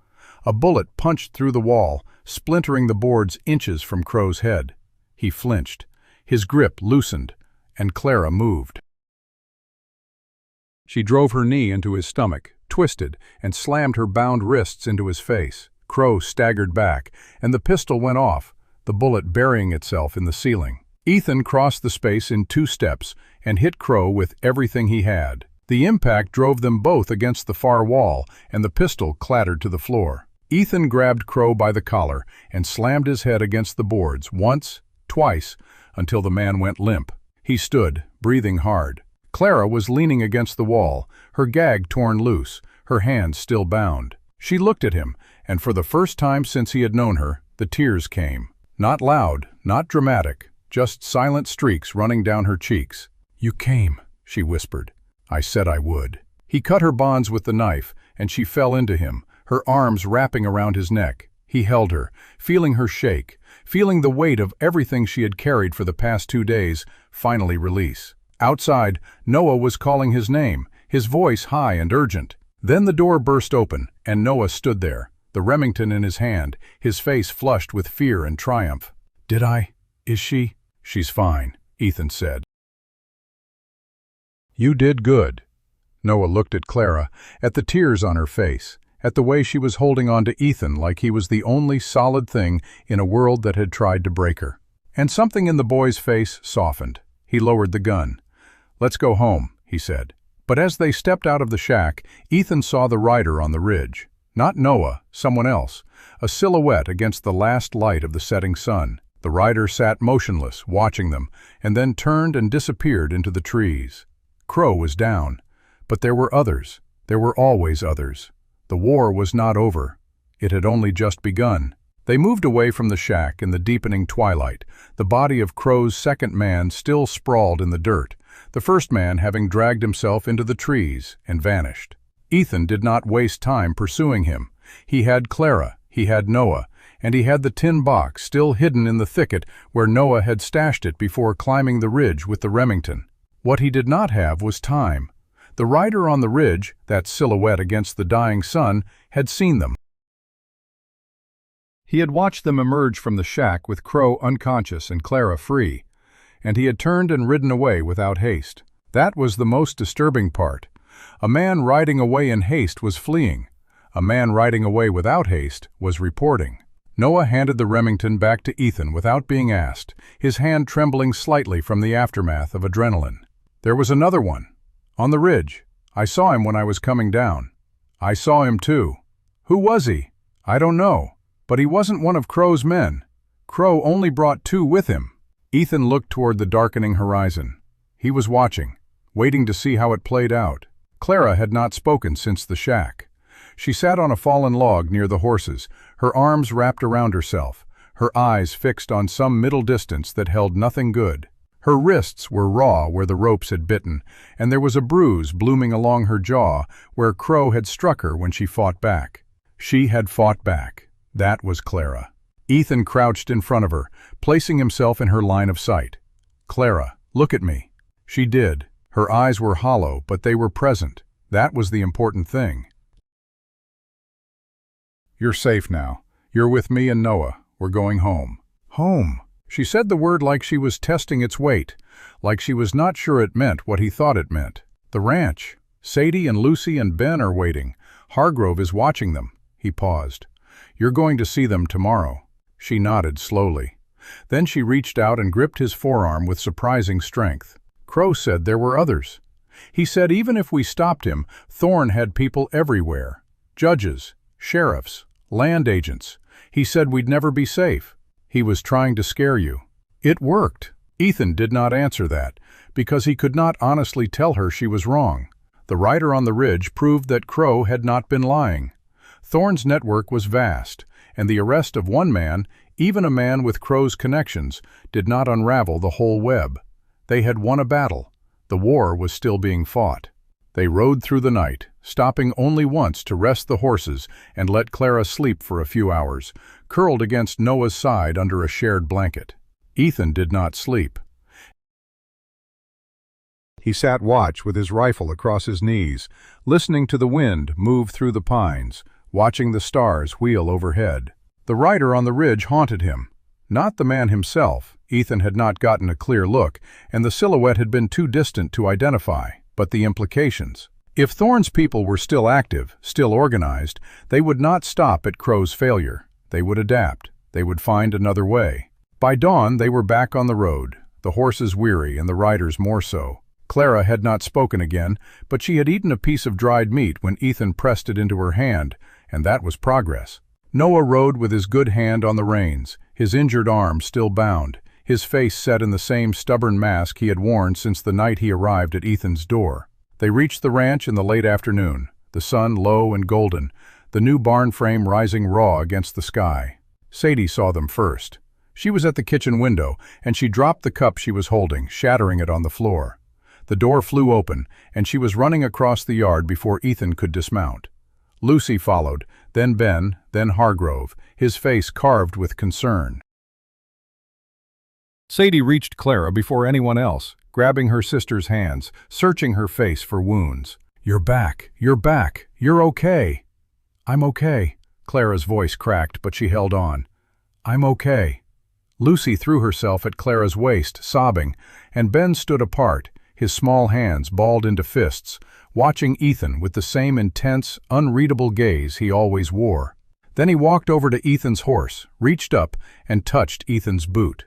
A bullet punched through the wall, splintering the boards inches from Crow's head. He flinched. His grip loosened, and Clara moved. She drove her knee into his stomach, twisted, and slammed her bound wrists into his face. Crow staggered back, and the pistol went off, the bullet burying itself in the ceiling. Ethan crossed the space in 2 steps and hit Crow with everything he had. The impact drove them both against the far wall, and the pistol clattered to the floor. Ethan grabbed Crow by the collar and slammed his head against the boards once, twice, until the man went limp. He stood, breathing hard. Clara was leaning against the wall, her gag torn loose, her hands still bound. She looked at him, and for the first time since he had known her, the tears came. Not loud, not dramatic, just silent streaks running down her cheeks. "You came," she whispered. "I said I would." He cut her bonds with the knife, and she fell into him, her arms wrapping around his neck. He held her, feeling her shake, feeling the weight of everything she had carried for the past 2 days, finally release. Outside, Noah was calling his name, his voice high and urgent. Then the door burst open, and Noah stood there, the Remington in his hand, his face flushed with fear and triumph. Is she? "She's fine," Ethan said. "You did good." Noah looked at Clara, at the tears on her face, at the way she was holding on to Ethan like he was the only solid thing in a world that had tried to break her. And something in the boy's face softened. He lowered the gun. "Let's go home," he said. But as they stepped out of the shack, Ethan saw the rider on the ridge. Not Noah, someone else, a silhouette against the last light of the setting sun. The rider sat motionless, watching them, and then turned and disappeared into the trees. Crow was down. But there were others. There were always others. The war was not over. It had only just begun. They moved away from the shack in the deepening twilight, the body of Crow's second man still sprawled in the dirt, the first man having dragged himself into the trees and vanished. Ethan did not waste time pursuing him. He had Clara, he had Noah, and he had the tin box still hidden in the thicket where Noah had stashed it before climbing the ridge with the Remington. What he did not have was time. The rider on the ridge, that silhouette against the dying sun, had seen them. He had watched them emerge from the shack with Crow unconscious and Clara free, and he had turned and ridden away without haste. That was the most disturbing part. A man riding away in haste was fleeing. A man riding away without haste was reporting. Noah handed the Remington back to Ethan without being asked, his hand trembling slightly from the aftermath of adrenaline. "There was another one. On the ridge. I saw him when I was coming down." "I saw him too." "Who was he?" "I don't know. But he wasn't one of Crow's men. Crow only brought 2 with him." Ethan looked toward the darkening horizon. He was watching, waiting to see how it played out. Clara had not spoken since the shack. She sat on a fallen log near the horses, her arms wrapped around herself, her eyes fixed on some middle distance that held nothing good. Her wrists were raw where the ropes had bitten, and there was a bruise blooming along her jaw where Crow had struck her when she fought back. She had fought back. That was Clara. Ethan crouched in front of her, placing himself in her line of sight. "Clara, look at me." She did. Her eyes were hollow, but they were present. That was the important thing. "You're safe now. You're with me and Noah. We're going home." "Home." She said the word like she was testing its weight, like she was not sure it meant what he thought it meant. "The ranch. Sadie and Lucy and Ben are waiting. Hargrove is watching them." He paused. "You're going to see them tomorrow." She nodded slowly. Then she reached out and gripped his forearm with surprising strength. "Crow said there were others. He said even if we stopped him, Thorne had people everywhere. Judges, sheriffs, land agents. He said we'd never be safe. He was trying to scare you." It worked. Ethan did not answer that, because he could not honestly tell her she was wrong. The rider on the ridge proved that Crow had not been lying. Thorne's network was vast, and the arrest of one man, even a man with Crow's connections, did not unravel the whole web. They had won a battle. The war was still being fought. They rode through the night, stopping only once to rest the horses and let Clara sleep for a few hours, curled against Noah's side under a shared blanket. Ethan did not sleep. He sat watch with his rifle across his knees, listening to the wind move through the pines, watching the stars wheel overhead. The rider on the ridge haunted him. Not the man himself. Ethan had not gotten a clear look, and the silhouette had been too distant to identify, but the implications. If Thorne's people were still active, still organized, they would not stop at Crow's failure. They would adapt. They would find another way. By dawn, they were back on the road, the horses weary and the riders more so. Clara had not spoken again, but she had eaten a piece of dried meat when Ethan pressed it into her hand, and that was progress. Noah rode with his good hand on the reins, his injured arm still bound, his face set in the same stubborn mask he had worn since the night he arrived at Ethan's door. They reached the ranch in the late afternoon, the sun low and golden, the new barn frame rising raw against the sky. Sadie saw them first. She was at the kitchen window, and she dropped the cup she was holding, shattering it on the floor. The door flew open, and she was running across the yard before Ethan could dismount. Lucy followed, then Ben, then Hargrove, his face carved with concern. Sadie reached Clara before anyone else, grabbing her sister's hands, searching her face for wounds. "You're back, you're okay." "I'm okay." Clara's voice cracked, but she held on. "I'm okay." Lucy threw herself at Clara's waist, sobbing, and Ben stood apart, his small hands balled into fists, watching Ethan with the same intense, unreadable gaze he always wore. Then he walked over to Ethan's horse, reached up, and touched Ethan's boot.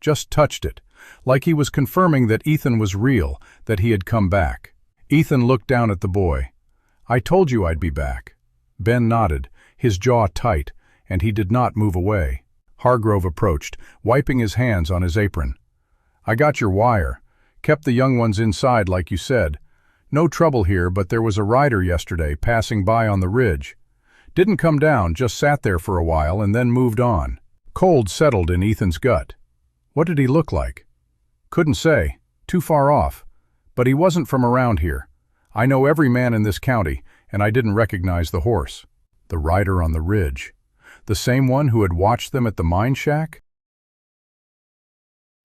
Just touched it, like he was confirming that Ethan was real, that he had come back. Ethan looked down at the boy. "I told you I'd be back." Ben nodded, his jaw tight, and he did not move away. Hargrove approached, wiping his hands on his apron. "I got your wire. Kept the young ones inside like you said. No trouble here, but there was a rider yesterday passing by on the ridge. Didn't come down, just sat there for a while and then moved on." Cold settled in Ethan's gut. What did he look like? Couldn't say. Too far off. But he wasn't from around here. I know every man in this county, and I didn't recognize the horse. The rider on the ridge. The same one who had watched them at the mine shack?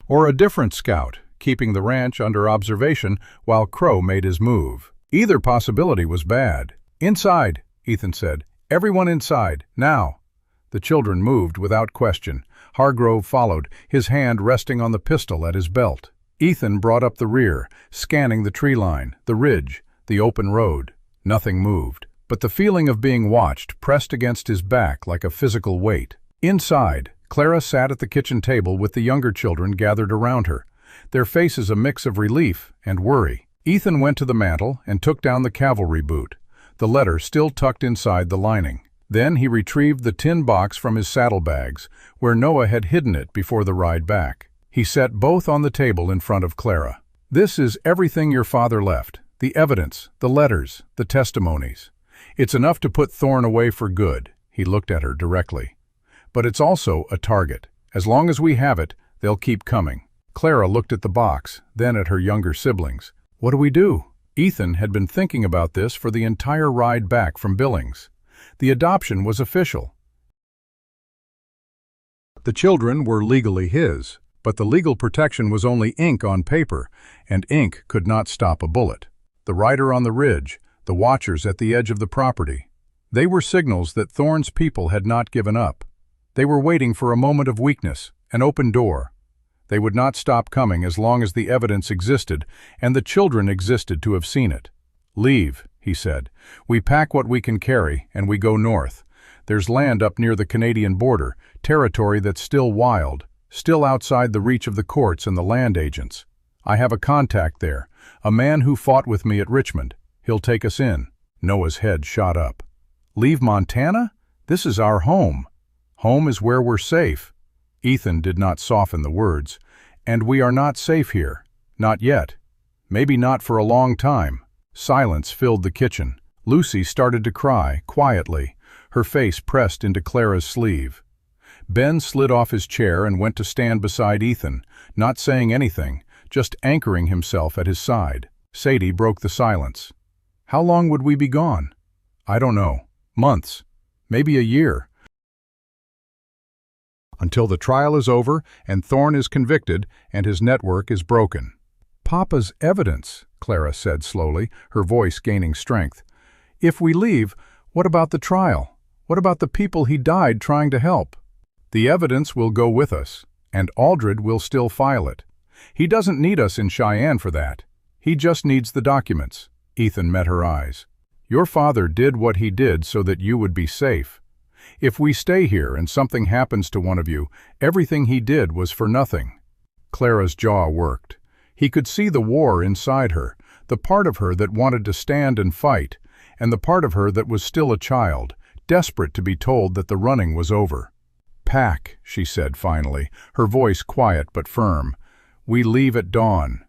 Or a different scout, keeping the ranch under observation while Crow made his move. Either possibility was bad. "Inside," Ethan said. "Everyone inside, now." The children moved without question. Hargrove followed, his hand resting on the pistol at his belt. Ethan brought up the rear, scanning the tree line, the ridge, the open road. Nothing moved, but the feeling of being watched pressed against his back like a physical weight. Inside, Clara sat at the kitchen table with the younger children gathered around her, their faces a mix of relief and worry. Ethan went to the mantel and took down the cavalry boot, the letter still tucked inside the lining. Then he retrieved the tin box from his saddlebags, where Noah had hidden it before the ride back. He set both on the table in front of Clara. "This is everything your father left, the evidence, the letters, the testimonies. It's enough to put Thorne away for good." He looked at her directly. "But it's also a target. As long as we have it, they'll keep coming." Clara looked at the box, then at her younger siblings. "What do we do?" Ethan had been thinking about this for the entire ride back from Billings. The adoption was official. The children were legally his, but the legal protection was only ink on paper, and ink could not stop a bullet. The rider on the ridge, the watchers at the edge of the property. They were signals that Thorne's people had not given up. They were waiting for a moment of weakness, an open door. They would not stop coming as long as the evidence existed, and the children existed to have seen it. "Leave," he said. "We pack what we can carry, and we go north. There's land up near the Canadian border, territory that's still wild, still outside the reach of the courts and the land agents. I have a contact there, a man who fought with me at Richmond. He'll take us in." Noah's head shot up. "Leave Montana? This is our home. Home is where we're safe." Ethan did not soften the words. "And we are not safe here. Not yet. Maybe not for a long time." Silence filled the kitchen. Lucy started to cry, quietly, her face pressed into Clara's sleeve. Ben slid off his chair and went to stand beside Ethan, not saying anything, just anchoring himself at his side. Sadie broke the silence. "How long would we be gone?" "I don't know. Months. Maybe a year. Until the trial is over and Thorne is convicted and his network is broken." "Papa's evidence," Clara said slowly, her voice gaining strength. "If we leave, what about the trial? What about the people he died trying to help?" "The evidence will go with us, and Aldred will still file it. He doesn't need us in Cheyenne for that. He just needs the documents." Ethan met her eyes. "Your father did what he did so that you would be safe. If we stay here and something happens to one of you, everything he did was for nothing." Clara's jaw worked. He could see the war inside her, the part of her that wanted to stand and fight, and the part of her that was still a child, desperate to be told that the running was over. "Pack," she said finally, her voice quiet but firm. "We leave at dawn."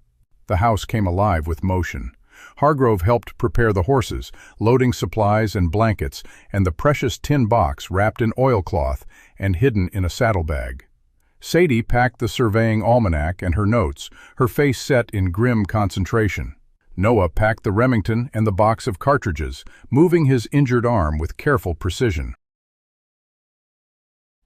The house came alive with motion. Hargrove helped prepare the horses, loading supplies and blankets, and the precious tin box wrapped in oilcloth and hidden in a saddlebag. Sadie packed the surveying almanac and her notes, her face set in grim concentration. Noah packed the Remington and the box of cartridges, moving his injured arm with careful precision.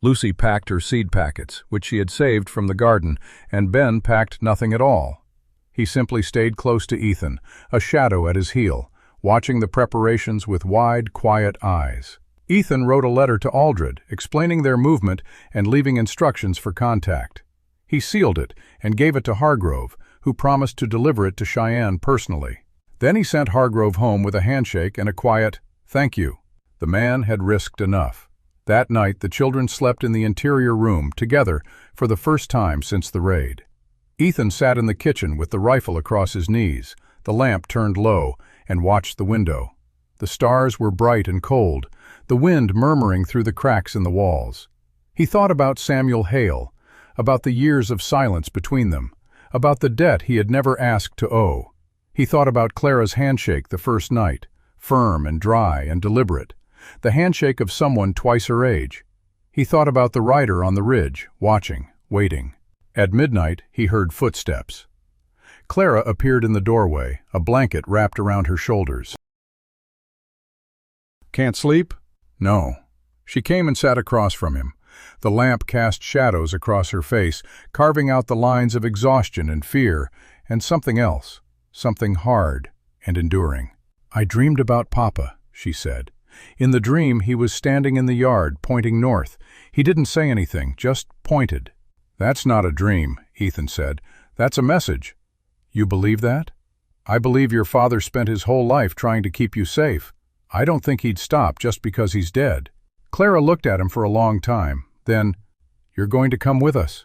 Lucy packed her seed packets, which she had saved from the garden, and Ben packed nothing at all. He simply stayed close to Ethan, a shadow at his heel, watching the preparations with wide, quiet eyes. Ethan wrote a letter to Aldred, explaining their movement and leaving instructions for contact. He sealed it and gave it to Hargrove, who promised to deliver it to Cheyenne personally. Then he sent Hargrove home with a handshake and a quiet, "Thank you." The man had risked enough. That night the children slept in the interior room, together, for the first time since the raid. Ethan sat in the kitchen with the rifle across his knees, the lamp turned low, and watched the window. The stars were bright and cold, the wind murmuring through the cracks in the walls. He thought about Samuel Hale, about the years of silence between them, about the debt he had never asked to owe. He thought about Clara's handshake the first night, firm and dry and deliberate, the handshake of someone twice her age. He thought about the rider on the ridge, watching, waiting. At midnight, he heard footsteps. Clara appeared in the doorway, a blanket wrapped around her shoulders. "Can't sleep?" "No." She came and sat across from him. The lamp cast shadows across her face, carving out the lines of exhaustion and fear, and something else, something hard and enduring. "I dreamed about Papa," she said. In the dream, he was standing in the yard, pointing north. He didn't say anything, just pointed. "That's not a dream," Ethan said. "That's a message." "You believe that?" "I believe your father spent his whole life trying to keep you safe. I don't think he'd stop just because he's dead." Clara looked at him for a long time. Then, "You're going to come with us?"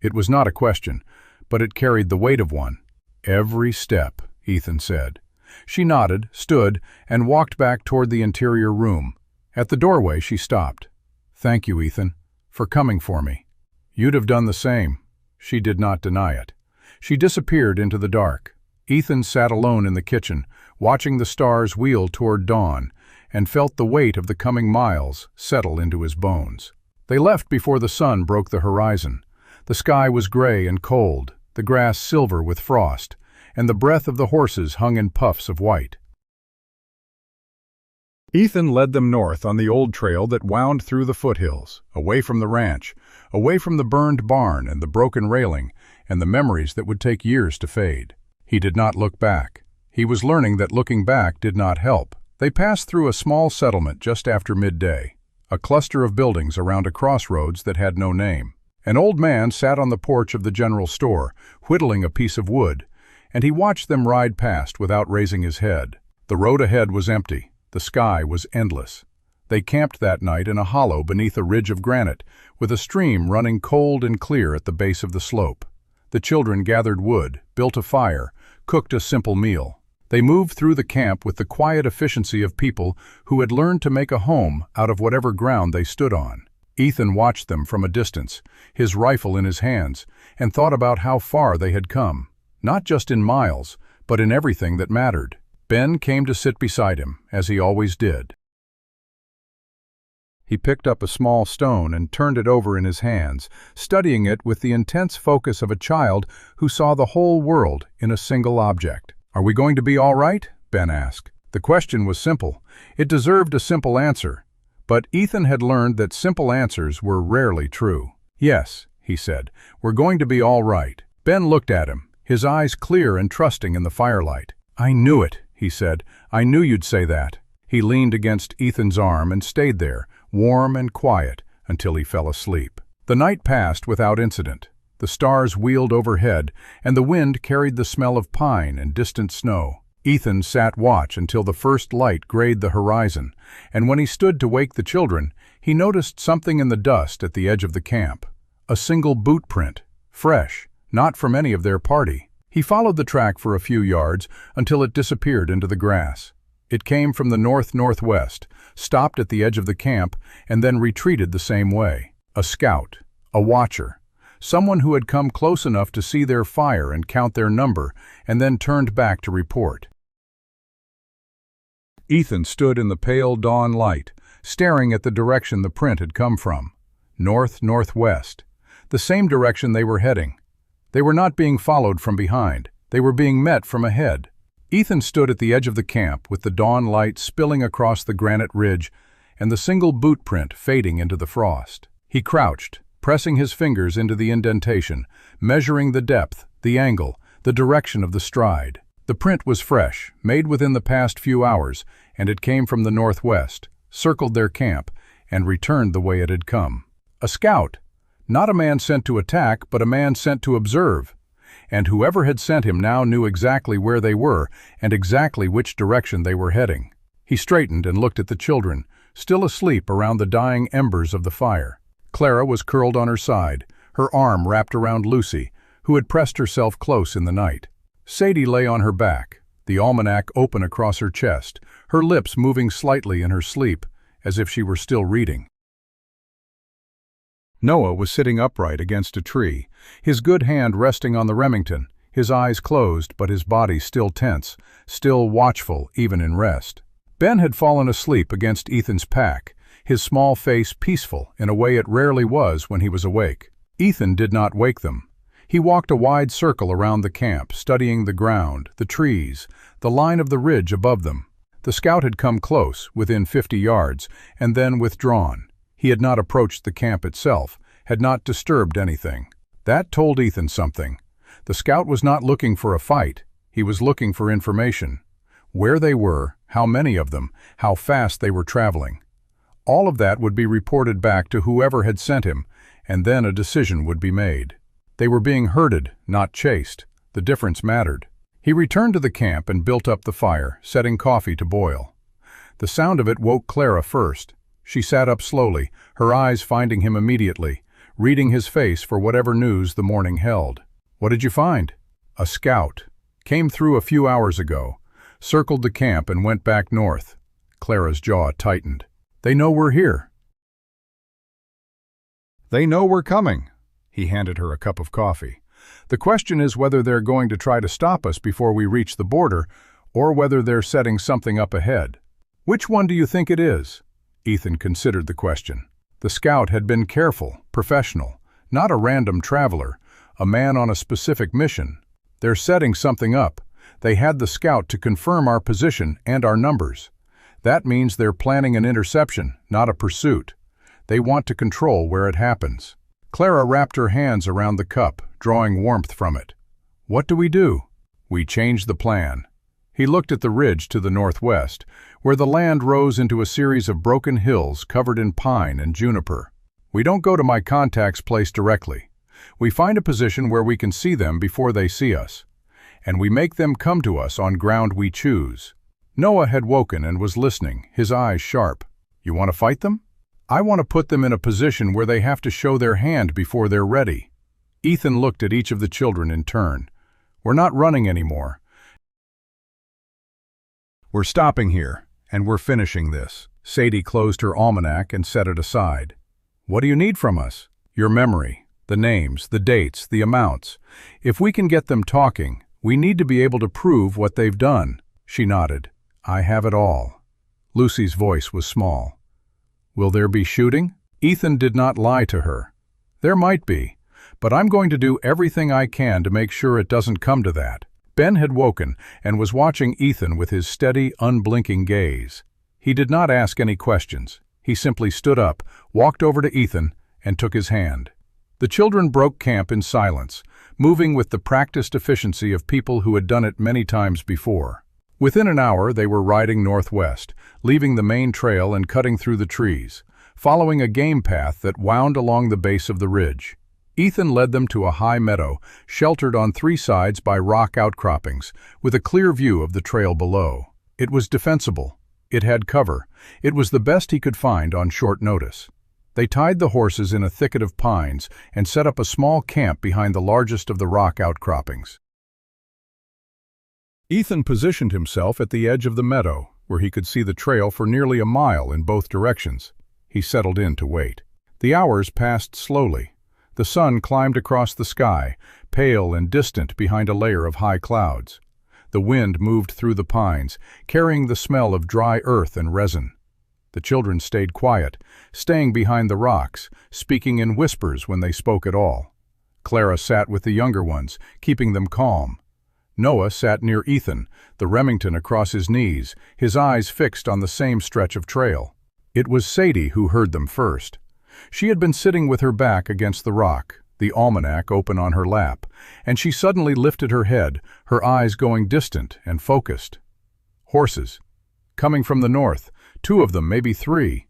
It was not a question, but it carried the weight of one. "Every step," Ethan said. She nodded, stood, and walked back toward the interior room. At the doorway, she stopped. "Thank you, Ethan, for coming for me." "You'd have done the same." She did not deny it. She disappeared into the dark. Ethan sat alone in the kitchen, watching the stars wheel toward dawn, and felt the weight of the coming miles settle into his bones. They left before the sun broke the horizon. The sky was gray and cold, the grass silver with frost, and the breath of the horses hung in puffs of white. Ethan led them north on the old trail that wound through the foothills, away from the ranch, away from the burned barn and the broken railing, and the memories that would take years to fade. He did not look back. He was learning that looking back did not help. They passed through a small settlement just after midday, a cluster of buildings around a crossroads that had no name. An old man sat on the porch of the general store, whittling a piece of wood, and he watched them ride past without raising his head. The road ahead was empty. The sky was endless. They camped that night in a hollow beneath a ridge of granite, with a stream running cold and clear at the base of the slope. The children gathered wood, built a fire, cooked a simple meal. They moved through the camp with the quiet efficiency of people who had learned to make a home out of whatever ground they stood on. Ethan watched them from a distance, his rifle in his hands, and thought about how far they had come, not just in miles, but in everything that mattered. Ben came to sit beside him, as he always did. He picked up a small stone and turned it over in his hands, studying it with the intense focus of a child who saw the whole world in a single object. "Are we going to be all right?" Ben asked. The question was simple. It deserved a simple answer. But Ethan had learned that simple answers were rarely true. "Yes," he said, "we're going to be all right." Ben looked at him, his eyes clear and trusting in the firelight. "I knew it," he said. "I knew you'd say that." He leaned against Ethan's arm and stayed there, warm and quiet, until he fell asleep. The night passed without incident. The stars wheeled overhead, and the wind carried the smell of pine and distant snow. Ethan sat watch until the first light grayed the horizon, and when he stood to wake the children, he noticed something in the dust at the edge of the camp. A single boot print, fresh, not from any of their party. He followed the track for a few yards until it disappeared into the grass. It came from the north-northwest, stopped at the edge of the camp, and then retreated the same way. A scout, a watcher, someone who had come close enough to see their fire and count their number, and then turned back to report. Ethan stood in the pale dawn light, staring at the direction the print had come from. North-northwest. The same direction they were heading. They were not being followed from behind. They were being met from ahead. Ethan stood at the edge of the camp with the dawn light spilling across the granite ridge and the single boot print fading into the frost. He crouched, pressing his fingers into the indentation, measuring the depth, the angle, the direction of the stride. The print was fresh, made within the past few hours, and it came from the northwest, circled their camp, and returned the way it had come. A scout, not a man sent to attack, but a man sent to observe. And whoever had sent him now knew exactly where they were and exactly which direction they were heading. He straightened and looked at the children, still asleep around the dying embers of the fire. Clara was curled on her side, her arm wrapped around Lucy, who had pressed herself close in the night. Sadie lay on her back, the almanac open across her chest, her lips moving slightly in her sleep, as if she were still reading. Noah was sitting upright against a tree, his good hand resting on the Remington, his eyes closed but his body still tense, still watchful even in rest. Ben had fallen asleep against Ethan's pack, his small face peaceful in a way it rarely was when he was awake. Ethan did not wake them. He walked a wide circle around the camp, studying the ground, the trees, the line of the ridge above them. The scout had come close, within 50 yards, and then withdrawn. He had not approached the camp itself, had not disturbed anything. That told Ethan something. The scout was not looking for a fight. He was looking for information. Where they were, how many of them, how fast they were traveling. All of that would be reported back to whoever had sent him, and then a decision would be made. They were being herded, not chased. The difference mattered. He returned to the camp and built up the fire, setting coffee to boil. The sound of it woke Clara first. She sat up slowly, her eyes finding him immediately, reading his face for whatever news the morning held. "What did you find?" "A scout. Came through a few hours ago. Circled the camp and went back north." Clara's jaw tightened. "They know we're here." "They know we're coming." He handed her a cup of coffee. "The question is whether they're going to try to stop us before we reach the border, or whether they're setting something up ahead. Which one do you think it is?" Ethan considered the question. The scout had been careful, professional, not a random traveler, a man on a specific mission. "They're setting something up. They had the scout to confirm our position and our numbers. That means they're planning an interception, not a pursuit. They want to control where it happens." Clara wrapped her hands around the cup, drawing warmth from it. "What do we do?" "We change the plan." He looked at the ridge to the northwest, where the land rose into a series of broken hills covered in pine and juniper. "We don't go to my contact's place directly. We find a position where we can see them before they see us. And we make them come to us on ground we choose." Noah had woken and was listening, his eyes sharp. "You want to fight them?" "I want to put them in a position where they have to show their hand before they're ready." Ethan looked at each of the children in turn. "We're not running anymore. We're stopping here, and we're finishing this." Sadie closed her almanac and set it aside. "What do you need from us?" "Your memory, the names, the dates, the amounts. If we can get them talking, we need to be able to prove what they've done." She nodded. "I have it all." Lucy's voice was small. "Will there be shooting?" Ethan did not lie to her. "There might be, but I'm going to do everything I can to make sure it doesn't come to that." Ben had woken and was watching Ethan with his steady, unblinking gaze. He did not ask any questions. He simply stood up, walked over to Ethan, and took his hand. The children broke camp in silence, moving with the practiced efficiency of people who had done it many times before. Within an hour they were riding northwest, leaving the main trail and cutting through the trees, following a game path that wound along the base of the ridge. Ethan led them to a high meadow, sheltered on three sides by rock outcroppings, with a clear view of the trail below. It was defensible. It had cover. It was the best he could find on short notice. They tied the horses in a thicket of pines and set up a small camp behind the largest of the rock outcroppings. Ethan positioned himself at the edge of the meadow, where he could see the trail for nearly a mile in both directions. He settled in to wait. The hours passed slowly. The sun climbed across the sky, pale and distant behind a layer of high clouds. The wind moved through the pines, carrying the smell of dry earth and resin. The children stayed quiet, staying behind the rocks, speaking in whispers when they spoke at all. Clara sat with the younger ones, keeping them calm. Noah sat near Ethan, the Remington across his knees, his eyes fixed on the same stretch of trail. It was Sadie who heard them first. She had been sitting with her back against the rock, the almanac open on her lap, and she suddenly lifted her head, her eyes going distant and focused. Horses. Coming from the north, 2 of them, maybe 3.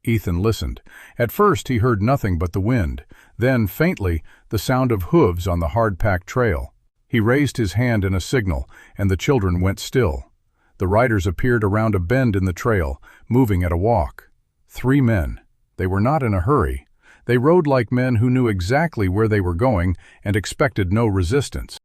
Ethan listened. At first he heard nothing but the wind, then, faintly, the sound of hooves on the hard-packed trail. He raised his hand in a signal, and the children went still. The riders appeared around a bend in the trail, moving at a walk. 3 men. They were not in a hurry. They rode like men who knew exactly where they were going and expected no resistance.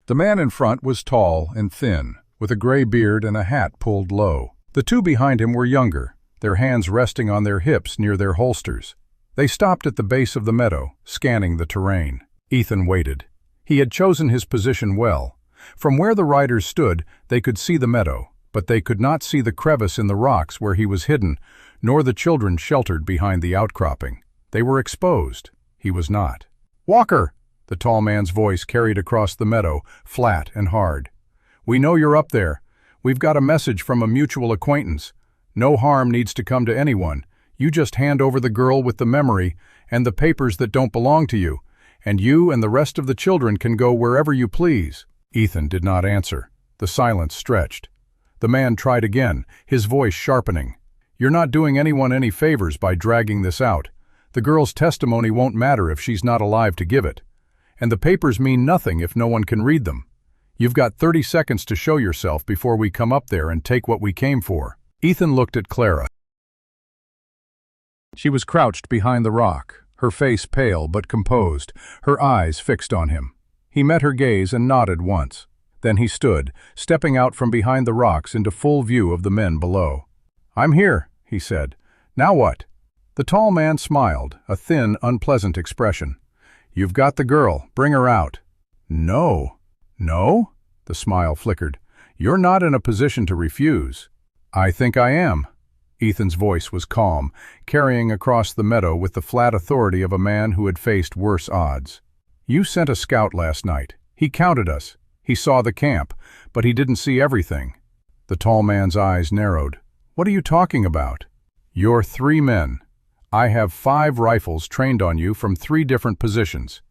The man in front was tall and thin, with a gray beard and a hat pulled low. The 2 behind him were younger, their hands resting on their hips near their holsters. They stopped at the base of the meadow, scanning the terrain. Ethan waited. He had chosen his position well. From where the riders stood, they could see the meadow, but they could not see the crevice in the rocks where he was hidden, nor the children sheltered behind the outcropping. They were exposed. He was not. "Walker!" The tall man's voice carried across the meadow, flat and hard. "We know you're up there. We've got a message from a mutual acquaintance. No harm needs to come to anyone. You just hand over the girl with the memory and the papers that don't belong to you, and you and the rest of the children can go wherever you please." Ethan did not answer. The silence stretched. The man tried again, his voice sharpening. "You're not doing anyone any favors by dragging this out. The girl's testimony won't matter if she's not alive to give it. And the papers mean nothing if no one can read them. You've got 30 seconds to show yourself before we come up there and take what we came for." Ethan looked at Clara. She was crouched behind the rock, her face pale but composed, her eyes fixed on him. He met her gaze and nodded once. Then he stood, stepping out from behind the rocks into full view of the men below. "I'm here," he said. "Now what?" The tall man smiled, a thin, unpleasant expression. "You've got the girl. Bring her out." "No." "No?" The smile flickered. "You're not in a position to refuse." "I think I am." Ethan's voice was calm, carrying across the meadow with the flat authority of a man who had faced worse odds. "You sent a scout last night. He counted us. He saw the camp, but he didn't see everything." The tall man's eyes narrowed. "What are you talking about?" "You're 3 men. I have 5 rifles trained on you from 3 different positions.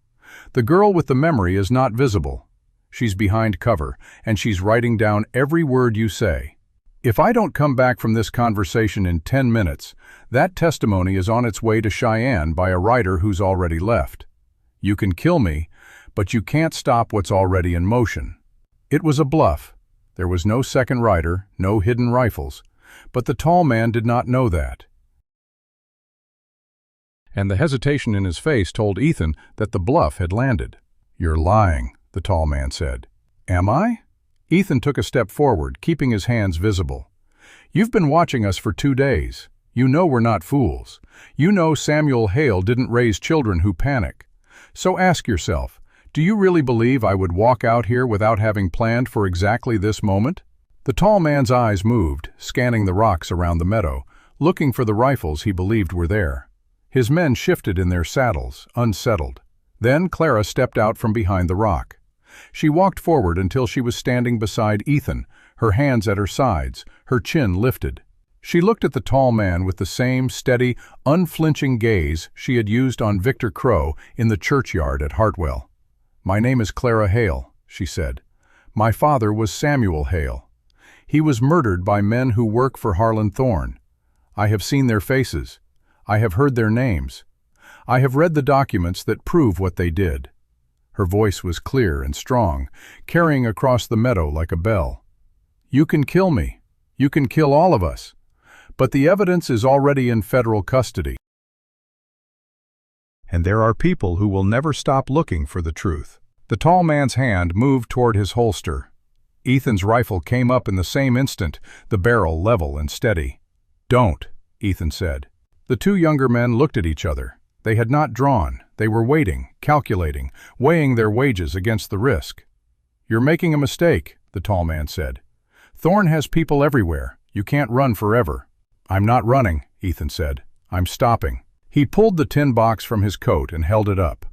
The girl with the memory is not visible. She's behind cover, and she's writing down every word you say. If I don't come back from this conversation in 10 minutes, that testimony is on its way to Cheyenne by a rider who's already left. You can kill me, but you can't stop what's already in motion." It was a bluff. There was no second rider, no hidden rifles. But the tall man did not know that. And the hesitation in his face told Ethan that the bluff had landed. "You're lying," the tall man said. "Am I?" Ethan took a step forward, keeping his hands visible. "You've been watching us for 2 days. You know we're not fools. You know Samuel Hale didn't raise children who panic. So ask yourself, do you really believe I would walk out here without having planned for exactly this moment?" The tall man's eyes moved, scanning the rocks around the meadow, looking for the rifles he believed were there. His men shifted in their saddles, unsettled. Then Clara stepped out from behind the rock. She walked forward until she was standing beside Ethan, her hands at her sides, her chin lifted. She looked at the tall man with the same steady, unflinching gaze she had used on Victor Crow in the churchyard at Hartwell. "My name is Clara Hale," she said. "My father was Samuel Hale. He was murdered by men who work for Harlan Thorne. I have seen their faces. I have heard their names. I have read the documents that prove what they did." Her voice was clear and strong, carrying across the meadow like a bell. "You can kill me. You can kill all of us. But the evidence is already in federal custody. And there are people who will never stop looking for the truth." The tall man's hand moved toward his holster. Ethan's rifle came up in the same instant, the barrel level and steady. "Don't," Ethan said. The two younger men looked at each other. They had not drawn. They were waiting, calculating, weighing their wages against the risk. "You're making a mistake," the tall man said. "Thorn has people everywhere. You can't run forever." "I'm not running," Ethan said. "I'm stopping." He pulled the tin box from his coat and held it up.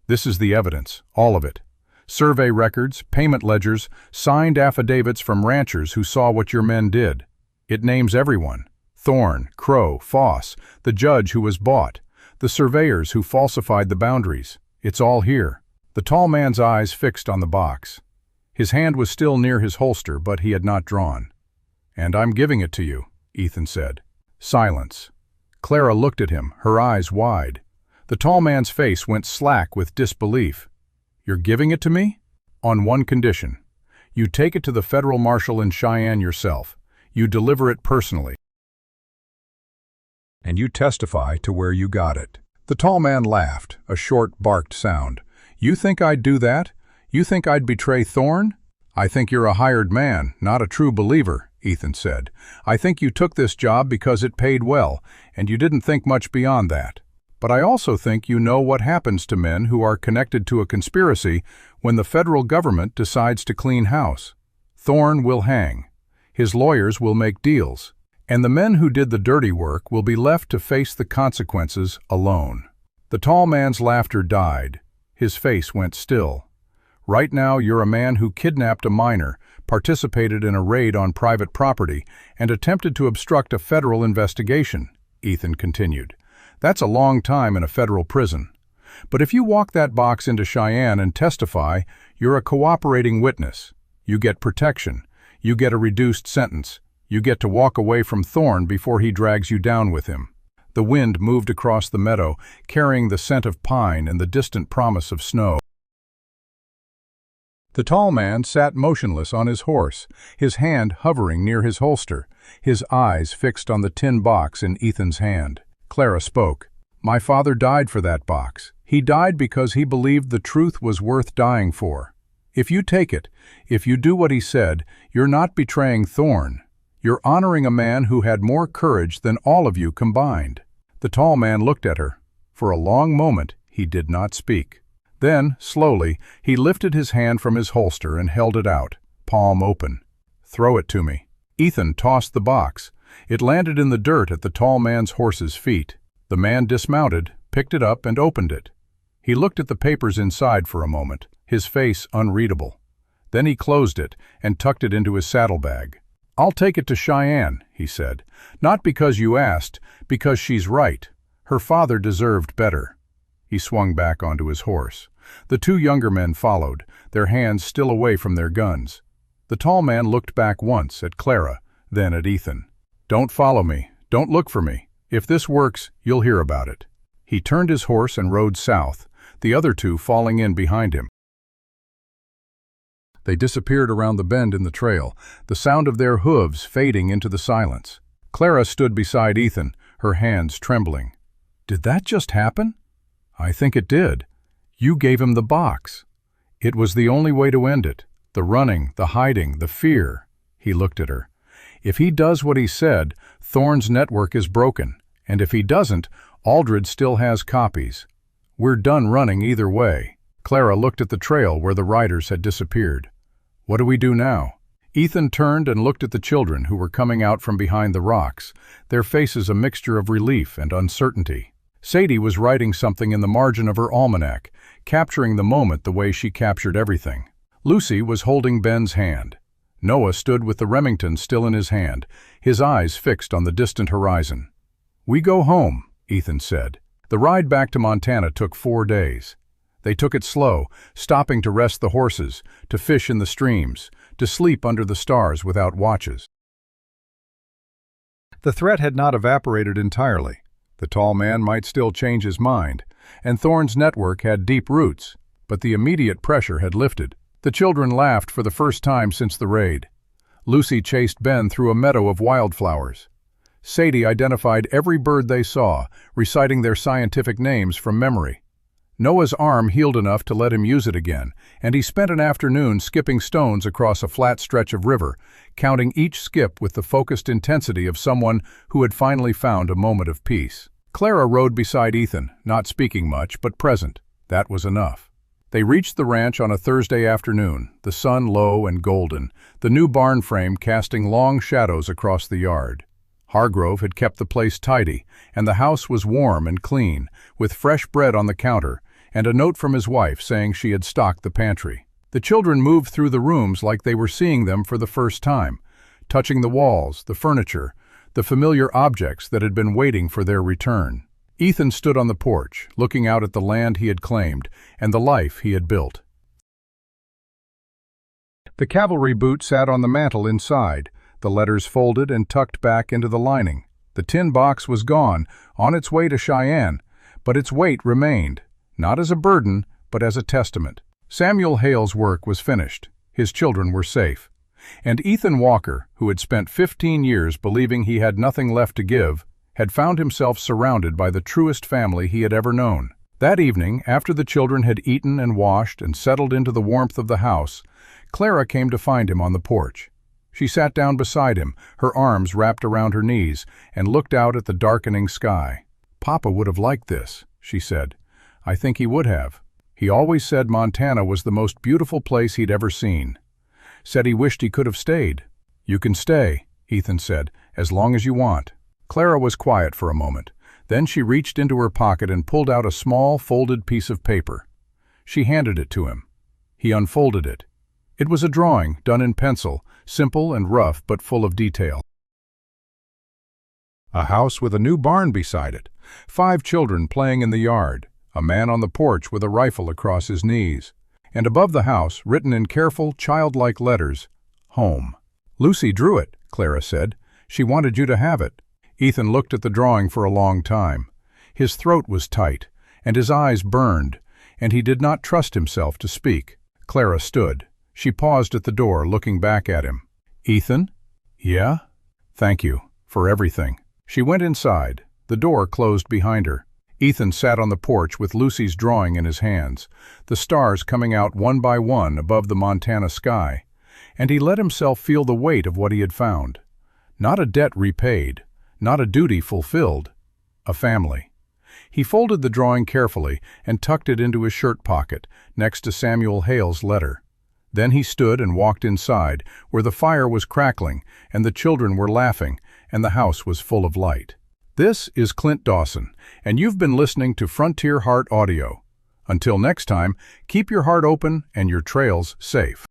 "This is the evidence, all of it. Survey records, payment ledgers, signed affidavits from ranchers who saw what your men did. It names everyone. Thorn, Crow, Foss, the judge who was bought, the surveyors who falsified the boundaries. It's all here." The tall man's eyes fixed on the box. His hand was still near his holster, but he had not drawn. "And I'm giving it to you," Ethan said. Silence. Clara looked at him, her eyes wide. The tall man's face went slack with disbelief. "You're giving it to me?" "On one condition. You take it to the federal marshal in Cheyenne yourself. You deliver it personally. And you testify to where you got it." The tall man laughed, a short, barked sound. "You think I'd do that? You think I'd betray Thorn?" "I think you're a hired man, not a true believer," Ethan said. "I think you took this job because it paid well, and you didn't think much beyond that. But I also think you know what happens to men who are connected to a conspiracy when the federal government decides to clean house. Thorn will hang. His lawyers will make deals. And the men who did the dirty work will be left to face the consequences alone." The tall man's laughter died. His face went still. "Right now you're a man who kidnapped a minor, participated in a raid on private property, and attempted to obstruct a federal investigation," Ethan continued. "That's a long time in a federal prison. But if you walk that box into Cheyenne and testify, you're a cooperating witness. You get protection. You get a reduced sentence. You get to walk away from Thorn before he drags you down with him." The wind moved across the meadow, carrying the scent of pine and the distant promise of snow. The tall man sat motionless on his horse, his hand hovering near his holster, his eyes fixed on the tin box in Ethan's hand. Clara spoke. "My father died for that box. He died because he believed the truth was worth dying for. If you take it, if you do what he said, you're not betraying Thorn. You're honoring a man who had more courage than all of you combined." The tall man looked at her. For a long moment, he did not speak. Then, slowly, he lifted his hand from his holster and held it out, palm open. "Throw it to me." Ethan tossed the box. It landed in the dirt at the tall man's horse's feet. The man dismounted, picked it up, and opened it. He looked at the papers inside for a moment, his face unreadable. Then he closed it and tucked it into his saddlebag. "I'll take it to Cheyenne," he said. "Not because you asked, because she's right. Her father deserved better." He swung back onto his horse. The two younger men followed, their hands still away from their guns. The tall man looked back once at Clara, then at Ethan. "Don't follow me. Don't look for me. If this works, you'll hear about it." He turned his horse and rode south, the other two falling in behind him. They disappeared around the bend in the trail, the sound of their hooves fading into the silence. Clara stood beside Ethan, her hands trembling. "Did that just happen?" "I think it did. You gave him the box. It was the only way to end it. The running, the hiding, the fear." He looked at her. "If he does what he said, Thorn's network is broken, and if he doesn't, Aldred still has copies. We're done running either way." Clara looked at the trail where the riders had disappeared. "What do we do now?" Ethan turned and looked at the children who were coming out from behind the rocks, their faces a mixture of relief and uncertainty. Sadie was writing something in the margin of her almanac, capturing the moment the way she captured everything. Lucy was holding Ben's hand. Noah stood with the Remington still in his hand, his eyes fixed on the distant horizon. "We go home," Ethan said. The ride back to Montana took 4 days. They took it slow, stopping to rest the horses, to fish in the streams, to sleep under the stars without watches. The threat had not evaporated entirely. The tall man might still change his mind, and Thorn's network had deep roots, but the immediate pressure had lifted. The children laughed for the first time since the raid. Lucy chased Ben through a meadow of wildflowers. Sadie identified every bird they saw, reciting their scientific names from memory. Noah's arm healed enough to let him use it again, and he spent an afternoon skipping stones across a flat stretch of river, counting each skip with the focused intensity of someone who had finally found a moment of peace. Clara rode beside Ethan, not speaking much, but present. That was enough. They reached the ranch on a Thursday afternoon, the sun low and golden, the new barn frame casting long shadows across the yard. Hargrove had kept the place tidy, and the house was warm and clean, with fresh bread on the counter, and a note from his wife saying she had stocked the pantry. The children moved through the rooms like they were seeing them for the first time, touching the walls, the furniture, the familiar objects that had been waiting for their return. Ethan stood on the porch, looking out at the land he had claimed and the life he had built. The cavalry boot sat on the mantel inside, the letters folded and tucked back into the lining. The tin box was gone, on its way to Cheyenne, but its weight remained, not as a burden, but as a testament. Samuel Hale's work was finished. His children were safe. And Ethan Walker, who had spent 15 years believing he had nothing left to give, had found himself surrounded by the truest family he had ever known. That evening, after the children had eaten and washed and settled into the warmth of the house, Clara came to find him on the porch. She sat down beside him, her arms wrapped around her knees, and looked out at the darkening sky. "Papa would have liked this," she said. "I think he would have. He always said Montana was the most beautiful place he'd ever seen. Said he wished he could have stayed." "You can stay," Ethan said, "as long as you want." Clara was quiet for a moment. Then she reached into her pocket and pulled out a small, folded piece of paper. She handed it to him. He unfolded it. It was a drawing, done in pencil, simple and rough but full of detail. A house with a new barn beside it, 5 children playing in the yard, a man on the porch with a rifle across his knees, and above the house, written in careful, childlike letters, "Home." "Lucy drew it," Clara said. "She wanted you to have it." Ethan looked at the drawing for a long time. His throat was tight, and his eyes burned, and he did not trust himself to speak. Clara stood. She paused at the door, looking back at him. "Ethan?" "Yeah?" "Thank you, for everything." She went inside. The door closed behind her. Ethan sat on the porch with Lucy's drawing in his hands, the stars coming out one by one above the Montana sky, and he let himself feel the weight of what he had found. Not a debt repaid, not a duty fulfilled, a family. He folded the drawing carefully and tucked it into his shirt pocket, next to Samuel Hale's letter. Then he stood and walked inside, where the fire was crackling, and the children were laughing, and the house was full of light. This is Clint Dawson, and you've been listening to Frontier Heart Audio. Until next time, keep your heart open and your trails safe.